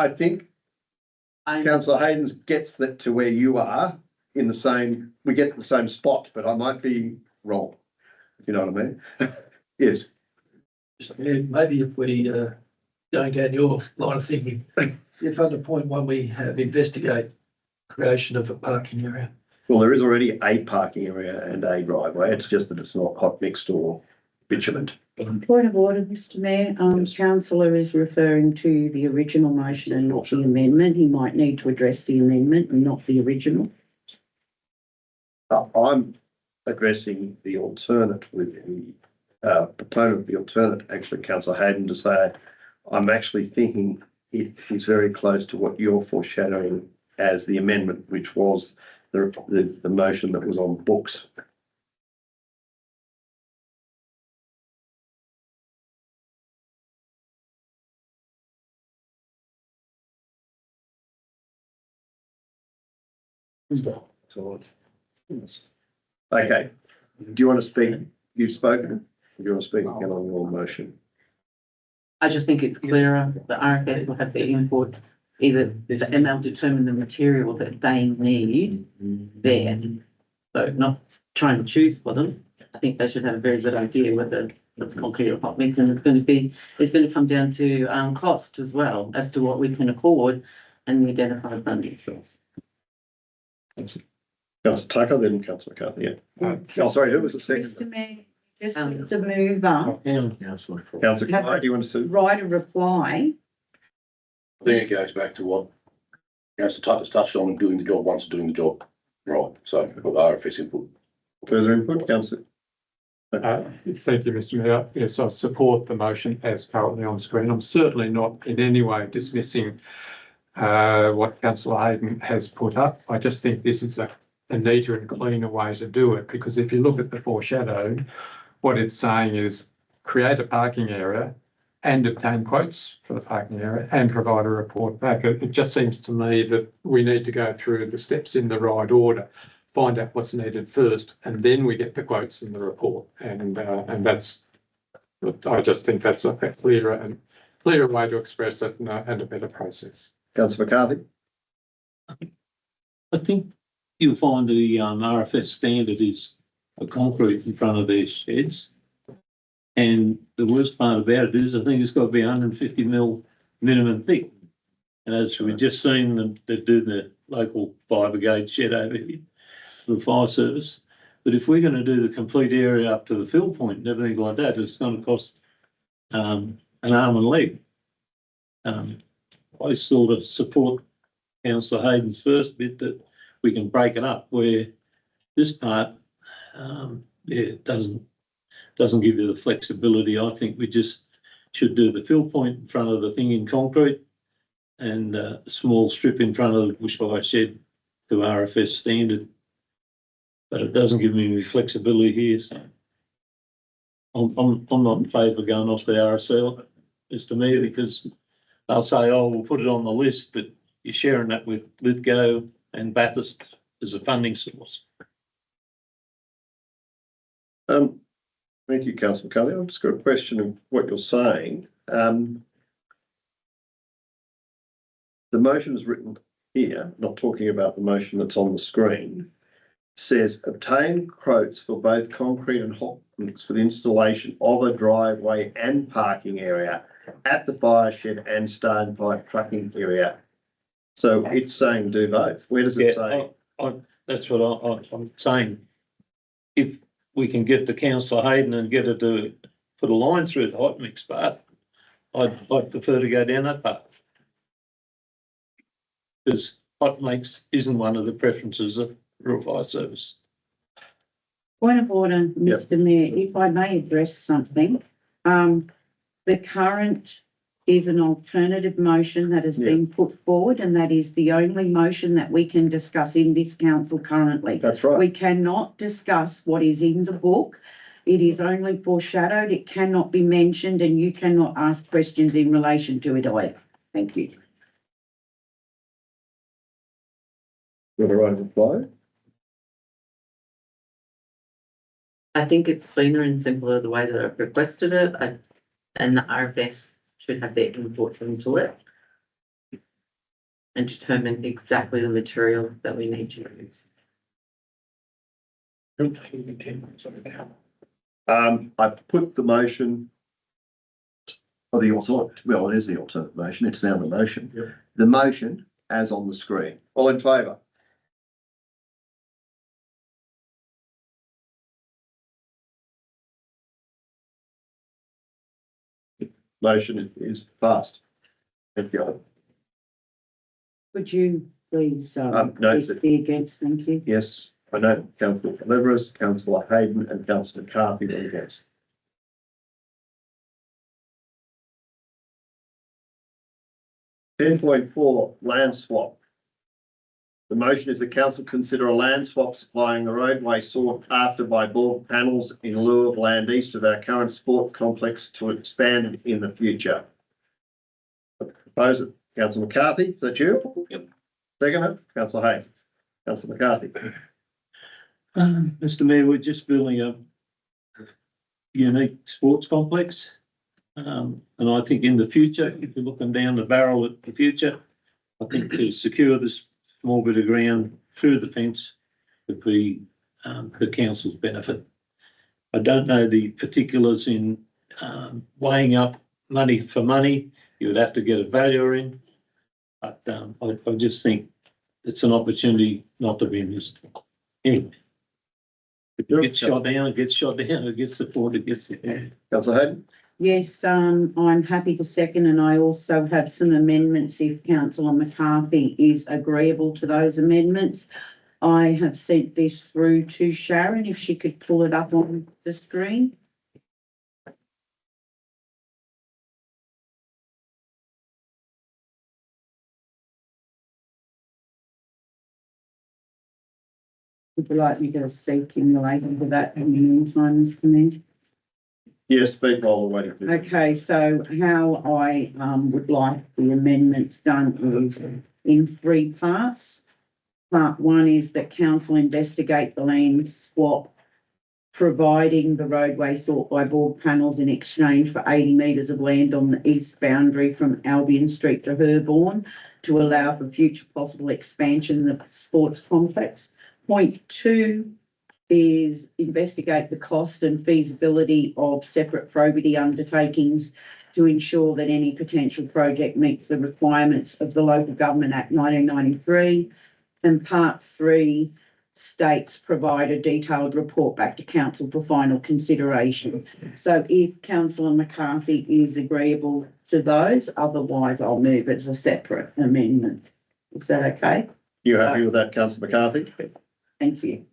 Councillor Hayden gets that to where you are in the same, we get to the same spot, but I might be wrong. If you know what I mean? Yes. Maybe if we don't go in your line of thinking, if under point one we have investigate creation of a parking area. Well, there is already a parking area and a driveway. It's just that it's not hot mixed or bitumen. Point of order, Mr Mayor. Yes. Councillor is referring to the original motion and not the amendment. He might need to address the amendment and not the original. I'm addressing the alternate with the proponent of the alternate, actually, Councillor Hayden, to say I'm actually thinking it is very close to what you're foreshadowing as the amendment, which was the motion that was on books. Okay, do you want to speak? You've spoken. Do you want to speak again on your motion? I just think it's clearer. The RFS will have the input, either, and they'll determine the material that they need there. So not trying to choose for them. I think they should have a very good idea whether it's concrete or hot mix, and it's gonna come down to, cost as well, as to what we can afford and the identified funding source. Councillor Tucker, then Councillor McCarthy, yeah. Oh, sorry, who was the second? Mr Mayor, just to move up, Councillor Clark, do you want to? write a reply. I think it goes back to what Councillor Tucker's touched on, doing the job once doing the job right. So RFS input. Further input, Councillor? Thank you, Mr Mayor. Yes, I support the motion as currently on screen. I'm certainly not in any way dismissing what Councillor Hayden has put up. I just think this is a neater and cleaner way to do it, because if you look at the foreshadowed, what it's saying is create a parking area and obtain quotes for the parking area and provide a report back. It just seems to me that we need to go through the steps in the right order, find out what's needed first, and then we get the quotes in the report. And that's, I just think that's a clearer way to express it and a better process. Councillor McCarthy? I think you'll find the RFS standard is a concrete in front of their sheds. And the worst part about it is I think it's got to be 150 mil minimum thick. And as we've just seen them, they do the local fire brigade shed over here for the fire service. But if we're going to do the complete area up to the fill point and everything like that, it's going to cost an arm and leg. I sort of support Councillor Hayden's first bit that we can break it up, where this part, it doesn't give you the flexibility. I think we just should do the fill point in front of the thing in concrete and a small strip in front of the bushfire shed to RFS standard. But it doesn't give me any flexibility here, so I'm not in favour of going off the RSL, Mr Mayor, because they'll say, oh, we'll put it on the list, but you're sharing that with Lithgow and Bathurst as a funding source. Thank you, Councillor McCarthy. I've just got a question of what you're saying. The motion is written here, not talking about the motion that's on the screen, says obtain quotes for both concrete and hot mix for the installation of a driveway and parking area at the fire shed and standpipe trucking area. So it's saying do both. Where does it say? That's what I'm saying. If we can get to Councillor Hayden and get her to put a line through the hot mix part, I'd prefer to go down that path. Because hot mix isn't one of the preferences of rural fire service. Point of order, Mr Mayor, if I may address something. The current is an alternative motion that has been put forward, and that is the only motion that we can discuss in this council currently. That's right. We cannot discuss what is in the book. It is only foreshadowed. It cannot be mentioned, and you cannot ask questions in relation to it either. Thank you. With a right of reply? I think it's cleaner and simpler the way that I've requested it, and the RFS should have their input into it and determine exactly the material that we need to use. I've put the motion, or the alternate, well, it is the alternate motion, it's now the motion. Yep. The motion as on the screen. All in favour? Motion is passed. Thank you. Would you please, note please that- be against? Thank you. Yes, I know Councillor Leveris, Councillor Hayden and Councillor McCarthy were against. 10.4 land swap. The motion is the council consider a land swap supplying the roadway sought after by board panels in lieu of land east of our current sport complex to expand in the future. Proposer, Councillor McCarthy, is that you? Yep. Seconder, Councillor Hayden. Councillor McCarthy. Mr Mayor, we're just building a unique sports complex. And I think in the future, if you're looking down the barrel at the future, I think to secure this small bit of ground through the fence would be the council's benefit. I don't know the particulars in weighing up money for money. You would have to get a valuer in. But I just think it's an opportunity not to be missed. Anyway. If it gets shot down, it gets shot down. It gets supported, it gets down. Councillor Hayden? Yes, I'm happy to second, and I also have some amendments if Councillor McCarthy is agreeable to those amendments. I have sent this through to Sharon, if she could pull it up on the screen. Would you like me to speak in relation to that in the meantime, Mr. Mayor? Yes, speak while we're waiting. Okay, so how I would like the amendments done is in three parts. Part one is that council investigate the land swap, providing the roadway sought by board panels in exchange for 80 metres of land on the east boundary from Albion Street to Herborn to allow for future possible expansion of the sports complex. Point two is investigate the cost and feasibility of separate probity undertakings to ensure that any potential project meets the requirements of the Local Government Act 1993. And part three states provide a detailed report back to council for final consideration. So if Councillor McCarthy is agreeable to those, otherwise I'll move it as a separate amendment. Is that okay? You happy with that, Councillor McCarthy? Thank you.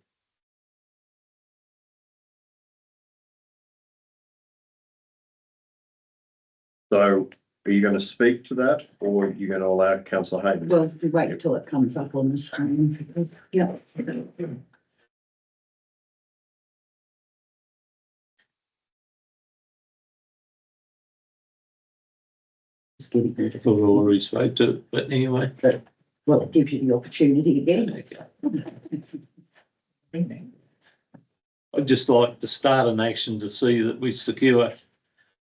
So are you going to speak to that, or are you going to allow Councillor Hayden? Well, we wait until it comes up on the screen. Yeah. Just give it I've already spoke to it, but anyway. well, it gives you the opportunity again. I'd just like to start an action to see that we secure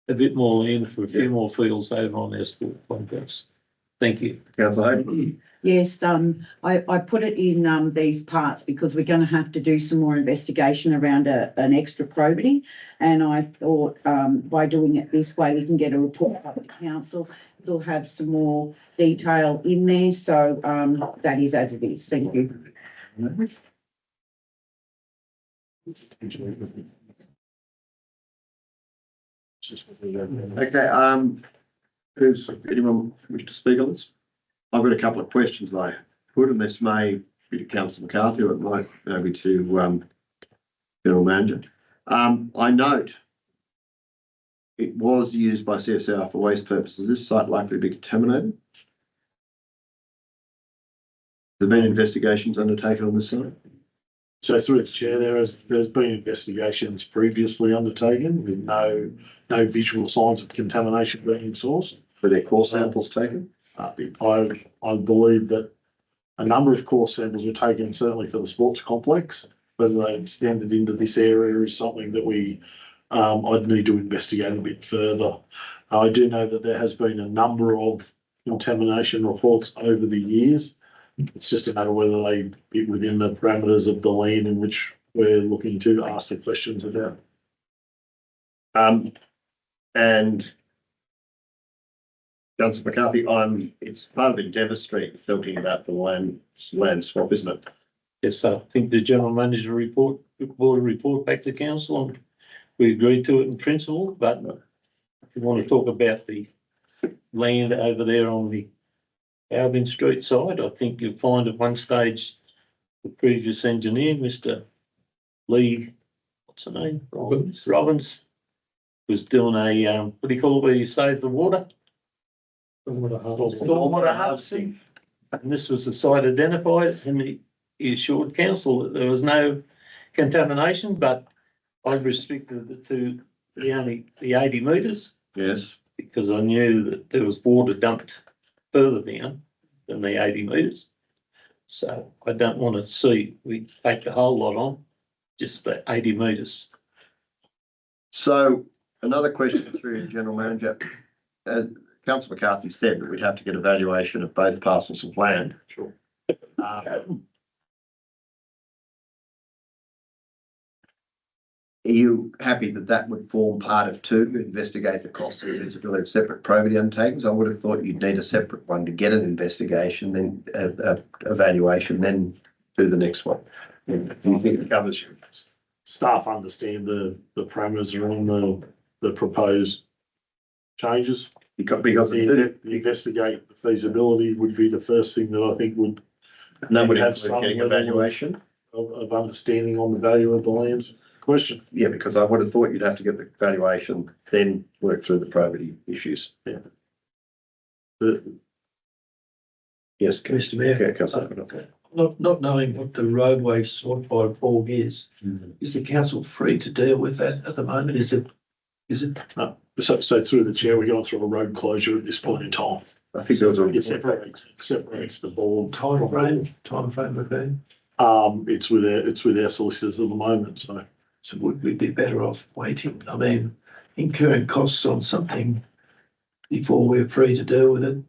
a bit more land for a few more fields over on our sport complex. Thank you. Councillor Hayden? Yes, I put it in these parts because we're going to have to do some more investigation around an extra probity. And I thought by doing it this way, we can get a report up to council. It'll have some more detail in there. So that is as it is. Thank you. Okay, who's, anyone wish to speak on this? I've got a couple of questions I put, and this may be to Councillor McCarthy, or it might maybe to General Manager. I note it was used by CSR for waste purposes. Is this site likely to be contaminated? Have there been investigations undertaken on this site? So through the chair, there's been investigations previously undertaken with no visual signs of contamination being sourced. Were there core samples taken? I believe that a number of core samples were taken, certainly for the sports complex. Whether they extended into this area is something that I'd need to investigate a bit further. I do know that there has been a number of contamination reports over the years. It's just a matter of whether they fit within the parameters of the land in which we're looking to ask the questions about. And Councillor McCarthy, it's part of Endeavour Street talking about the land swap, isn't it? Yes, I think the general manager brought a report back to council and we agreed to it in principle, but if you want to talk about the land over there on the Albion Street side, I think you'll find at one stage the previous engineer, Mr. Lee, what's the name? Robbins was doing a, what do you call it, where you save the water? Stormwater harvesting. And this was the site identified, and he assured council that there was no contamination, but I restricted it to the 80 metres. Yes. Because I knew that there was water dumped further down than the 80 metres. So I don't want to see we take the whole lot on, just the 80 metres. So another question through the General Manager. As Councillor McCarthy said, that we'd have to get a valuation of both parcels of land. Sure. you happy that that would form part of two, investigate the costs of the visibility of separate probity undertakings? I would have thought you'd need a separate one to get an investigation, then a evaluation, then do the next one. Do you think it covers you? Staff understand the parameters around the proposed changes. Because The investigate the feasibility would be the first thing that I think would. and that would have include some getting level evaluation. of understanding on the value of the lands. Question. Yeah, because I would have thought you'd have to get the valuation, then work through the probity issues. Yeah. Yes. Mr. Mayor. Yeah, Councillor Bennett. Not knowing what the roadway sort by org is the council free to deal with that at the moment? Is it? So through the chair, we're going through a road closure at this point in time. I think there was a. It separates the board. Time frame would be? It's with our solicitors at the moment, so. So would we be better off waiting? I mean, incurring costs on something before we're free to deal with it?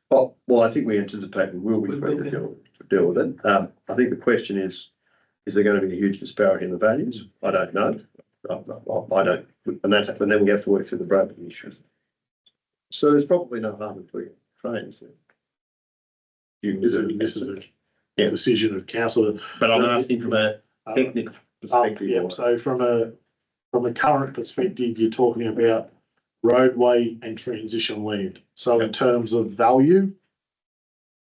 Well, I think we anticipate we will be free to deal with it. I think the question is there going to be a huge disparity in the values? I don't know. I don't, and then we have to work through the broken issues. So there's probably no harm in putting trains there. This is a decision of council. But I'm asking from a technical perspective. Yeah, so from a current perspective, you're talking about roadway and transition land. So in terms of value,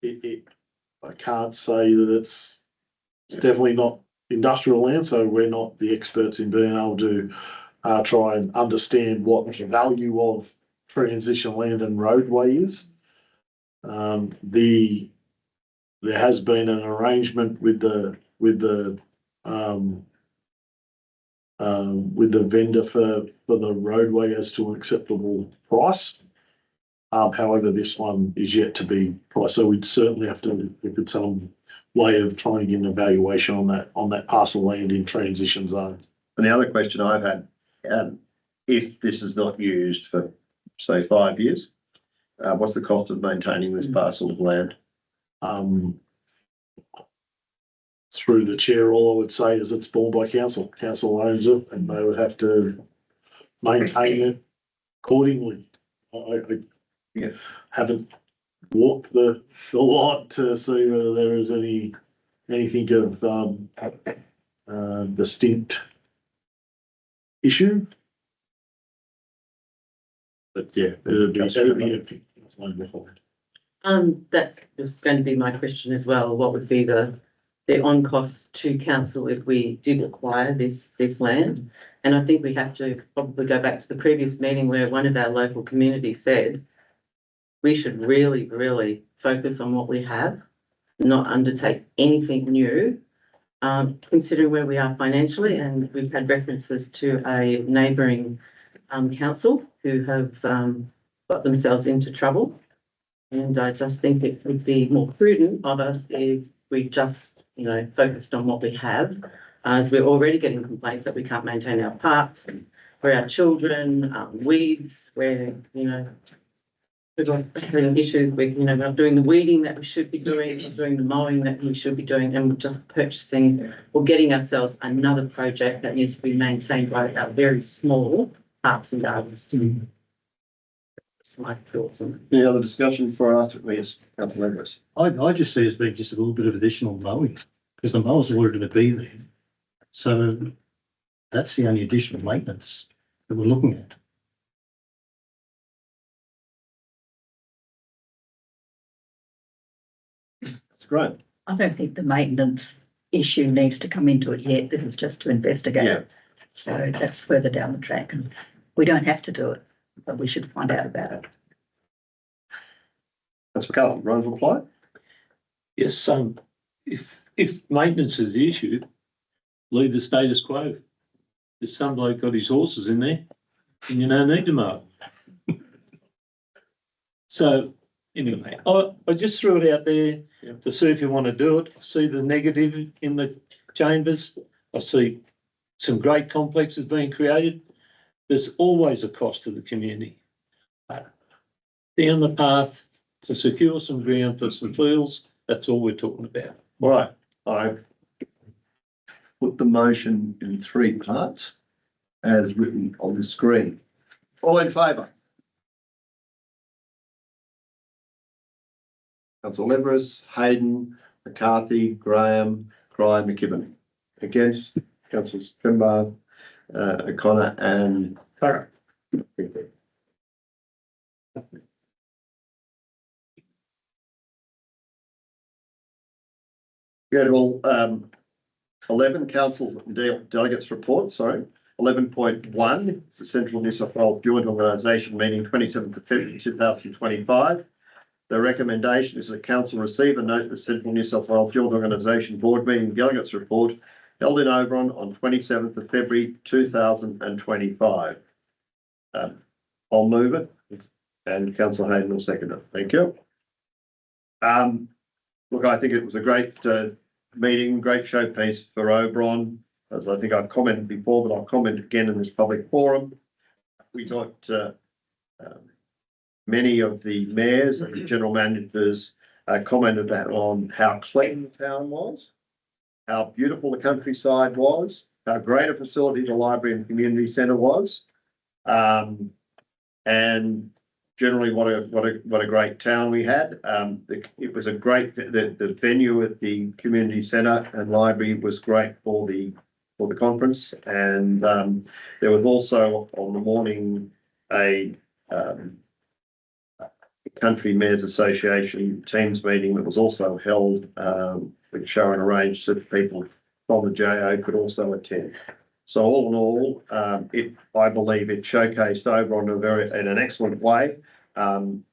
I can't say that it's definitely not industrial land, so we're not the experts in being able to try and understand what the value of transition land and roadway is. There has been an arrangement with the vendor for the roadway as to an acceptable price. However, this one is yet to be priced, so we'd certainly have to look at some way of trying to get an evaluation on that parcel land in transition zones. And the other question I've had, if this is not used for, say, 5 years, what's the cost of maintaining this parcel of land? Through the chair, all I would say is it's borne by council. Council owns it and they would have to maintain it accordingly. I haven't walked the lot to see whether there is anything of distinct issue. But yeah, it'd be That's just going to be my question as well. What would be the on cost to council if we did acquire this land? And I think we have to probably go back to the previous meeting where one of our local communities said we should really, really focus on what we have, not undertake anything new, considering where we are financially. And we've had references to a neighbouring council who have got themselves into trouble. And I just think it would be more prudent of us if we just, focused on what we have, as we're already getting complaints that we can't maintain our parks for our children, weeds, where, we're having issues with, we're not doing the weeding that we should be doing, not doing the mowing that we should be doing, and we're just purchasing or getting ourselves another project that needs to be maintained by our very small parks and gardens. That's my thoughts on it. Any other discussion for us? Yes, Councillor Edwards. I just see it as being just a little bit of additional mowing, because the mowers are already going to be there. So that's the only additional maintenance that we're looking at. That's great. I don't think the maintenance issue needs to come into it yet. This is just to investigate. Yeah. So that's further down the track, and we don't have to do it, but we should find out about it. That's for Councillor Rose reply. Yes, if maintenance is the issue, leave the status quo. There's some bloke got his horses in there and you don't need to mow. So anyway, I just threw it out there to see if you want to do it. I see the negative in the chambers. I see some great complexes being created. There's always a cost to the community. Down the path to secure some ground for some fields, that's all we're talking about. Right. I put the motion in 3 parts. as written on the screen. All in favour? Councillor Leveris, Hayden, McCarthy, Graham, Cry, McKibben. Against, Councillors Trimbar, O'Connor and Farrer. Go to 11, Council Delegates Report, sorry. 11.1, it's the Central New South Wales Joint Organisation meeting 27th of February 2025. The recommendation is that Council receive and note the Central New South Wales Joint Organisation Board Meeting Delegates Report held in Oberon on 27th of February 2025. I'll move it and Councillor Hayden will second it. Thank you. Look, I think it was a great meeting, great showpiece for Oberon. As I think I've commented before, but I'll comment again in this public forum. We got many of the mayors and general managers commented on how clean the town was, how beautiful the countryside was, how great a facility the library and community centre was, and generally what a great town we had. It was a great the venue at the community centre and library was great for the conference, and there was also on the morning a Country Mayors Association Teams meeting that was also held, which Sharon arranged so that people from the JO could also attend. So all in all, I believe it showcased Oberon in an excellent way, and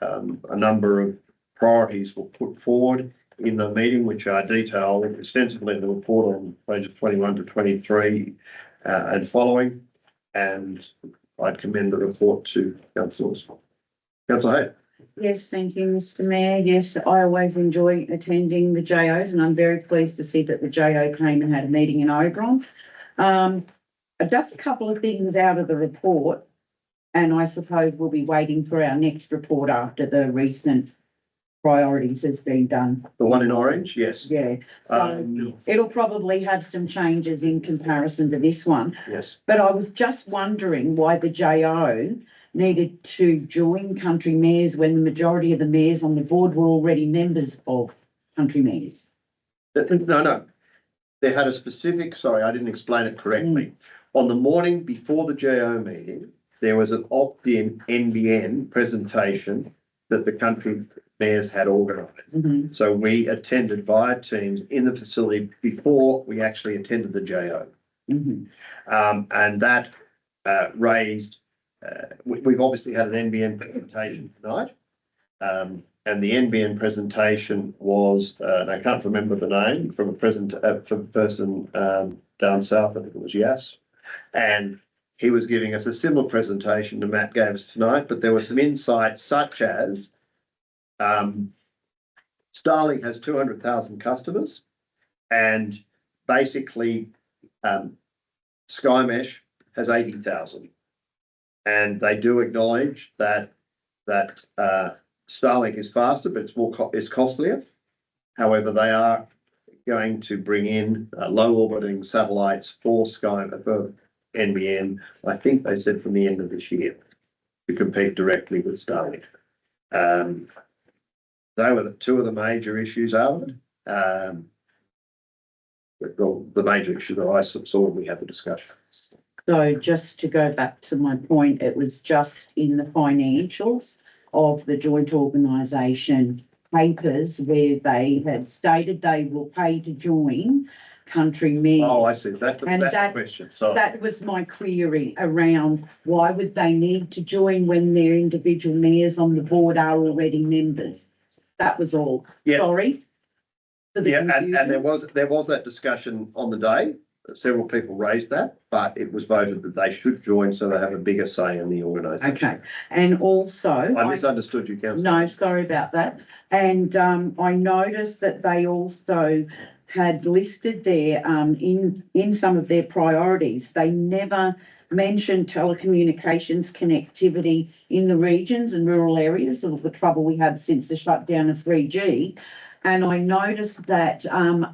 a number of priorities were put forward in the meeting, which are detailed extensively in the report on pages 21 to 23 and following. And I'd commend the report to councillors. Councillor Hayden. Yes, thank you, Mr. Mayor. Yes, I always enjoy attending the JOs and I'm very pleased to see that the JO came and had a meeting in Oberon. Just a couple of things out of the report, and I suppose we'll be waiting for our next report after the recent priorities has been done. The one in orange, yes. Yeah, so it'll probably have some changes in comparison to this one. Yes. But I was just wondering why the JO needed to join country mayors when the majority of the mayors on the board were already members of country mayors. No. They had a specific, sorry, I didn't explain it correctly. On the morning before the JO meeting, there was an opt-in NBN presentation that the country mayors had organised. So we attended via Teams in the facility before we actually attended the JO. And that raised, we've obviously had an NBN presentation tonight. And the NBN presentation was, and I can't remember the name, from a person down south, I think it was Yas. And he was giving us a similar presentation to Matt gave us tonight, but there were some insights such as Starlink has 200,000 customers, and basically SkyMesh has 80,000. And they do acknowledge that Starlink is faster, but it's costlier. However, they are going to bring in low orbiting satellites for NBN. I think they said from the end of this year to compete directly with Starlink. They were the two of the major issues out of it. The major issue that I saw when we had the discussion. So just to go back to my point, it was just in the financials of the joint organisation papers where they had stated they will pay to join country mayors. Oh, I see. That's the question. So that was my query around why would they need to join when their individual mayors on the board are already members? That was all. Yeah. Sorry. Yeah, and there was that discussion on the day. Several people raised that, but it was voted that they should join so they have a bigger say in the organisation. Okay, and also I misunderstood you, Councillor. No, sorry about that. And I noticed that they also had listed there in some of their priorities. They never mentioned telecommunications connectivity in the regions and rural areas, or the trouble we have since the shutdown of 3G. And I noticed that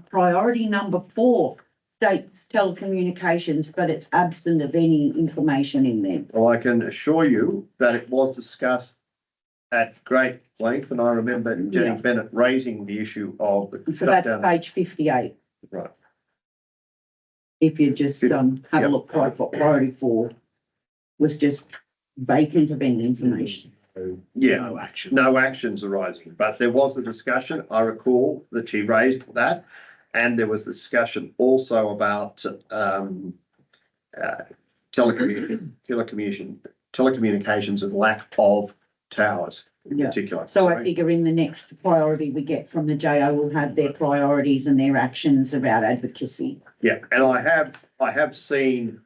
priority number 4 states telecommunications, but it's absent of any information in there. Well, I can assure you that it was discussed at great length, and I remember Jenny Yeah. Bennett raising the issue of the So that's shutdown. page 58. Right. If you just, have a Yep. look, priority 4 was just vacant of any information. Yeah, no actions arising, but there was a discussion. I recall that she raised that. And there was discussion also about, telecommunications and lack of towers in Yeah. particular. So I figure in the next priority we get from the JO will have their priorities and their actions about advocacy. Yeah, and I have seen,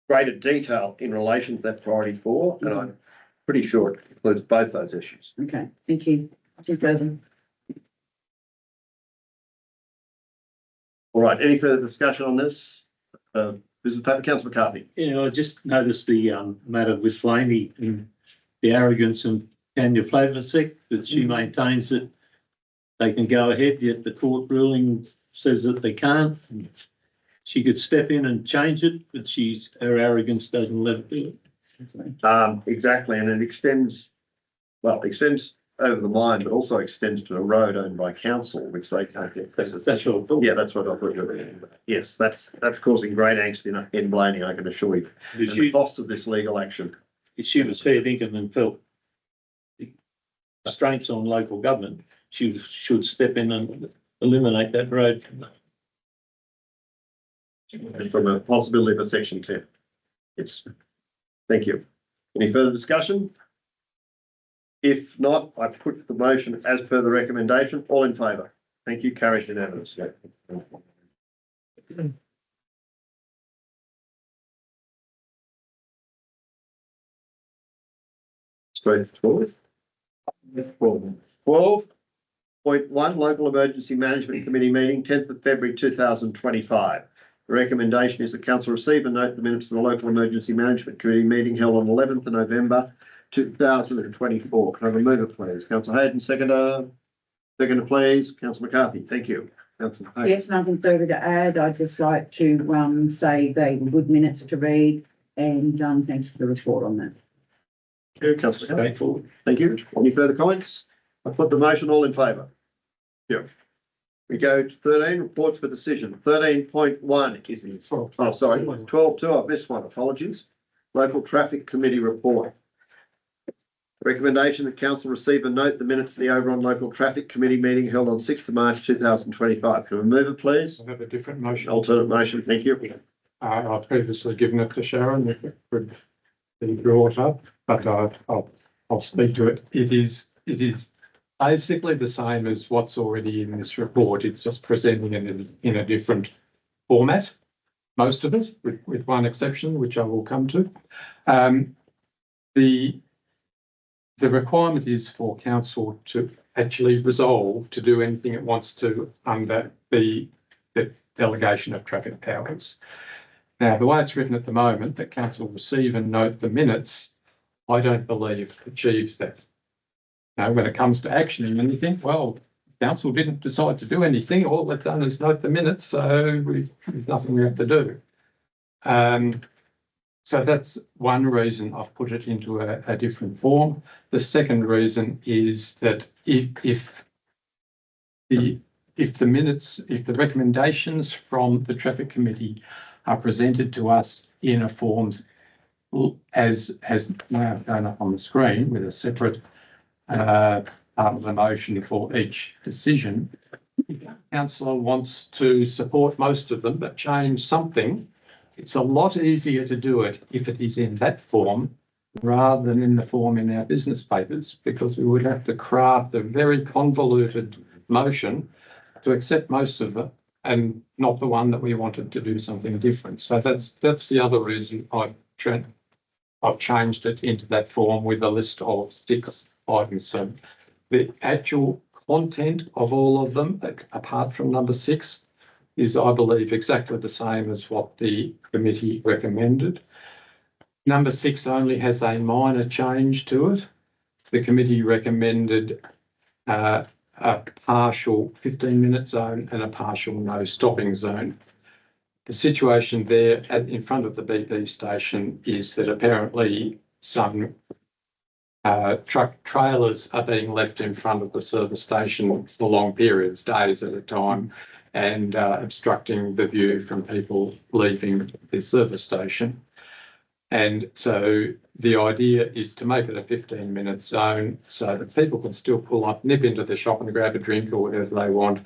greater detail in relation to that priority 4, and I'm pretty sure it includes both those issues. Okay, thank you. Further. All right, any further discussion on this? Business paper, councillor McCarthy. I just noticed the matter with Flamey and the arrogance and Tanya Flavasic, that she maintains that they can go ahead, yet the court ruling says that they can't. She could step in and change it, but her arrogance doesn't let her do it. Exactly, and it extends over the mine, but also extends to a road owned by council, which they can't get. That's all. Yeah, that's what I thought you were doing. Yes, that's causing great angst in Blaney, I can assure you. And the cost of this legal action. If she was fair dinkum and felt restraints on local government, she should step in and eliminate that road. And from a possibility of a section 10. Yes. Thank you. Any further discussion? If not, I put the motion as per the recommendation. All in favour? Thank you. Carried unanimously. Straight forward. 12.1 Local Emergency Management Committee meeting, 10th of February 2025. The recommendation is the council receive and note the minutes of the Local Emergency Management Committee meeting held on 11th of November 2024. Can I have a mover, please? Councillor Hayden, seconder. Seconder, please. Councillor McCarthy. Thank you. Councillor Hayden. Yes, nothing further to add. I'd just like to say they were good minutes to read, and thanks for the report on that. Thank you, Councillor McCarthy. Thank you. Any further comments? I put the motion. All in favour? Yeah. We go to 13, reports for decision. 13.1 is the, oh, sorry, 12.2, I've missed one, apologies. Local Traffic Committee report. Recommendation that council receive and note the minutes of the Oberon Local Traffic Committee meeting held on 6th of March 2025. Can we move it, please? I have a different motion. Alternate motion, thank you. I've previously given it to Sharon, if it could be brought up, but I'll speak to it. It is basically the same as what's already in this report. It's just presenting it in a different format, most of it, with one exception, which I will come to. The requirement is for council to actually resolve to do anything it wants to under the delegation of traffic powers. Now, the way it's written at the moment, that council receive and note the minutes, I don't believe achieves that. Now, when it comes to actioning anything, well, council didn't decide to do anything. All they've done is note the minutes, so there's nothing we have to do. So that's one reason I've put it into a different form. The second reason is that if the recommendations from the traffic committee are presented to us in a forms as now shown up on the screen with a separate part of the motion for each decision, if the councillor wants to support most of them but change something, it's a lot easier to do it if it is in that form rather than in the form in our business papers, because we would have to craft a very convoluted motion to accept most of it and not the one that we wanted to do something different. So that's the other reason I've changed it into that form with a list of 6 items. So the actual content of all of them, apart from number 6, is, I believe, exactly the same as what the committee recommended. Number 6 only has a minor change to it. The committee recommended a partial 15-minute zone and a partial no stopping zone. The situation there in front of the BP station is that apparently some truck trailers are being left in front of the service station for long periods, days at a time, and obstructing the view from people leaving the service station. And so the idea is to make it a 15-minute zone so that people can still pull up, nip into the shop and grab a drink or whatever they want,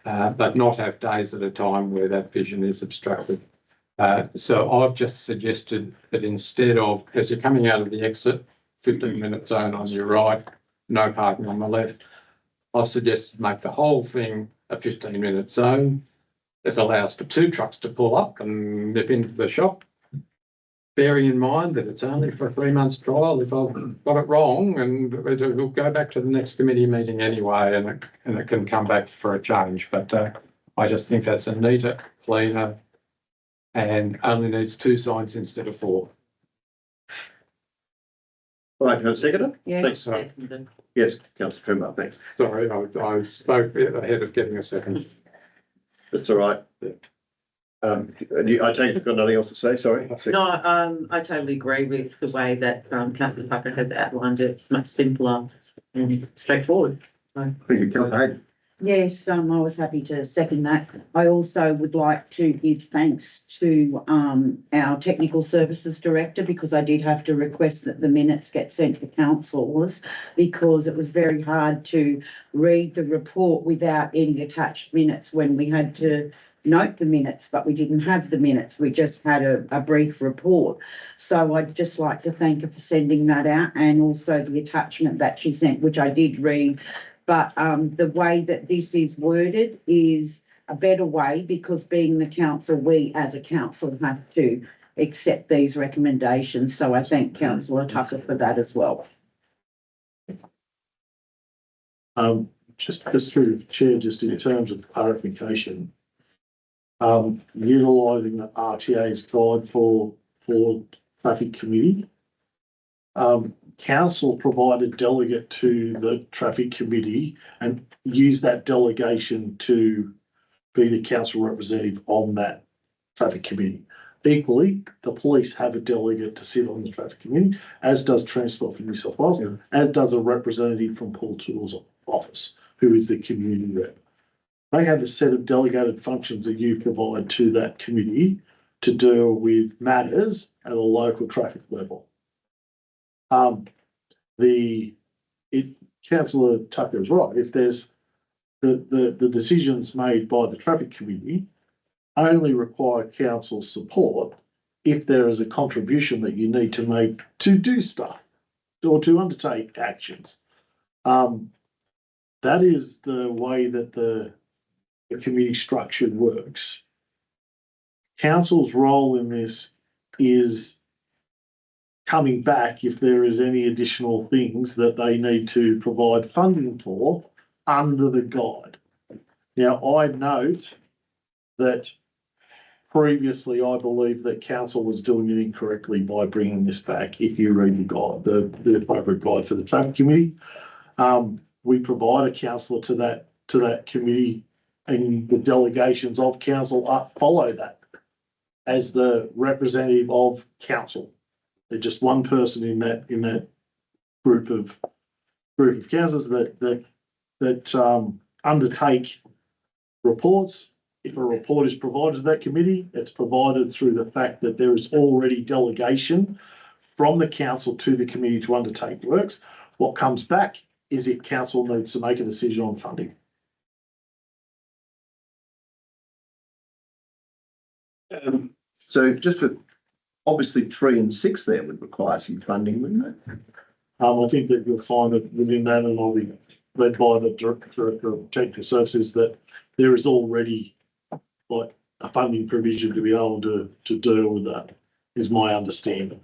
but not have days at a time where that vision is obstructed. So I've just suggested that instead of, as you're coming out of the exit, 15-minute zone on your right, no parking on the left, I suggested make the whole thing a 15-minute zone. It allows for 2 trucks to pull up and nip into the shop. Bearing in mind that it's only for a 3 months trial, if I've got it wrong, and it'll go back to the next committee meeting anyway, and it can come back for a change. But I just think that's a neater, cleaner, and only needs 2 signs instead of 4. All right, can I have a seconder? Yes. Thanks. Yes, councillor Trimble, thanks. Sorry, I spoke ahead of getting a second. That's all right. I take it you've got nothing else to say, sorry. No, I totally agree with the way that councillor Tucker has outlined it. It's much simpler and straightforward. Thank you, councillor Hayden. Yes, I was happy to second that. I also would like to give thanks to our technical services director, because I did have to request that the minutes get sent to councillors, because it was very hard to read the report without any attached minutes when we had to note the minutes, but we didn't have the minutes. We just had a brief report. So I'd just like to thank her for sending that out, and also the attachment that she sent, which I did read. But the way that this is worded is a better way, because being the council, we as a council have to accept these recommendations. So I thank councillor Tucker for that as well. Just through the chair, just in terms of clarification, utilising the RTA's guide for traffic committee. Council provided delegate to the traffic committee and use that delegation to be the council representative on that traffic committee. Equally, the police have a delegate to sit on the traffic committee, as does Transport for New South Wales, as does a representative from Paul Toole's office, who is the community rep. They have a set of delegated functions that you provide to that committee to deal with matters at a local traffic level. Councillor Tucker is right. If there's the decisions made by the traffic committee only require council support if there is a contribution that you need to make to do stuff or to undertake actions. That is the way that the committee structure works. Council's role in this is coming back if there is any additional things that they need to provide funding for under the guide. Now, I note that previously I believe that council was doing it incorrectly by bringing this back. If you read the guide, the appropriate guide for the traffic committee, we provide a councillor to that committee, and the delegations of council follow that as the representative of council. They're just one person in that group of councillors that undertake reports. If a report is provided to that committee, it's provided through the fact that there is already delegation from the council to the committee to undertake works. What comes back is if council needs to make a decision on funding. So just for, obviously 3 and 6 there would require some funding, wouldn't they? I think that you'll find that within that, and I'll be led by the Director of Technical Services, that there is already like a funding provision to be able to deal with that, is my understanding.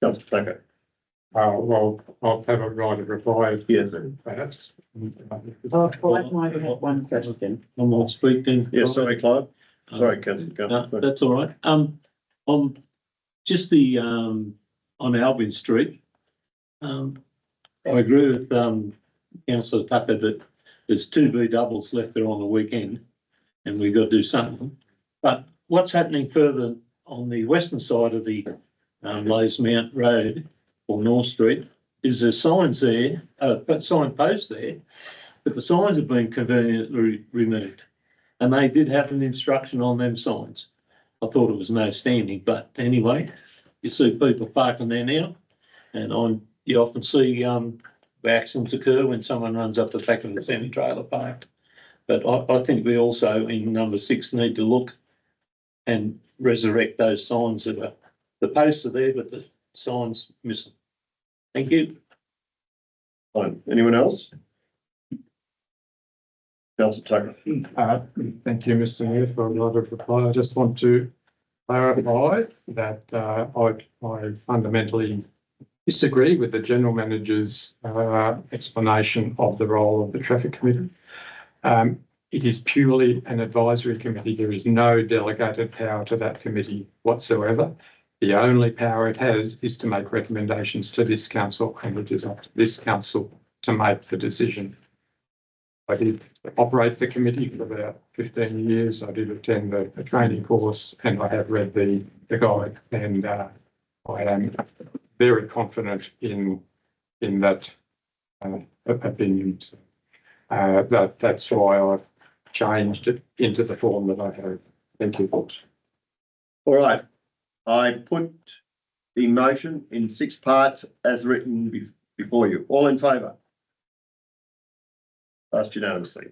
Councillor Tucker. Well, I'll have a right of reply. Yes. Perhaps. Clive might have one question. I might speak then. Yeah, sorry, Clive. Sorry, councillor. That's all right. On just on Albion Street, I agree with Councillor Tucker, that there's 2B doubles left there on the weekend and we've got to do something. But what's happening further on the western side of the Lowe's Mount Road or North Street is there's signs there, sign posts there, but the signs have been conveniently removed. And they did have an instruction on them signs. I thought it was no standing, but anyway, you see people parking there now, and you often see accidents occur when someone runs up the back of the semi-trailer parked. But I think we also in number 6 need to look and resurrect those signs that are, the posts are there, but the signs missing. Thank you. Fine. Anyone else? Councillor Tucker. Thank you, Mr. Mayor, for a lot of reply. I just want to clarify that I fundamentally disagree with the General Manager's explanation of the role of the Traffic Committee. It is purely an advisory committee. There is no delegated power to that committee whatsoever. The only power it has is to make recommendations to this council, and it is up to this council to make the decision. I did operate the committee for about 15 years. I did attend a training course and I have read the guide, and I am very confident in that opinion. So, that's why I've changed it into the form that I have. Thank you. All right. I put the motion in 6 parts as written before you. All in favour? Passed unanimously.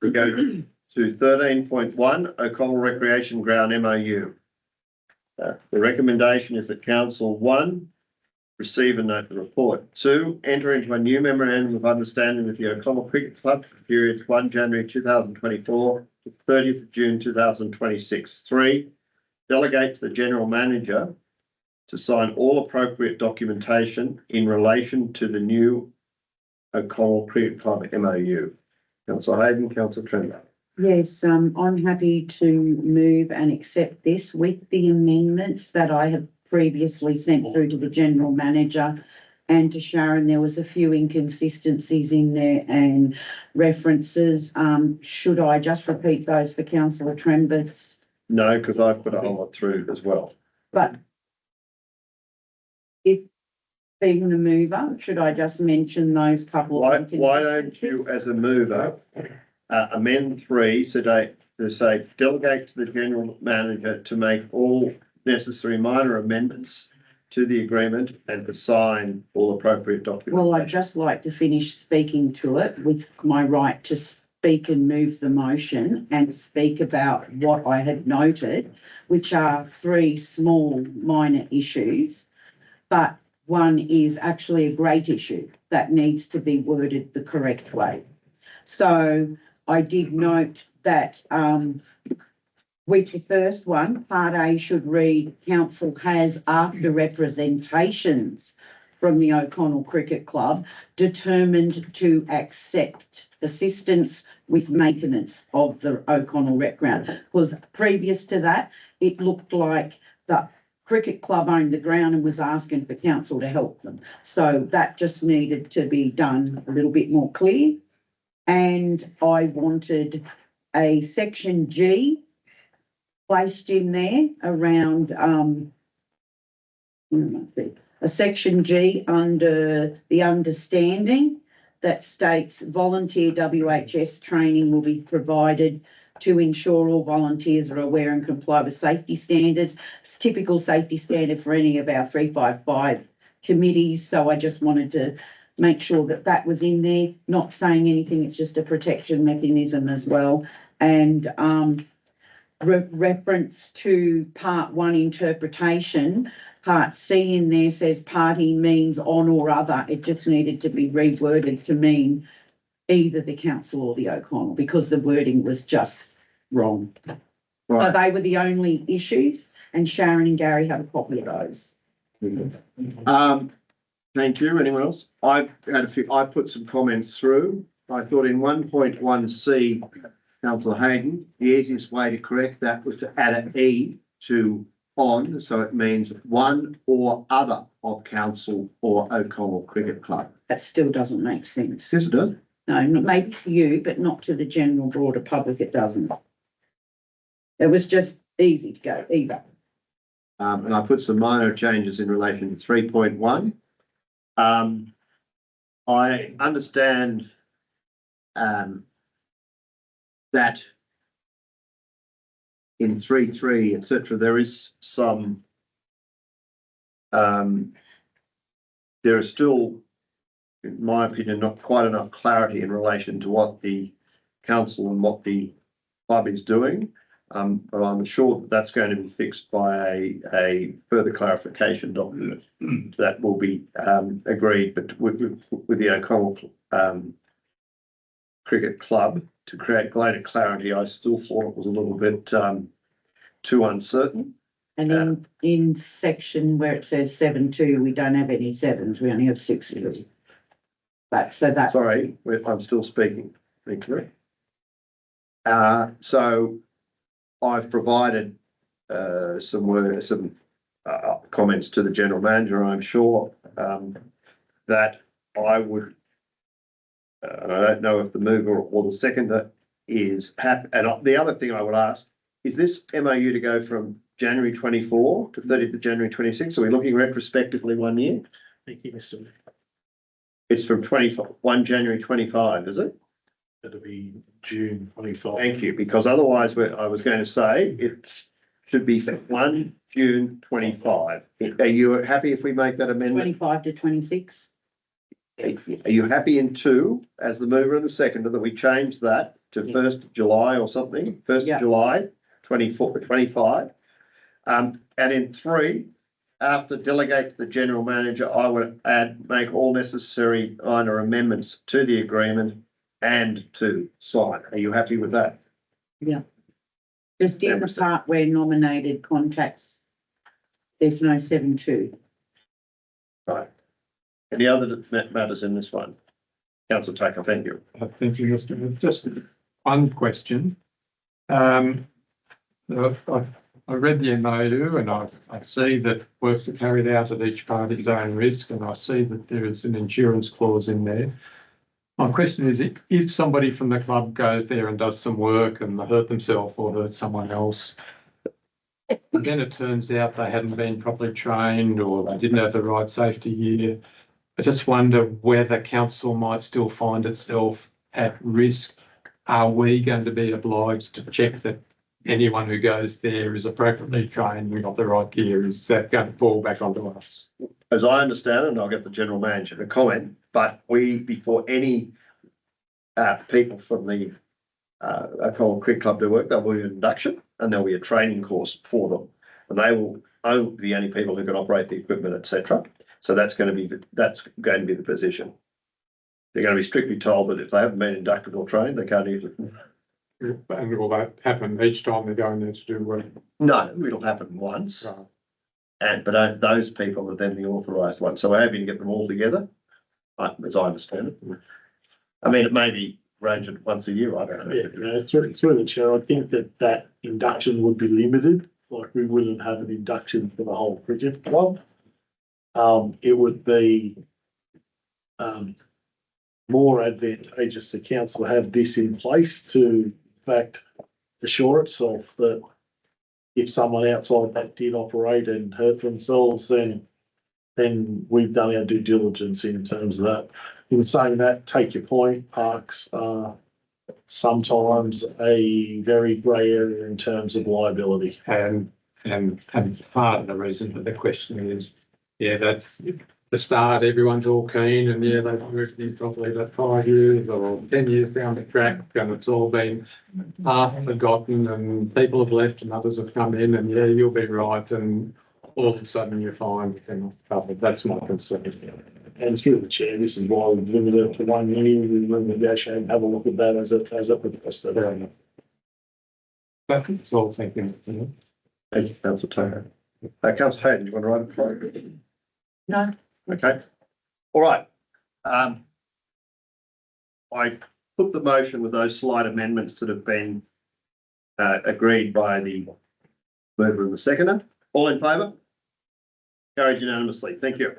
We go to 13.1, O'Connell Recreation Ground MOU. The recommendation is that Council 1, receive and note the report. 2, enter into a new memorandum of understanding with the O'Connell Cricket Club for the period 1 January 2024 to 30th of June 2026. 3, delegate to the General Manager to sign all appropriate documentation in relation to the new O'Connell Cricket Club MOU. Councillor Hayden, Councillor Tremblay. Yes, I'm happy to move and accept this with the amendments that I have previously sent through to the General Manager and to Sharon. There was a few inconsistencies in there and references. Should I just repeat those for Councillor Tremblay? No, because I've put a whole lot through as well. But if being the mover, should I just mention those couple? Why don't you, as a mover, amend 3 to say delegate to the General Manager to make all necessary minor amendments to the agreement and to sign all appropriate documents? Well, I'd just like to finish speaking to it with my right to speak and move the motion and speak about what I had noted, which are 3 small minor issues, but one is actually a great issue that needs to be worded the correct way. So I did note that with the first one, Part A should read, Council has, after representations from the O'Connell Cricket Club, determined to accept assistance with maintenance of the O'Connell Rec Ground. Because previous to that, it looked like the cricket club owned the ground and was asking for council to help them. So that just needed to be done a little bit more clear. And I wanted a section G placed in there around, a section G under the understanding that states volunteer WHS training will be provided to ensure all volunteers are aware and comply with safety standards. It's typical safety standard for any of our 355 committees. So I just wanted to make sure that that was in there, not saying anything. It's just a protection mechanism as well. And reference to Part 1 interpretation, Part C in there says party means on or other. It just needed to be reworded to mean either the council or the O'Connell, because the wording was just wrong. Right. So they were the only issues, and Sharon and Gary have a copy of those. Thank you. Anyone else? I've had I put some comments through. I thought in 1.1C, Councillor Hayden, the easiest way to correct that was to add an E to on, so it means one or other of council or O'Connell Cricket Club. That still doesn't make sense. Yes, it does. No, maybe for you, but not to the general broader public, it doesn't. It was just easy to go either. And I put some minor changes in relation to 3.1. I understand that in 3.3, etc., there is some there is still, in my opinion, not quite enough clarity in relation to what the council and what the club is doing. But I'm sure that that's going to be fixed by a further clarification document that will be agreed with the O'Connell Cricket Club to create greater clarity. I still thought it was a little bit too uncertain. And in section where it says 7.2, we don't have any sevens, we only have 6s. But so that. Sorry, I'm still speaking. Thank you. So I've provided some comments to the general manager. I'm sure that I would, and I don't know if the mover or the seconder is happy. And the other thing I would ask, is this MOU to go from January 24 to 30th of January 26? Are we looking retrospectively 1 year? Thank you, Mr. It's from 1 January 25, is it? That'll be June 25. Thank you, because otherwise I was going to say it should be 1 June 25. Are you happy if we make that amendment? 25 to 26. Are you happy in 2, as the mover and the seconder, that we change that to 1st of July or something? 1st of July 25. And in 3, after delegate to the general manager, I would make all necessary minor amendments to the agreement and to sign. Are you happy with that? Yeah. Just in the part where nominated contacts, there's no 7.2. Right. Any other matters in this one? Councillor Tucker, thank you. Thank you, Mr. Just one question. I read the MOU and I see that works are carried out at each party's own risk, and I see that there is an insurance clause in there. My question is, if somebody from the club goes there and does some work and they hurt themselves or hurt someone else, and then it turns out they hadn't been properly trained or they didn't have the right safety gear, I just wonder whether council might still find itself at risk. Are we going to be obliged to check that anyone who goes there is appropriately trained and got the right gear? Is that going to fall back onto us? As I understand it, and I'll get the general manager to comment, but before any people from the O'Connell Cricket Club do work, there'll be an induction and there'll be a training course for them. And they will be the only people who can operate the equipment, etc. So that's going to be the position. They're going to be strictly told that if they haven't been inducted or trained, they can't use it. And will that happen each time they go in there to do work? No, it'll happen once. Right. But those people are then the authorised ones. So we're hoping to get them all together, as I understand it. I mean, it may be arranged once a year, I don't know. Yeah, through the chair, I think that induction would be limited. Like, we wouldn't have an induction for the whole cricket club. It would be more advantageous to council to have this in place to, in fact, assure itself that if someone outside that did operate and hurt themselves, then we've done our due diligence in terms of that. In saying that, take your point, parks are sometimes a very grey area in terms of liability. And part of the reason for the question is, that's the start, everyone's all keen and they've worked in probably about 5 years or 10 years down the track, and it's all been half forgotten and people have left and others have come in, and you'll be right, and all of a sudden you find you cannot cover. That's my concern. And through the chair, this is why we've limited it to 1 year. We will negotiate and have a look at that as a requested. That's all. Thank you. Thank you, Councillor Taylor. Councillor Hayden, do you want to write it? No. Okay. All right. I put the motion with those slight amendments that have been agreed by the mover and the seconder. All in favour? Carried unanimously. Thank you.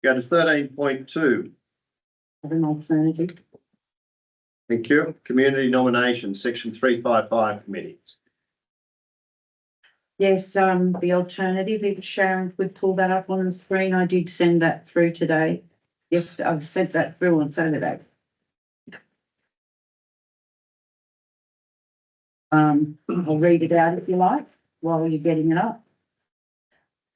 Go to 13.2. An alternative. Thank you. Community nominations, section 355 committees. Yes, the alternative, if Sharon could pull that up on the screen, I did send that through today. Yes, I've sent that through on Saturday. I'll read it out if you like, while you're getting it up.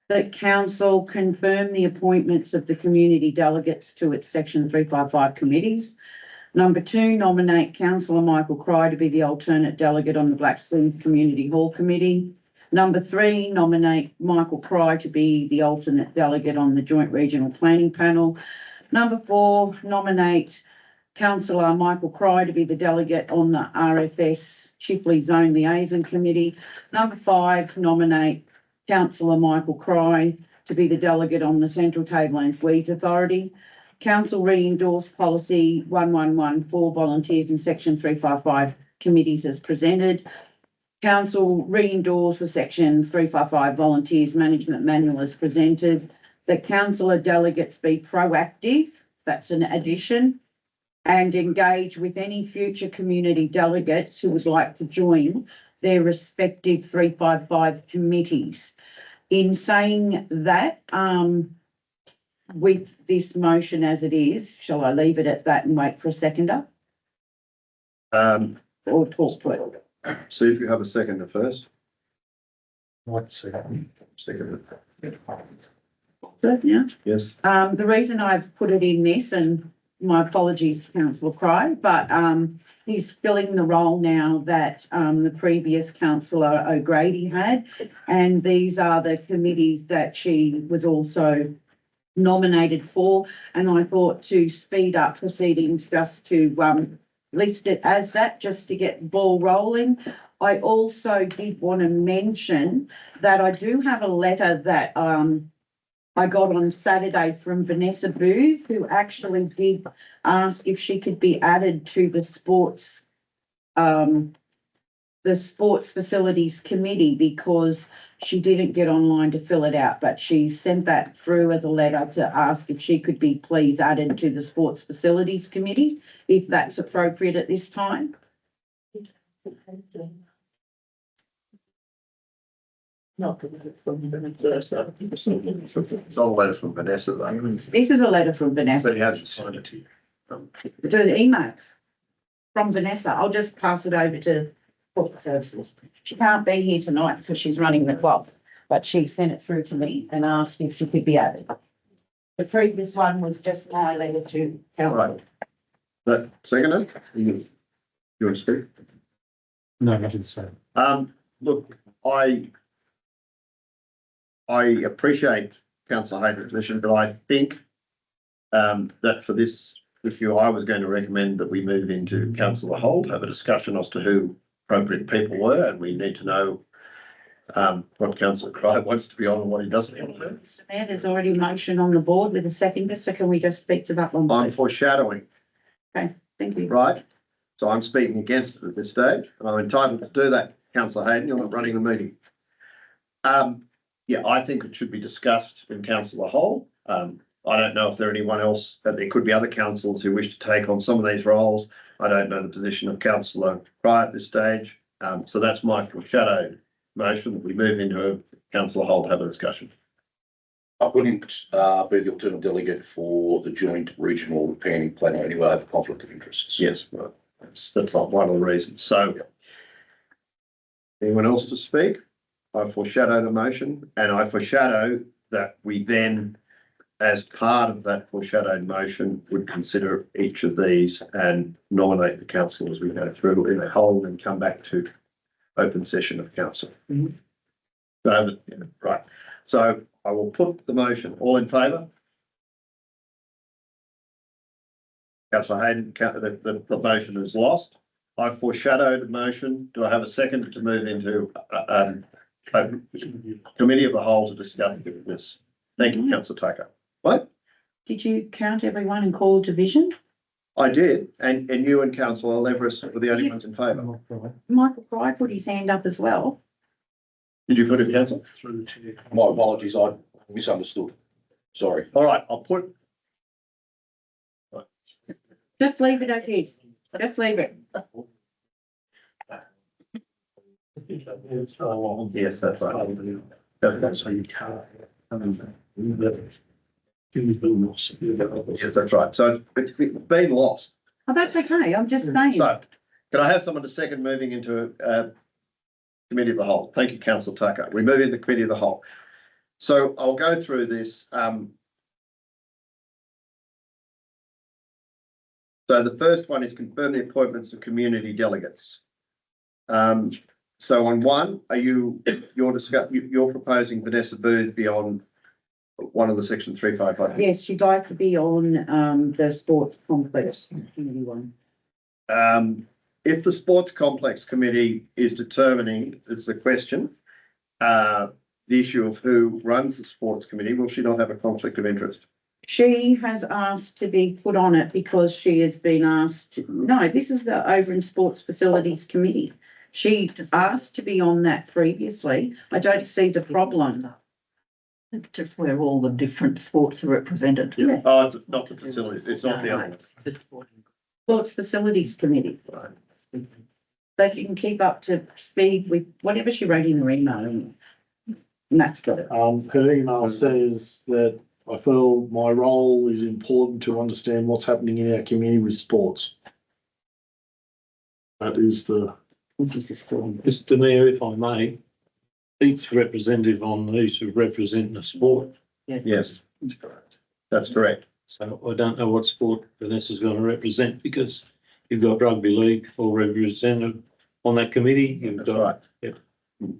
That council confirm the appointments of the community delegates to its section 355 committees. Number 2, nominate councillor Michael Cry to be the alternate delegate on the Blackstone Community Hall Committee. Number 3, nominate Michael Cry to be the alternate delegate on the Joint Regional Planning Panel. Number 4, nominate councillor Michael Cry to be the delegate on the RFS Chifley Zone Liaison Committee. Number 5, nominate councillor Michael Cry to be the delegate on the Central Tablelands Weeds Authority. Council re-endorse policy 1114 volunteers in section 355 committees as presented. Council re-endorse the section 355 volunteers management manual as presented. The councillor delegates be proactive, that's an addition, and engage with any future community delegates who would like to join their respective 355 committees. In saying that, with this motion as it is, shall I leave it at that and wait for a seconder or talk to it? See if you have a seconder first. Second. Yeah. Yes. The reason I've put it in this, and my apologies to councillor Cry, but he's filling the role now that the previous councillor O'Grady had, and these are the committees that she was also nominated for, and I thought to speed up proceedings just to list it as that, just to get the ball rolling. I also did want to mention that I do have a letter that I got on Saturday from Vanessa Booth, who actually did ask if she could be added to the sports facilities committee, because she didn't get online to fill it out, but she sent that through as a letter to ask if she could be please added to the sports facilities committee, if that's appropriate at this time. It's not a letter from Vanessa though. This is a letter from Vanessa. But he hasn't signed it to you. It's an email from Vanessa. I'll just pass it over to Corporate Services. She can't be here tonight because she's running the club, but she sent it through to me and asked if she could be added. The previous one was just my letter to council. Right. That seconder? You want to speak? No, nothing to say. Look, I appreciate councillor Hayden's position, but I think that for this issue, I was going to recommend that we move into council the whole, have a discussion as to who appropriate people were, and we need to know what councillor Cry wants to be on and what he doesn't want to do. Mr. Mayor, there's already a motion on the board with a seconder, so can we just speak to that one? I'm foreshadowing, Okay, thank you. right? So I'm speaking against it at this stage, and I'm entitled to do that, councillor Hayden. You're not running the meeting. Yeah, I think it should be discussed in council the whole. I don't know if there anyone else, there could be other councillors who wish to take on some of these roles. I don't know the position of councillor Cry at this stage. So that's my foreshadowed motion that we move into a council the whole to have a discussion. I wouldn't be the alternate delegate for the joint regional planning planner anyway. I have a conflict of interests. Yes, right. That's not one of the reasons. So anyone else to speak? I foreshadowed a motion, and I foreshadow that we then, as part of that foreshadowed motion, would consider each of these and nominate the council as we go through in a whole and come back to open session of council. So, right. So I will put the motion. All in favour? Councillor Hayden, the motion is lost. I foreshadowed a motion. Do I have a second to move into committee of the whole to discuss this? Thank you, councillor Tucker. What? Did you count everyone and call division? I did, and you and councillor Leveris were the only ones in favour. Michael Cry put his hand up as well. Did you put it, council? My apologies, I misunderstood. Sorry. All right, I'll put, Just leave it as is. Just leave it. yes, that's right. That's how you can't. Yes, that's right. So it's been lost. Oh, that's okay. I'm just saying. So can I have someone to second moving into committee of the whole? Thank you, councillor Tucker. We move into committee of the whole. So I'll go through this. So the first one is confirm the appointments of community delegates. So on one, you're proposing Vanessa Booth be on one of the section 355? Yes, you'd like to be on the sports complex committee one. If the sports complex committee is determining, is the question, the issue of who runs the sports committee, will she not have a conflict of interest? She has asked to be put on it because she has been asked, no, this is the Oberon Sports Facilities Committee. She asked to be on that previously. I don't see the problem. It's just where all the different sports are represented. Yeah. Oh, it's not the facilities, it's not the other one. Sports Facilities Committee. So she can keep up to speed with whatever she wrote in her email. And that's got it. Her email says that I feel my role is important to understand what's happening in our community with sports. That is the. Mr Mayor, if I may, each representative on these who represent the sport. Yes, that's correct. That's correct. So I don't know what sport Vanessa's going to represent because you've got rugby league or representative on that committee. You've That's got right.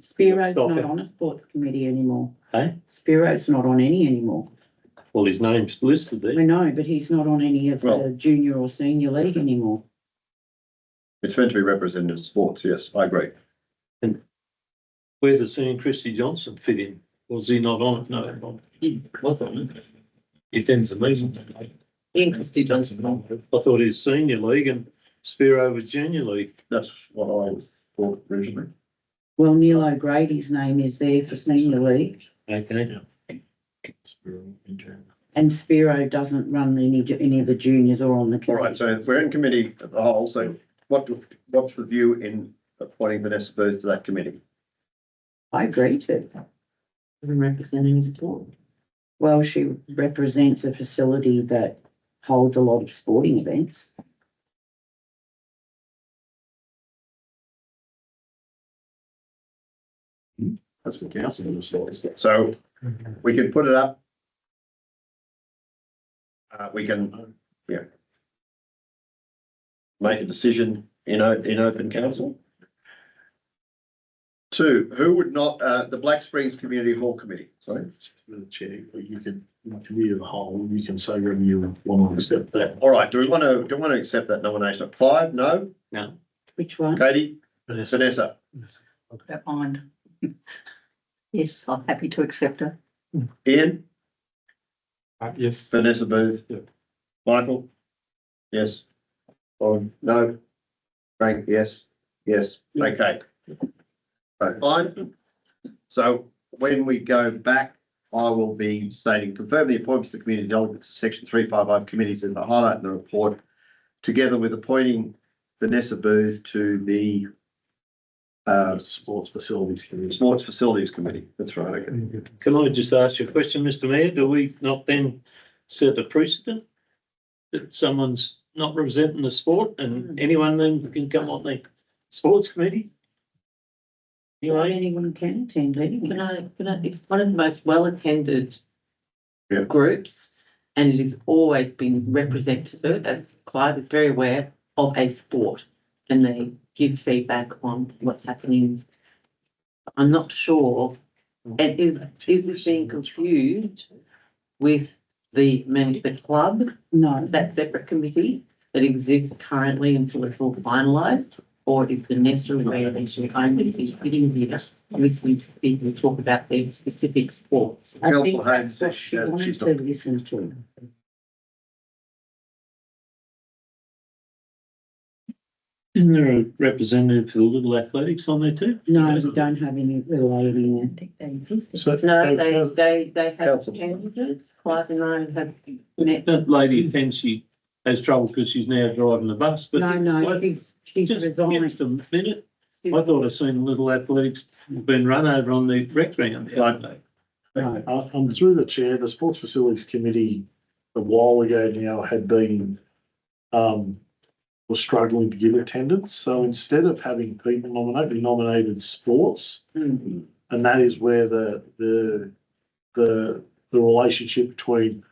Spiro's not on a sports committee anymore. Hey? Spiro's not on any anymore. Well, his name's listed there. I know, but he's not on any of the junior or senior league anymore. It's meant to be representative sports, yes, I agree. And where does Ian Christie Johnson fit in? Was he not on it? No, he was on it. He attends the meeting. Ian Christie Johnson. I thought he was senior league and Spiro was junior league. That's what I was thought originally. Well, Neil O'Grady's name is there for senior league. Okay. And Spiro doesn't run any of the juniors or on the All committee. right, so we're in committee of the whole, so what's the view in appointing Vanessa Booth to that committee? I agree to. Doesn't represent any sport. Well, she represents a facility that holds a lot of sporting events. That's what council says. So we can put it up. We can, make a decision in open council. Two, who would not, the Black Springs Community Hall Committee, sorry? The chair, but you can, committee of the whole, you can say whether you want to accept that. All right, do we want to accept that nomination? Clive, no? No. Which one? Katie? Vanessa? Don't mind. Yes, I'm happy to accept it. Ian? Yes. Vanessa Booth? Yeah. Michael? Yes. Or no? Frank, yes. Yes, okay. Right, fine. So when we go back, I will be stating, confirm the appointments of the community delegates to section 355 committees in the highlight in the report, together with appointing Vanessa Booth to the Sports Facilities Committee. Sports Facilities Committee. That's right. Okay. Can I just ask you a question, Mr Mayor? Do we not then set a precedent that someone's not representing the sport and anyone then can come on the sports committee? Anyone can attend, It's one of the most well-attended Yeah. groups, and it has always been representative, as Clive is very aware, of a sport, and they give feedback on what's happening. I'm not sure, and is this being confused with the club? No. Is that separate committee that exists currently until it's all finalised? Or is the necessary regulation only be sitting here listening to people talk about their specific sports? I think Councillor Haynes that's what says she that wanted she's to not- listen to. Isn't there a representative for the Little Athletics on there too? No, we don't have any little lady in it. So, No, they have Council. attended, Clive and I have met. That lady attends, she has trouble because she's now driving the bus, but. No, she's Just resigned. a minute. I thought I seen Little Athletics been run over on the rec ground the other day. No. I'm through the chair, the Sports Facilities Committee a while ago now had been, was struggling to give attendance. So instead of having people nominate, we nominated sports. Mm-hmm. And that is where the relationship between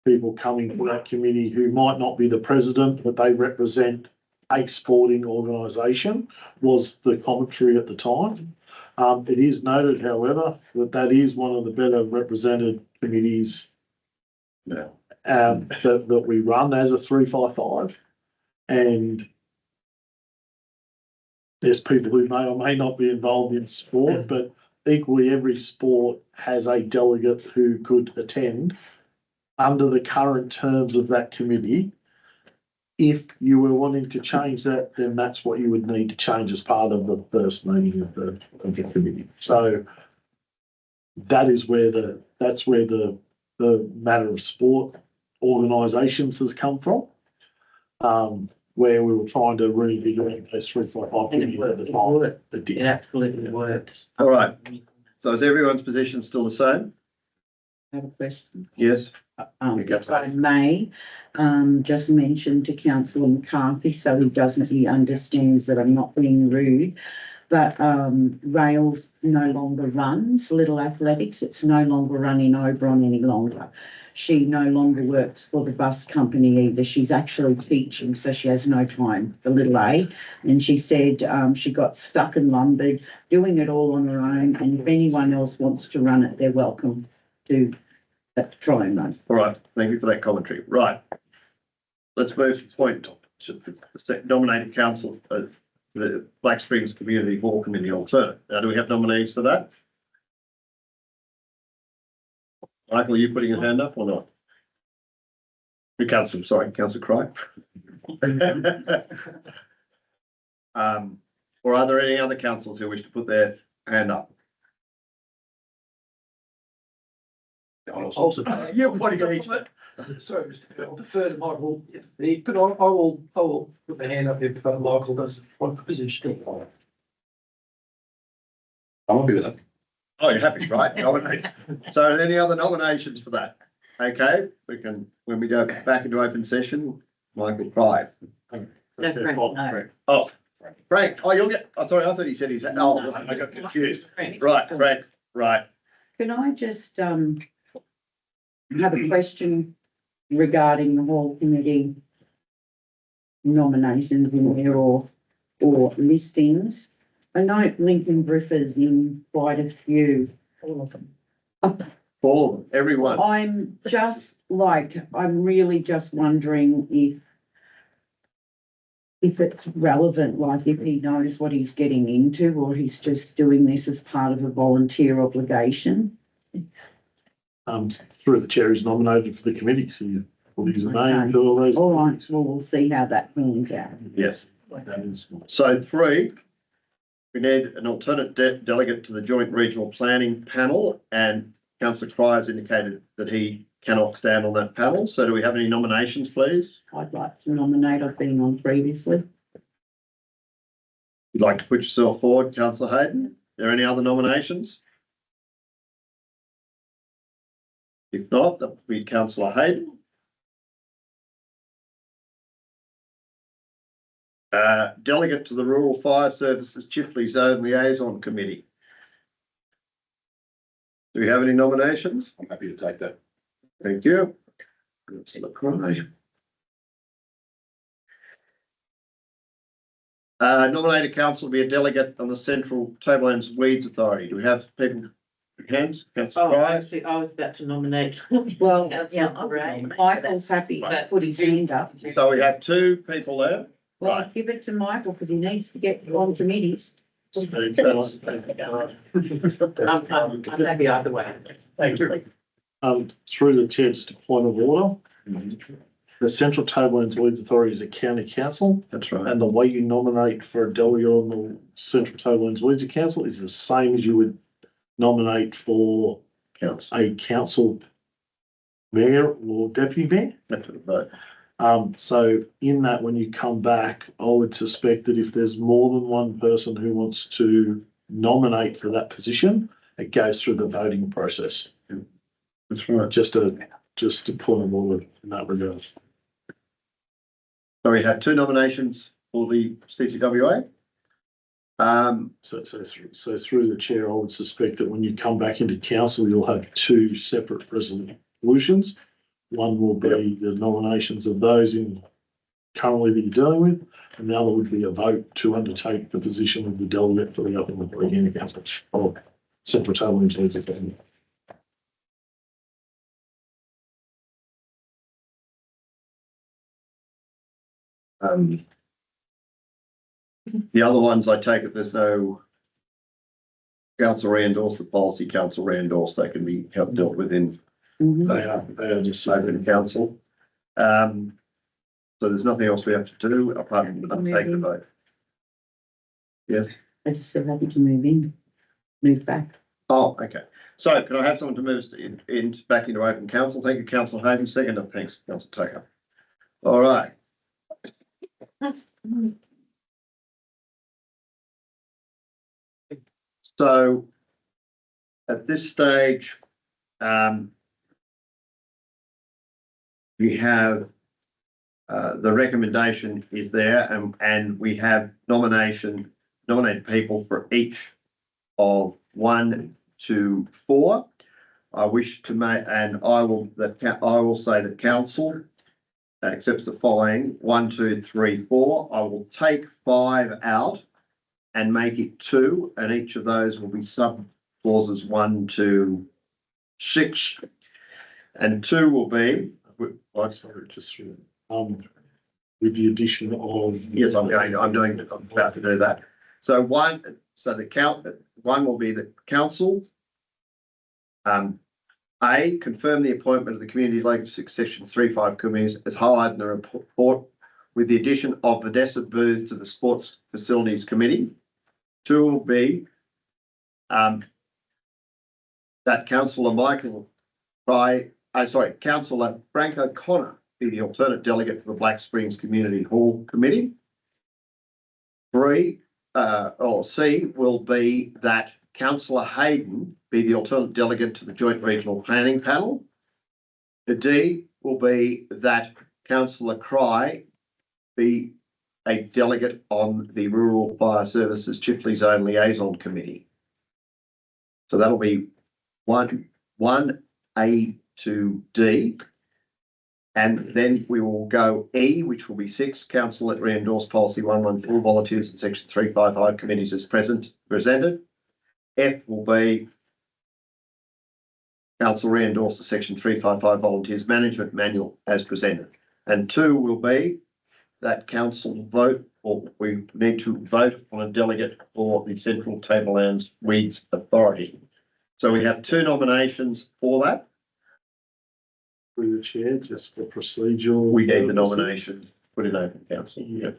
people coming to that committee who might not be the president, but they represent a sporting organisation was the commentary at the time. It is noted, however, that is one of the better represented committees that we run as a 355. And there's people who may or may not be involved in sport, but equally every sport has a delegate who could attend under the current terms of that committee. If you were wanting to change that, then that's what you would need to change as part of the first meeting of the committee. So that is where the matter of sport organisations has come from. Where we were trying to reinvigorate those 355 And it worked, it absolutely worked. All right. So is everyone's position still the same? I have a question. Yes. If I may, just mention to Councillor McCarthy, so he understands that I'm not being rude, but Rails no longer runs Little Athletics. It's no longer running Oberon any longer. She no longer works for the bus company either. She's actually teaching, so she has no time for Little A. And she said she got stuck and lumbered doing it all on her own. And if anyone else wants to run it, they're welcome to try and run. All right. Thank you for that commentary. Right. Let's move to point to the nominated council, the Black Springs Community Hall Committee alternate. Now, do we have nominees for that? Michael, are you putting your hand up or not? Councillor Cry. Or are there any other councillors who wish to put their hand up? Yeah, what do you got? Sorry, Mr. Chair, I'll defer to Michael, but I will put my hand up if Michael does want the position. I'm happy with that. Oh, you're happy, right? Nominate. So any other nominations for that? Okay, we can, when we go back into open session, Michael Cry. No, Frank. Oh, Frank, oh, you'll get, oh, sorry, I thought he said I got confused. Right, Frank, right. Can I just have a question regarding the whole committee nominations in there or listings? I know Lincoln Briffer's in quite a few. All of them. All of them, everyone. I'm really just wondering if it's relevant, like if he knows what he's getting into, or he's just doing this as part of a volunteer obligation. Through the chair is nominated for the committee, so you will use a name to all those. All right, well, we'll see how that turns out. Yes. So 3, we need an alternate delegate to the Joint Regional Planning Panel, and Councillor Cry has indicated that he cannot stand on that panel. So do we have any nominations, please? I'd like to nominate, I've been on previously. You'd like to put yourself forward, Councillor Hayden? Are there any other nominations? If not, that would be Councillor Hayden. Delegate to the Rural Fire Services Chifley Zone Liaison Committee. Do we have any nominations? I'm happy to take that. Thank you. Councillor Cry. Nominated council will be a delegate on the Central Tablelands Weeds Authority. Do we have people? Hands, Councillor Oh, Cry? actually, I was about to nominate. Well, Yeah, all right. Michael's happy to put his hand up. So we have 2 people there. Well, Right. give it to Michael because he needs to get on committees. I'm happy either way. Thank you. Through the chair, just a point of order. the Central Tablelands Leads Authority is a county council, That's right. and the way you nominate for a delegate on the Central Tablelands Leads Council is the same as you would nominate for a council mayor or deputy mayor. That's right. So in that, when you come back, I would suspect that if there's more than one person who wants to nominate for that position, it goes through the voting process. That's right. Just a point of order in that regard. So we have two nominations for the CTWA. So through the chair, I would suspect that when you come back into council, you'll have two separate resolutions. One will be the nominations of those in currently that you're dealing with, and the other would be a vote to undertake the position of the delegate for the Upper County Council of Central Tablelands Leads Authority. The other ones, I take it there's no council re-endorse, the policy council re-endorse, they can be helped dealt with in They are just open council. So there's nothing else we have to do apart from take the vote. Yes. I just said happy to move back. Oh, okay. So can I have someone to move back into open council? Thank you, Councillor Hayden. Second, and thanks, Councillor Tucker. All right. So at this stage, we have the recommendation is there, and we have nominated people for each of 1 to 4. I wish to make, and I will say that council accepts the following: 1, 2, 3, 4. I will take 5 out and make it 2, and each of those will be sub clauses 1 to 6, and 2 will be. I'm sorry, just with the addition of. Yes, I'm about to do that. So one will be the council. A, confirm the appointment of the Community Legal Succession 3-5 committees as highlighted in the report with the addition of Vanessa Booth to the Sports Facilities Committee. 2 will be that Councillor Councillor Frank O'Connor be the alternate delegate for the Black Springs Community Hall Committee. 3, or C, will be that Councillor Hayden be the alternate delegate to the Joint Regional Planning Panel. The D will be that Councillor Cry be a delegate on the Rural Fire Services Chifley Zone Liaison Committee. So that'll be 1A to D. And then we will go E, which will be 6, council that re-endorse policy 114 volunteers in section 355 committees as presented. F will be council re-endorse the section 355 volunteers management manual as presented. And 2 will be that council vote, or we need to vote on a delegate for the Central Tablelands Weeds Authority. So we have 2 nominations for that. Through the chair, just for procedural. We need the nomination, put in open council. Yeah.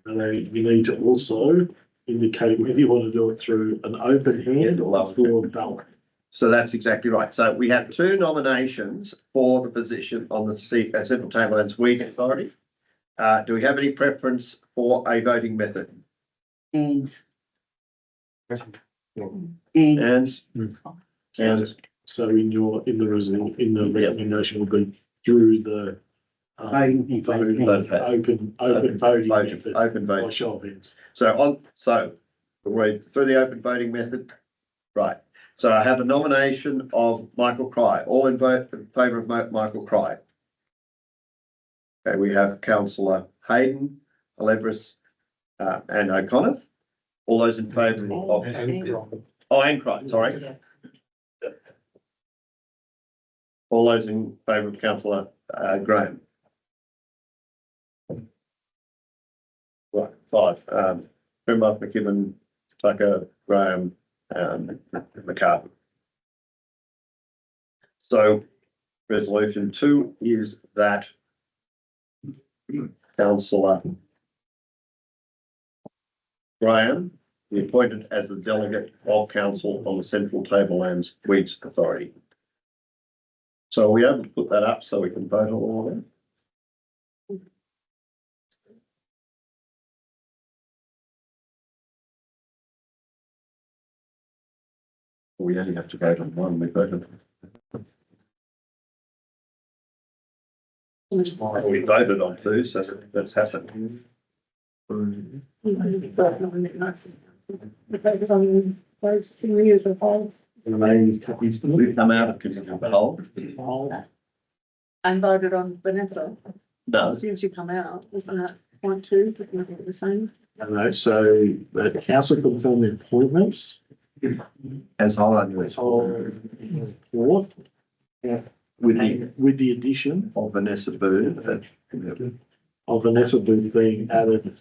And then you need to also indicate whether you want to do it through an open hand or through a ballot. So that's exactly right. So we have 2 nominations for the position on the Central Tablelands Weed Authority. Do we have any preference for a voting method? And So in the recommendation will be through the open voting method. Open voting. By show of hands. So we're through the open voting method. Right. So I have a nomination of Michael Cry. All in favour of Michael Cry. Okay, we have Councillor Hayden, Alevris, and O'Connor. All those in favour of and Cry, sorry. All those in favour of Councillor Graham. Right, 5. Primmarth, McKibben, Tucker, Graham, McCarthy. So resolution 2 is that councillor Graham be appointed as the delegate of council on the Central Tablelands Weeds Authority. So are we able to put that up so we can vote on all of them? We only have to vote on one, we voted. We voted on two, so that's happened. We've come out of committee of the whole. And voted on Vanessa. No, As soon as you come out, wasn't that point two, but nothing the same? No, so the council confirmed the appointments as highlighted as whole fourth. With the addition of Vanessa Bird. of Vanessa Booth being added.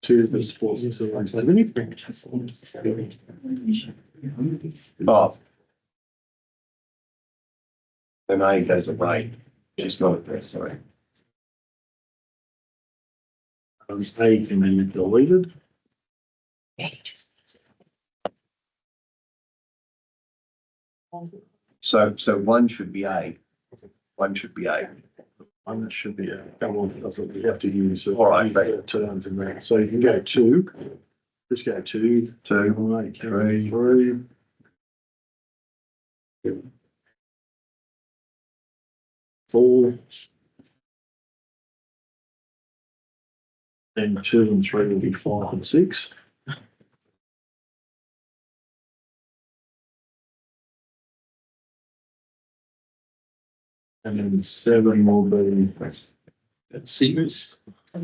To the sports facilities. Oh. The name goes away. She's not there, sorry. A can be deleted. So one should be A. One should be A. One that should be a, come on, that's what we have to use. All right, terms in there. So you can go two. Just go two. Two, Three. Four. Then 2 and 3 will be 5 and 6. And then 7 will be. That's serious. I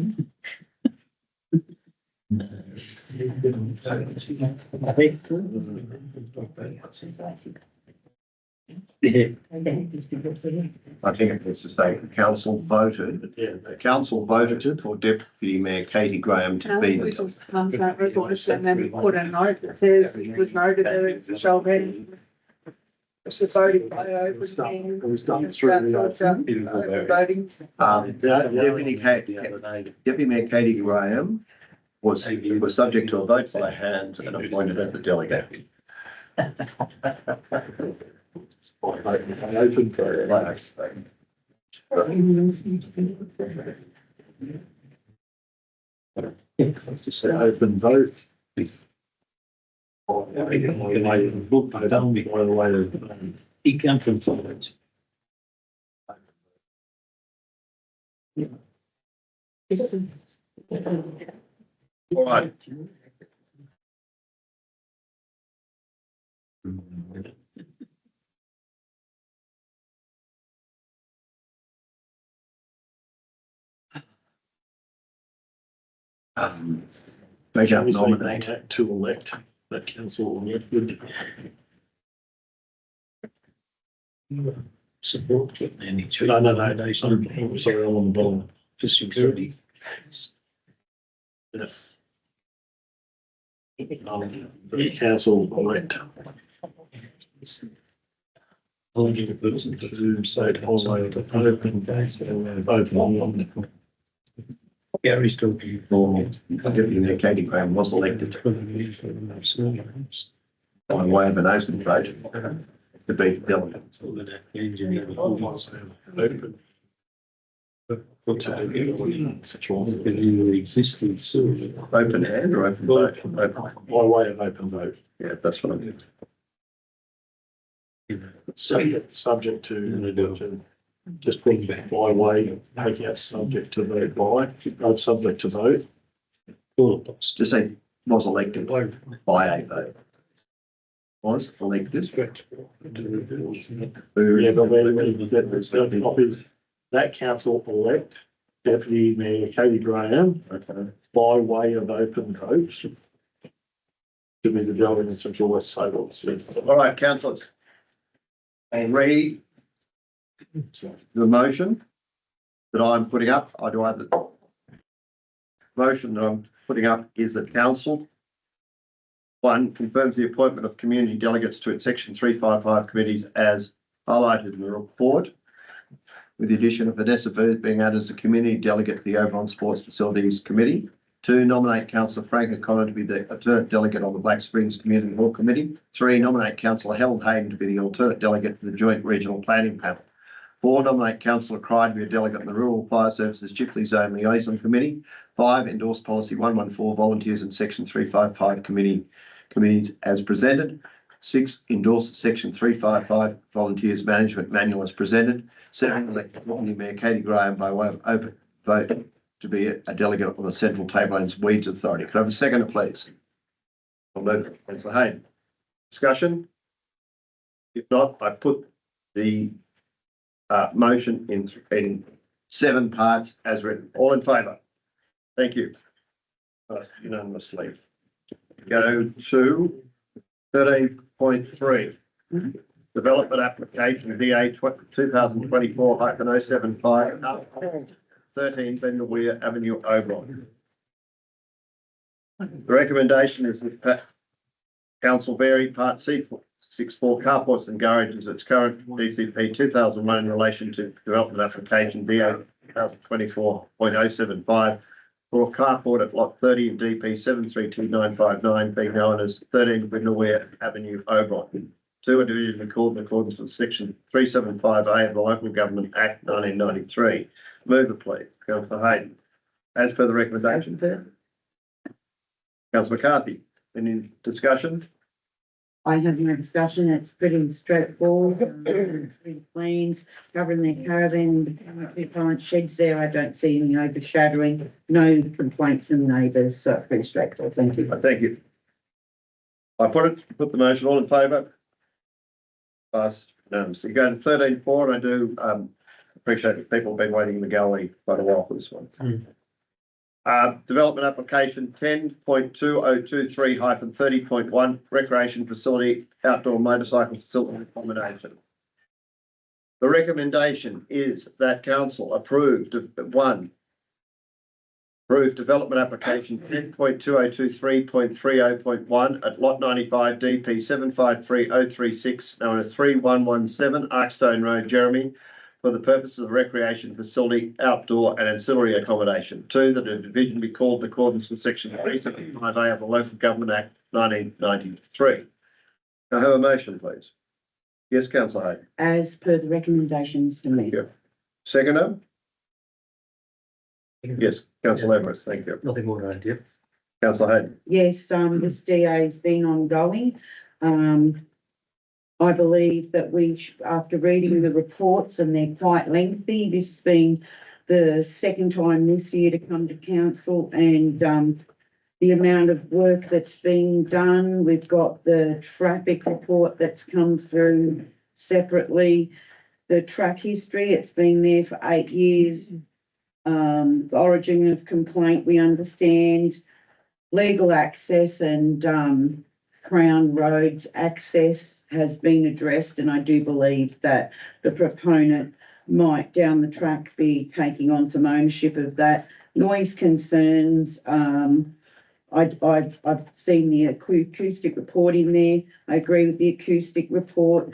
think it was to say the council voted. Yeah. The council voted for Deputy Mayor Katie Graham to be We the. just comes that resolution and then put a note that says it was noted that it shall be. It's the voting by open. It was done through the Voting. Deputy Mayor Katie Graham was subject to a vote by hand and appointed as the delegate. open for just say open vote. Book, I don't be one way to. He come from Florence. All right. Make up nominate. To elect that council elected. Support with any. No, I'm sorry, I'm on the bottom. For security. Yeah. The council elect. Holding the person to do so. Open. Gary's talking for. Deputy Mayor Katie Graham was elected by way of an open vote to be the delegate. Open. Existence. Open hand or open vote? Open. By way of open vote. Yeah, that's what I did. Subject to, just putting back by way, take out subject to vote by, subject to vote. Just say was elected by a vote. Was elected. Yeah, but when certain copies, that council elect Deputy Mayor Katie Graham by way of open vote to be the delegate in Central West Sable. All right, councillors. And read the motion that I'm putting up. The motion that I'm putting up is that council 1, confirms the appointment of community delegates to its section 355 committees as highlighted in the report, with the addition of Vanessa Booth being added as a community delegate to the Oberon Sports Facilities Committee. 2, nominate Councillor Frank O'Connor to be the alternate delegate on the Black Springs Community Law Committee. 3, nominate Councillor Helen Hayden to be the alternate delegate to the Joint Regional Planning Panel. 4, nominate Councillor Clyde to be a delegate on the Rural Fire Services Chifley Zone Liaison Committee. 5, endorse policy 114, volunteers in section 355 committees as presented. 6, endorse section 355 volunteers management manual as presented. 7, elect Deputy Mayor Katie Graham by way of open vote to be a delegate on the Central Tablelands Weeds Authority. Could I have a seconder, please? I'll move. Councillor Hayden. Discussion? If not, I put the motion in 7 parts as written. All in favour? Thank you. Unanimously. Go to 13.3. Development application DA 2024-075 13 Bendelweir Avenue, Oberon. The recommendation is that Council vary Part C64 carports and garages its current DCP 2001 in relation to development application DA 2024.075 for a carport at lot 30 in DP 732959 being known as 13 Bendelweir Avenue, Oberon. 2, a division in accordance with section 375A of the Local Government Act 1993. Move it, please. Councillor Hayden. As per the recommendation. Councillor McCarthy. Any discussion? I have no discussion. It's pretty straightforward. Three planes covering their caravan, the current sheds there. I don't see any overshadowing, no complaints from neighbours, so it's pretty straightforward. Thank you. Thank you. I put the motion. All in favour? Pass. So you go to 13.4, and I do appreciate that people have been waiting in the gallery quite a while for this one. Development application 10.2023-30.1 recreation facility outdoor motorcycle facility accommodation. The recommendation is that council approved development application 10.2023.30.1 at lot 95 DP 753036 known as 3117 Arkstone Road, Jeremy, for the purpose of the recreation facility, outdoor and ancillary accommodation. 2, that a division be called in accordance with section 375A of the Local Government Act 1993. Can I have a motion, please? Yes, Councillor Hayden. As per the recommendations from me. Seconder? Yes, Councillor Everest, thank you. Nothing more to add, Jeff. Councillor Hayden. Yes, this DA has been ongoing. I believe that after reading the reports, and they're quite lengthy, this has been the second time this year to come to council, and the amount of work that's been done. We've got the traffic report that's come through separately, the track history, it's been there for 8 years. The origin of complaint, we understand, legal access and Crown Roads access has been addressed, and I do believe that the proponent might down the track be taking on some ownership of that. Noise concerns, I've seen the acoustic report in there. I agree with the acoustic report.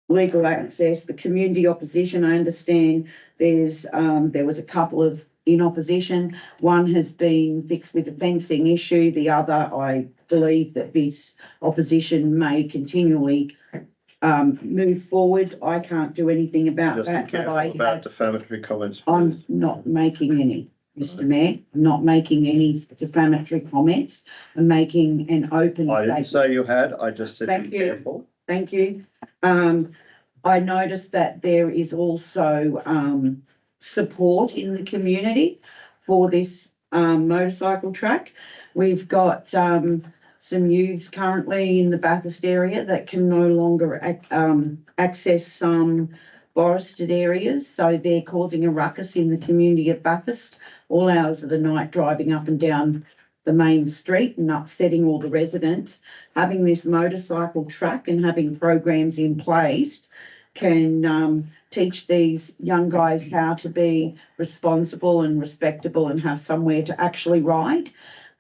Legal access, the community opposition, I understand there was a couple of in opposition. One has been fixed with the fencing issue. The other, I believe that this opposition may continually move forward. I can't do anything about Just that. be careful about defamatory comments. I'm not making any, Mr. Mayor. I'm not making any defamatory comments. I'm making an open. I didn't say you had. I just said Thank be you. careful. Thank you. I noticed that there is also support in the community for this motorcycle track. We've got some youths currently in the Bathurst area that can no longer access some forested areas, so they're causing a ruckus in the community of Bathurst all hours of the night, driving up and down the main street and upsetting all the residents. Having this motorcycle track and having programs in place can teach these young guys how to be responsible and respectable and have somewhere to actually ride.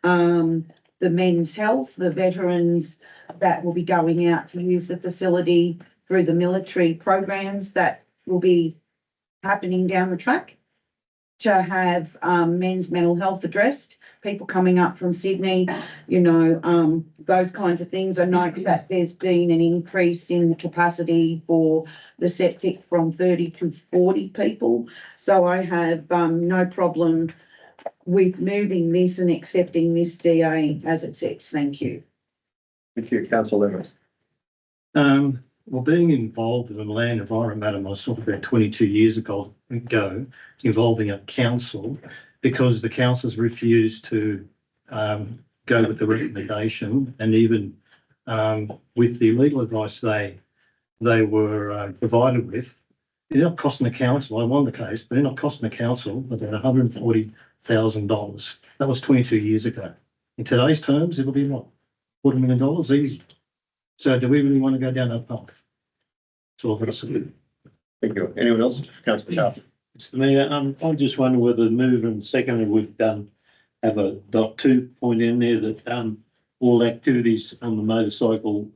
The the men's health, the veterans that will be going out to use the facility through the military programs that will be happening down the track, to have men's mental health addressed, people coming up from Sydney, those kinds of things. I know that there's been an increase in the capacity for the septic from 30 to 40 people. So I have no problem with moving this and accepting this DA as it sits. Thank you. Thank you, councillor Evans. Well, being involved in a land environment matter myself about 22 years ago, involving a council, because the councils refused to go with the recommendation, and even with the legal advice they were provided with, they're not costing the council. I won the case, but they're not costing the council about $140,000. That was 22 years ago. In today's terms, it'll be what, $250,000 million easy. So do we really want to go down that path? That's all I've got to say. Thank you. Anyone else? Councillor Carter. Mr Mayor, I just wonder whether the mover and seconder would have a .2 point in there that all activities on the motorcycle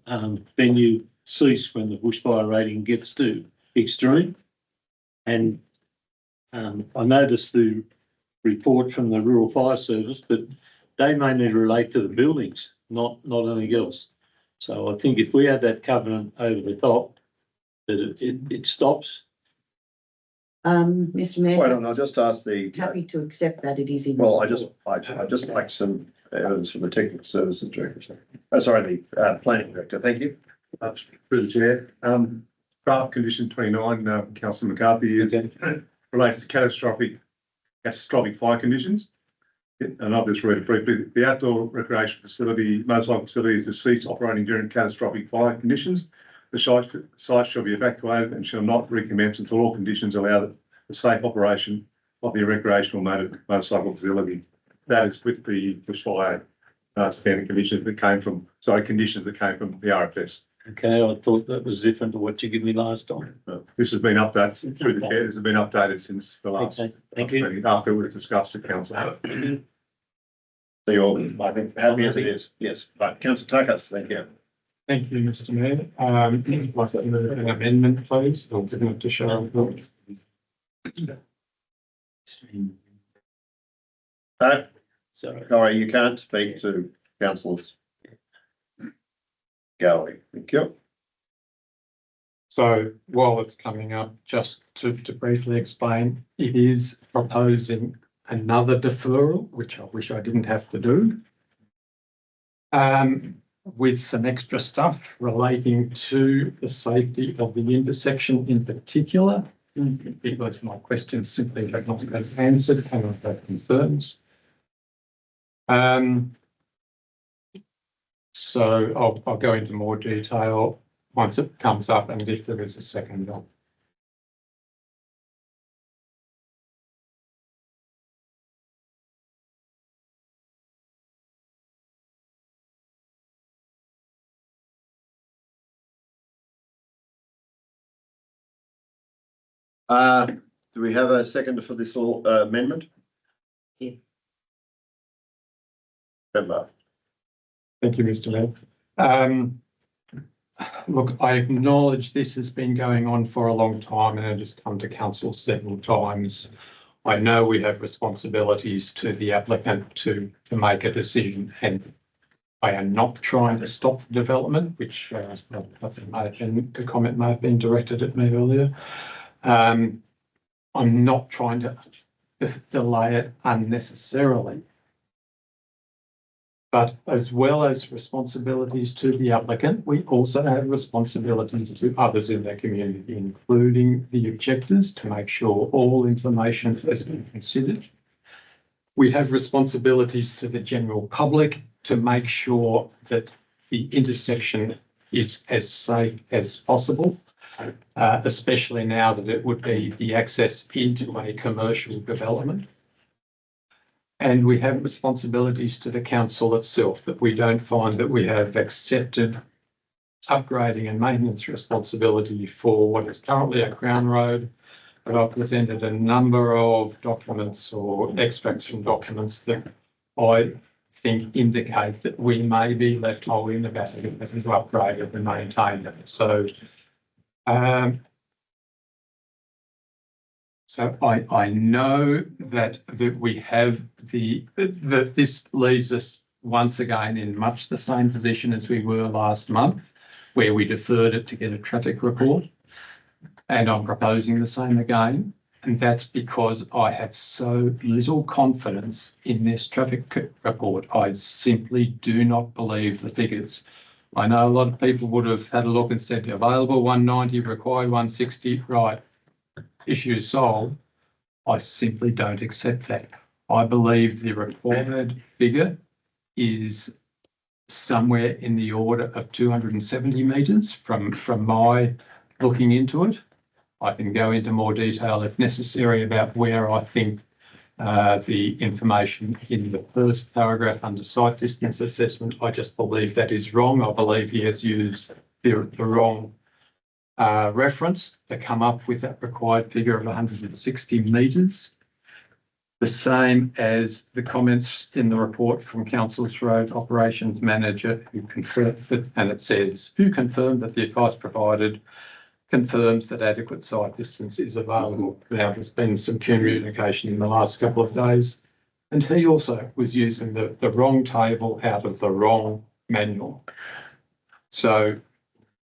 venue cease when the bushfire rating gets to extreme. And I noticed the report from the Rural Fire Service, but they mainly relate to the buildings, not anything else. So I think if we have that covenant over the top, that it stops. Mr Mayor. Wait on, I'll just ask the. Happy to accept that it is in. Well, I just like some evidence from the technical services director. The planning director. Thank you. Through the chair. Draft condition 29, Councillor McCarthy, relates to catastrophic fire conditions. And I'll just read it briefly. The outdoor recreation facility, motorcycle facility, is to cease operating during catastrophic fire conditions. The site shall be evacuated and shall not recommence until all conditions allow the safe operation of the recreational motorcycle facility. That is with the bushfire standing conditions that came from the RFS. Okay, I thought that was different to what you gave me last time. This has been updated through the chair. This has been updated since the last. Okay, thank you. Meeting, after we discussed the council. So you're all, I think, happy as it is. Yes, but Councillor Tuckers, thank you. Thank you, Mr Mayor. Plus an amendment, please, or to show. Sorry, you can't speak to councillors. Going, thank you. So while it's coming up, just to briefly explain, it is proposing another deferral, which I wish I didn't have to do. With some extra stuff relating to the safety of the intersection in particular, because my questions simply have not been answered and I've had concerns. So I'll go into more detail once it comes up and if there is a second one. Do we have a second for this amendment? Yeah. Member. Thank you, Mr Mayor. Look, I acknowledge this has been going on for a long time and it has come to council several times. I know we have responsibilities to the applicant to make a decision, and I am not trying to stop the development, which I think the comment may have been directed at me earlier. I'm not trying to delay it unnecessarily. But as well as responsibilities to the applicant, we also have responsibilities to others in the community, including the objectors, to make sure all information has been considered. We have responsibilities to the general public to make sure that the intersection is as safe as possible, especially now that it would be the access into a commercial development. And we have responsibilities to the council itself, that we don't find that we have accepted upgrading and maintenance responsibility for what is currently a Crown Road. But I've presented a number of documents or extracts from documents that I think indicate that we may be left holding the battery having to upgrade it and maintain it. So I know that we have that this leaves us once again in much the same position as we were last month, where we deferred it to get a traffic report. And I'm proposing the same again. And that's because I have so little confidence in this traffic report. I simply do not believe the figures. I know a lot of people would have had a look and said available 190, required 160, right, issue solved. I simply don't accept that. I believe the required figure is somewhere in the order of 270 metres from my looking into it. I can go into more detail if necessary about where I think the information in the first paragraph under site distance assessment. I just believe that is wrong. I believe he has used the wrong reference to come up with that required figure of 160 metres. The same as the comments in the report from Council's Road Operations Manager, who confirmed that, and it says, who confirmed that the advice provided confirms that adequate site distance is available. Now, there's been some communication in the last couple of days, and he also was using the wrong table out of the wrong manual. So,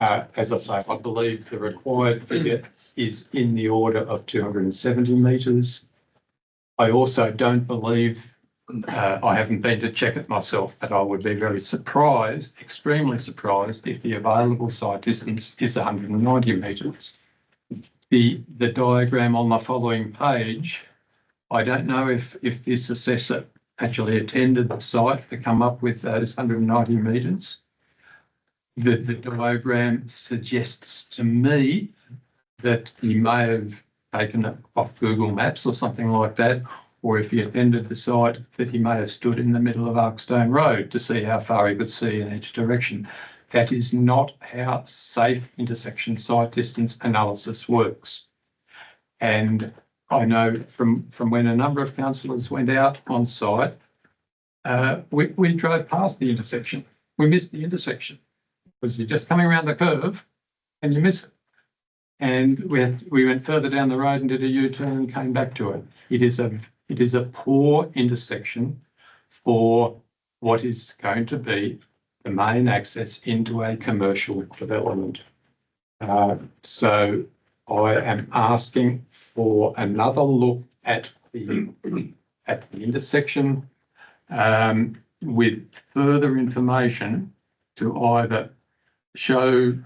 as I say, I believe the required figure is in the order of 270 metres. I also don't believe, I haven't been to check it myself, but I would be very surprised, extremely surprised, if the available site distance is 190 metres. The diagram on the following page, I don't know if this assessor actually attended the site to come up with those 190 metres. The diagram suggests to me that he may have taken it off Google Maps or something like that, or if he attended the site, that he may have stood in the middle of Arkstone Road to see how far he could see in each direction. That is not how safe intersection site distance analysis works. And I know from when a number of councillors went out on site, we drove past the intersection. We missed the intersection because you're just coming around the curve and you miss it. And we went further down the road and did a U-turn and came back to it. It is a poor intersection for what is going to be the main access into a commercial development. So I am asking for another look at the intersection with further information to either show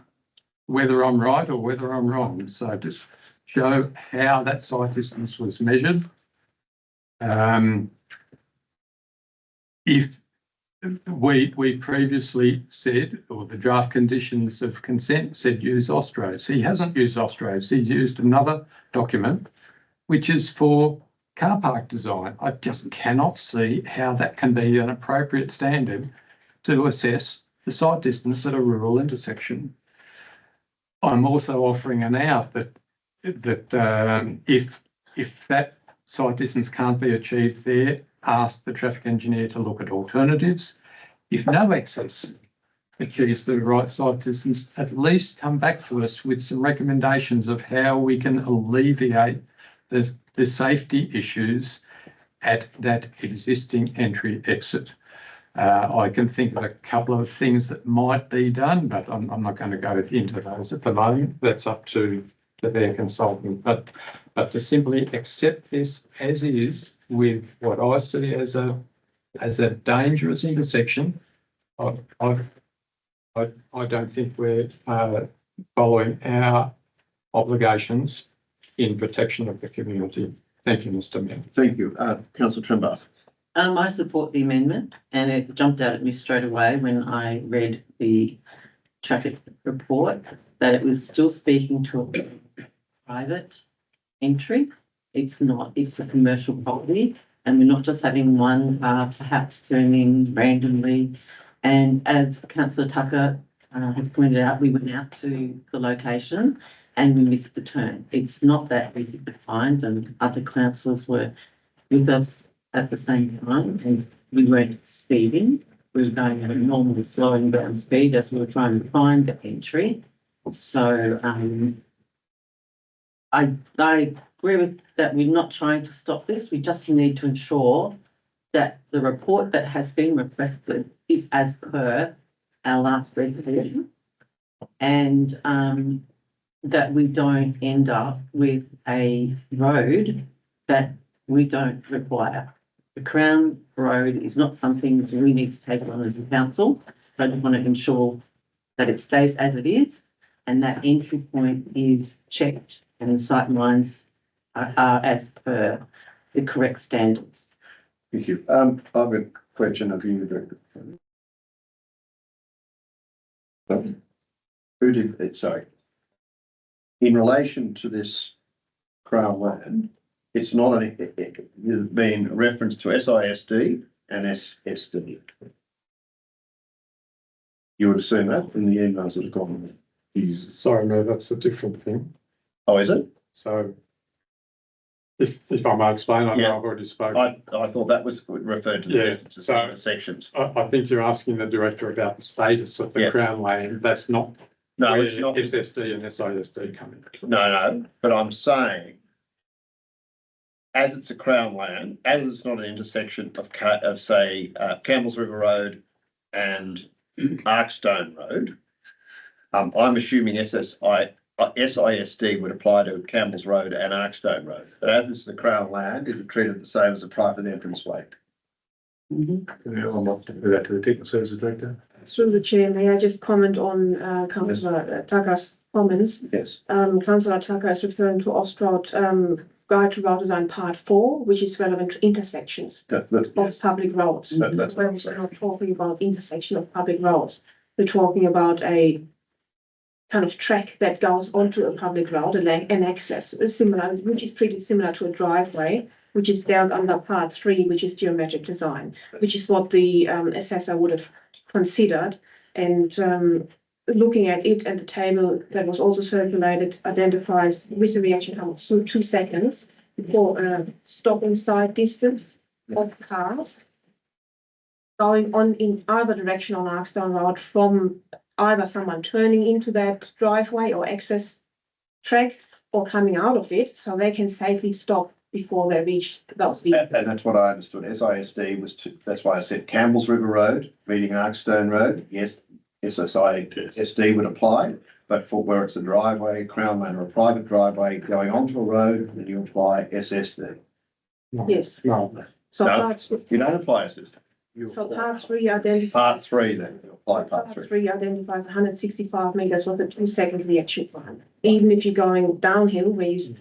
whether I'm right or whether I'm wrong. So just show how that site distance was measured. If we previously said, or the draft conditions of consent said use Ostros. He hasn't used Ostros. He's used another document, which is for car park design. I just cannot see how that can be an appropriate standard to assess the site distance at a rural intersection. I'm also offering an out that if that site distance can't be achieved there, ask the traffic engineer to look at alternatives. If no access achieves the right site distance, at least come back to us with some recommendations of how we can alleviate the safety issues at that existing entry exit. I can think of a couple of things that might be done, but I'm not going to go into those at the moment. That's up to their consultant. But to simply accept this as is with what I see as a dangerous intersection, I don't think we're following our obligations in protection of the community. Thank you, Mr. Mayor. Thank you. Councillor Trembath. I support the amendment, and it jumped out at me straight away when I read the traffic report that it was still speaking to a private entry. It's not, it's a commercial property, and we're not just having one perhaps turning randomly. And as Councillor Tucker has pointed out, we went out to the location and we missed the turn. It's not that easy to find, and other councillors were with us at the same time, and we weren't speeding. We were going at a normal slowing down speed as we were trying to find the entry. So, I agree with that. We're not trying to stop this. We just need to ensure that the report that has been requested is as per our last resolution. And, that we don't end up with a road that we don't require. The Crown Road is not something that we need to take on as a council. I just want to ensure that it stays as it is and that entry point is checked and the sight lines are as per the correct standards. Thank you. I've got a question of you, Director. Who did it, sorry. In relation to this Crown land, it's not there's been a reference to SISD and SSD. You would have seen that in the emails that have gone. Sorry, no, that's a different thing. Oh, is it? So if I may explain, I know I've already spoken. I thought that was referred to the references to sections. I think you're asking the director about the status of the Crown land. That's not. No, where it's not. SSD and SISD come in. No, but I'm saying, as it's a Crown land, as it's not an intersection of say, Campbell's River Road and Arkstone Road, I'm assuming SISD would apply to Campbell's Road and Arkstone Road. But as it's the Crown land, is it treated the same as a private entrance way? I'll not do that to the Technical Services Director. Through the chair, may I just comment on councillor Tucker's comments? Yes. Councillor Tucker is referring to Ostrod Guide to Route Design Part 4, which is relevant to intersections of public roads. That's Where we're not talking about intersection of public roads. We're talking about a kind of track that goes onto a public road, an access, similar, which is pretty similar to a driveway, which is down under Part 3, which is geometric design, which is what the assessor would have considered. And looking at it, and the table that was also circulated identifies with the reaction time of 2 seconds for stopping side distance of cars going on in either direction on Arkstone Road from either someone turning into that driveway or access track or coming out of it, so they can safely stop before they reach those vehicles. And that's what I understood. SISD was that's why I said Campbell's River Road, meeting Arkstone Road. Yes, SISD would apply, but for where it's a driveway, Crown land or a private driveway going onto a road, then you apply SSD. Yes. No. So you don't apply SSD. So Part 3 identifies. Part 3 then, you apply Part 3. Identifies 165 meters with a 2-second reaction time. Even if you're going downhill where you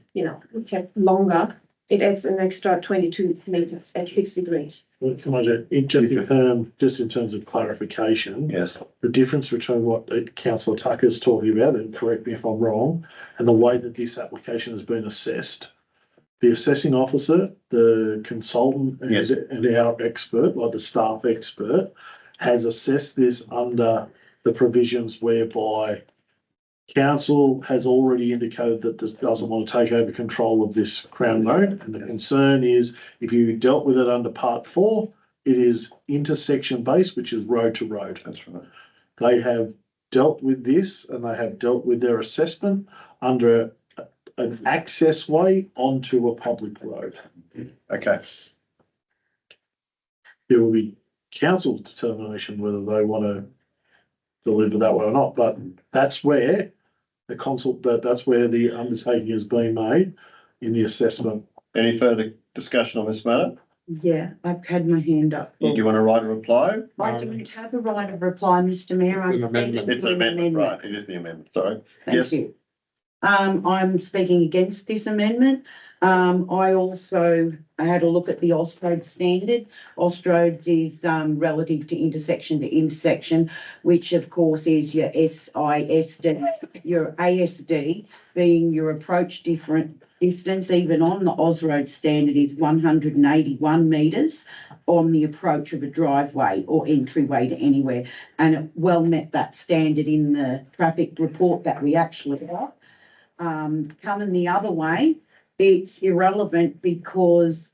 have longer, it adds an extra 22 meters at 6 degrees. Well, can I just in terms of clarification? Yes. The difference between what Councillor Tucker is talking about, and correct me if I'm wrong, and the way that this application has been assessed. The assessing officer, the consultant, and our expert, like the staff expert, has assessed this under the provisions whereby council has already indicated that this doesn't want to take over control of this Crown Road. And the concern is if you dealt with it under Part 4, it is intersection based, which is road to road. That's right. They have dealt with this and they have dealt with their assessment under an access way onto a public road. Okay. It will be council's determination whether they want to deliver that way or not, but that's where that's where the undertaking has been made in the assessment. Any further discussion on this matter? Yeah, I've had my hand up. Do you want to write a reply? I don't have a right of reply, Mr Mayor. It's an amendment, right, it is the amendment, sorry. Thank you. I'm speaking against this amendment. I also had a look at the Ostrode standard. Ostrodes is relative to intersection, which of course is your SISD, your ASD being your approach different distance, even on the Osroad standard is 181 metres on the approach of a driveway or entryway to anywhere. And it well met that standard in the traffic report that we actually got. Coming the other way, it's irrelevant because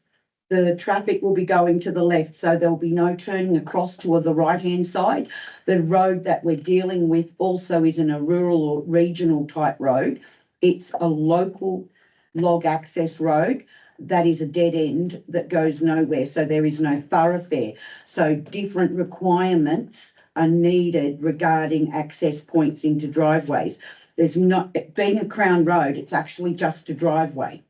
the traffic will be going to the left, so there'll be no turning across to the right-hand side. The road that we're dealing with also isn't a rural or regional type road. It's a local log access road that is a dead end that goes nowhere, so there is no thoroughfare. So different requirements are needed regarding access points into driveways. There's not, being a Crown Road, it's actually just a driveway.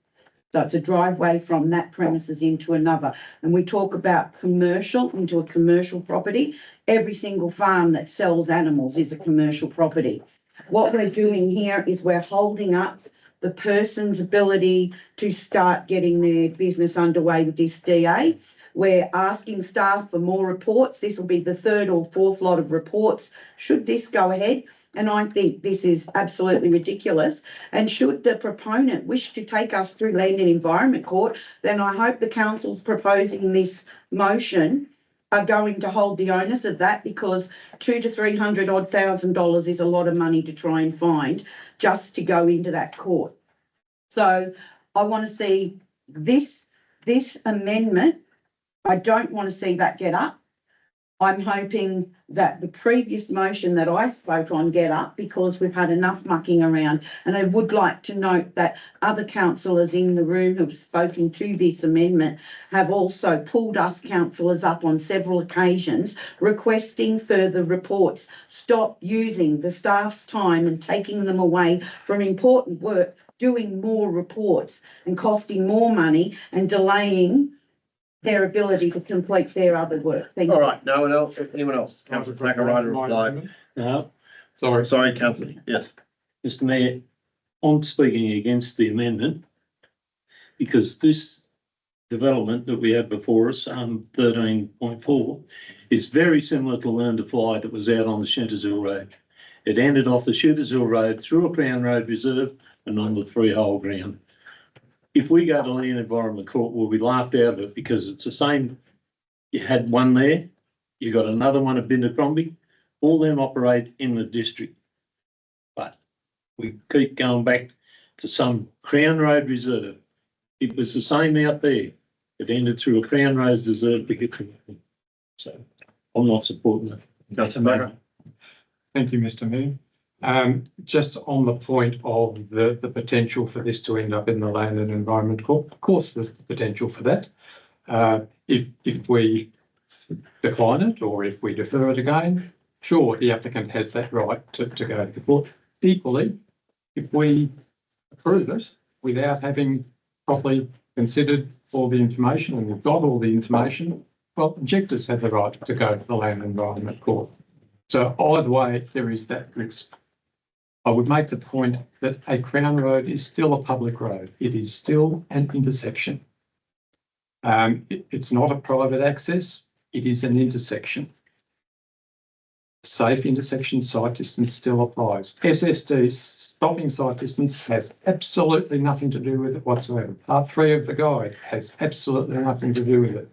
So it's a driveway from that premises into another. And we talk about commercial into a commercial property. Every single farm that sells animals is a commercial property. What we're doing here is we're holding up the person's ability to start getting their business underway with this DA. We're asking staff for more reports. This will be the third or fourth lot of reports should this go ahead. And I think this is absolutely ridiculous. And should the proponent wish to take us through Land and Environment Court, then I hope the council's proposing this motion are going to hold the onus of that, because $200,000 to $300,000 is a lot of money to try and find just to go into that court. So I want to see this amendment. I don't want to see that get up. I'm hoping that the previous motion that I spoke on get up, because we've had enough mucking around. And I would like to note that other councillors in the room who've spoken to this amendment have also pulled us councillors up on several occasions requesting further reports. Stop using the staff's time and taking them away from important work, doing more reports and costing more money and delaying their ability to complete their other work. Thank you. All right, no one else, anyone else? Councillor Thackarato replied. No, Sorry, councillor, yes. Mr Mayor, I'm speaking against the amendment because this development that we have before us, 13.4, is very similar to Learn to Fly that was out on the Shooters Hill Road. It ended off the Shooters Hill Road through a Crown Road Reserve and on the freehold ground. If we go to Land Environment Court, we'll be laughed out of it because it's the same. You had one there, you got another one at Bindacrombie, all them operate in the district. But we keep going back to some Crown Road Reserve. It was the same out there. It ended through a Crown Road Reserve to get to it. So I'm not supporting it. Thank you, Mr Mayor. Just on the point of the potential for this to end up in the Land and Environment Court, of course, there's the potential for that. If we decline it or if we defer it again, sure, the applicant has that right to go to the court. Equally, if we approve it without having properly considered all the information and we've got all the information, well, objectors have the right to go to the Land and Environment Court. So either way, there is that risk. I would make the point that a Crown Road is still a public road. It is still an intersection. It's not a private access. It is an intersection. Safe intersection sight distance still applies. SSD, stopping sight distance, has absolutely nothing to do with it whatsoever. Part 3 of the guide has absolutely nothing to do with it.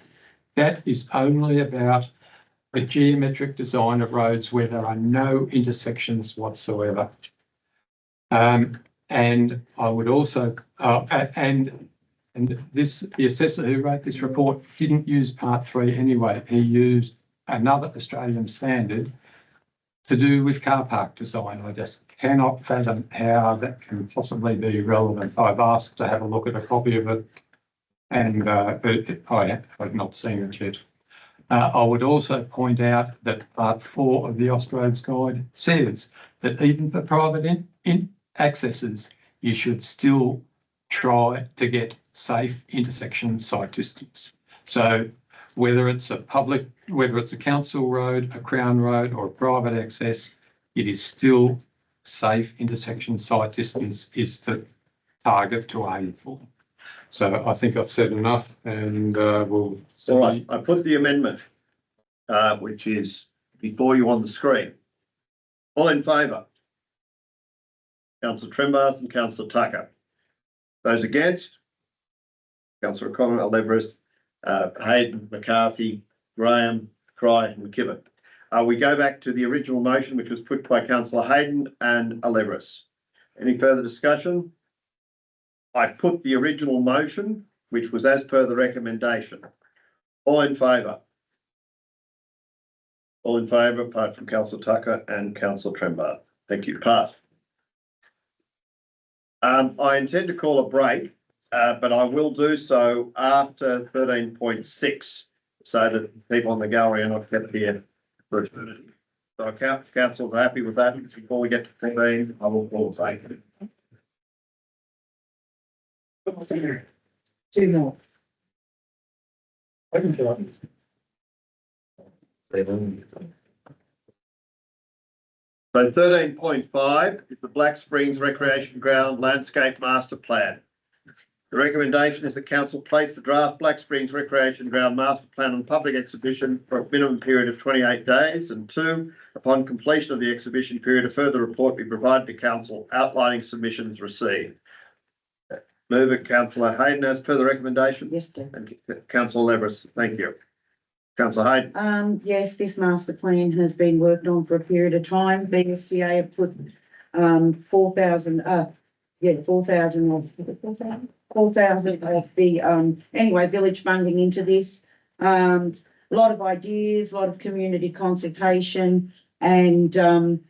That is only about the geometric design of roads where there are no intersections whatsoever. And I would also, the assessor who wrote this report didn't use part 3 anyway. He used another Australian standard to do with car park design. I just cannot fathom how that can possibly be relevant. I've asked to have a look at a copy of it, and I've not seen it yet. I would also point out that part 4 of the Austroads Guide says that even for private accesses, you should still try to get safe intersection sight distance. So whether it's a council road, a Crown Road or a private access, it is still safe intersection sight distance is the target to aim for. So I think I've said enough, and we'll. All right, I put the amendment, which is before you on the screen. All in favour? Councillor Trembath and Councillor Tucker. Those against? Councillor O'Connor, Alevris, Hayden, McCarthy, Graham, Cry and McKibben. We go back to the original motion, which was put by Councillor Hayden and Alevris. Any further discussion? I put the original motion which was as per the recommendation. All in favour? All in favour, apart from councillor Tucker and councillor Tremblay. Thank you. Passed. I intend to call a break, but I will do so after 13.6, so that people in the gallery are not kept here for eternity. So council's happy with that. Before we get to 14, I will call a break. 2 more. So 13.5 is the Black Springs Recreation Ground Landscape Master Plan. The recommendation is that council place the draft Black Springs Recreation Ground Master Plan on public exhibition for a minimum period of 28 days, and 2, upon completion of the exhibition period, a further report be provided to council outlining submissions received. Move it, councillor Hayden, as per the recommendation. Yes, Chair. And councillor Leveris, thank you. Councillor Hayden. Yes, this master plan has been worked on for a period of time. BSCA have put 4,000 of the anyway village funding into this. A lot of ideas, a lot of community consultation, and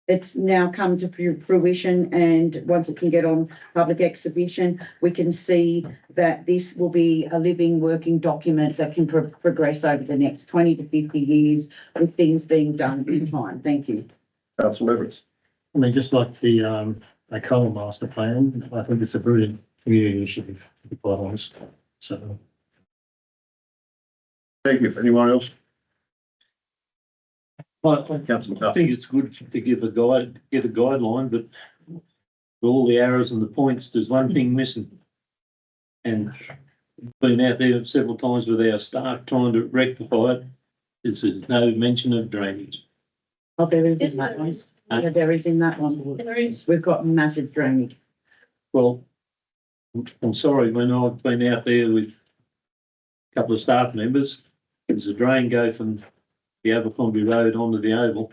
it's now come to fruition, and once it can get on public exhibition, we can see that this will be a living, working document that can progress over the next 20 to 50 years with things being done in time. Thank you. Councillor Leveris. I mean, just like the coal master plan, I think it's a brilliant community initiative, to be quite honest. So. Thank you. Anyone else? I think it's good to give a guideline, but for all the arrows and the points, there's one thing missing. And been out there several times with our staff trying to rectify it. There's no mention of drainage. Oh, there is in that one. Yeah, there is in that one. There is. We've got massive drainage. Well, I'm sorry, when I've been out there with a couple of staff members, there's a drain go from the Abercrombie Road onto the Oval.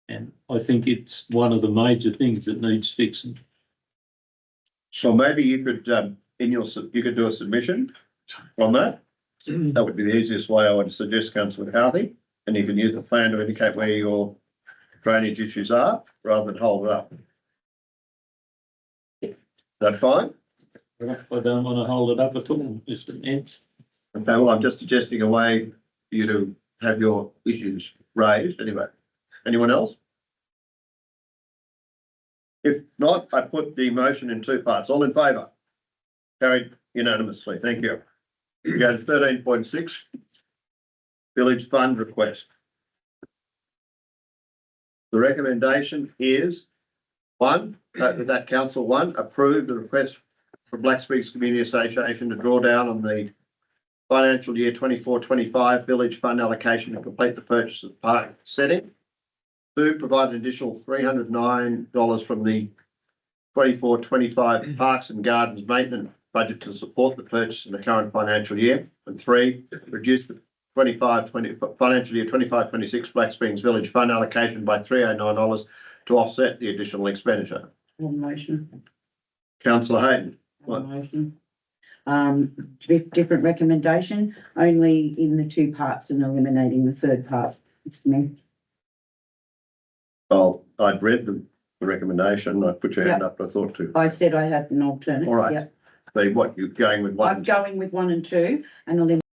And I think it's one of the major things that needs fixing. So maybe you could, you could do a submission on that. That would be the easiest way I would suggest, councillor McCarthy, and you can use the plan to indicate where your drainage issues are, rather than hold it up. Is that fine? I don't want to hold it up at all, Mr. Nance. Okay, well, I'm just suggesting a way for you to have your issues raised anyway. Anyone else? If not, I put the motion in 2 parts. All in favour? Carried unanimously. Thank you. We go to 13.6. Village fund request. The recommendation is 1, that council 1 approved the request for Black Springs Community Association to draw down on the financial year 24-25 village fund allocation to complete the purchase of park setting. 2, provide an additional $309 from the 24-25 Parks and Gardens maintenance budget to support the purchase in the current financial year. And 3, reduce the financial year 25-26 Black Springs Village Fund allocation by $309 to offset the additional expenditure. Motion. Councillor Hayden. Motion. Different recommendation, only in the 2 parts and eliminating the 3rd part. It's me. Oh, I'd read the recommendation. I put your hand up, but I thought to. I said I had an alternate. All right. Yep. So what, you're going with 1? I'm going with 1 and 2 and eliminating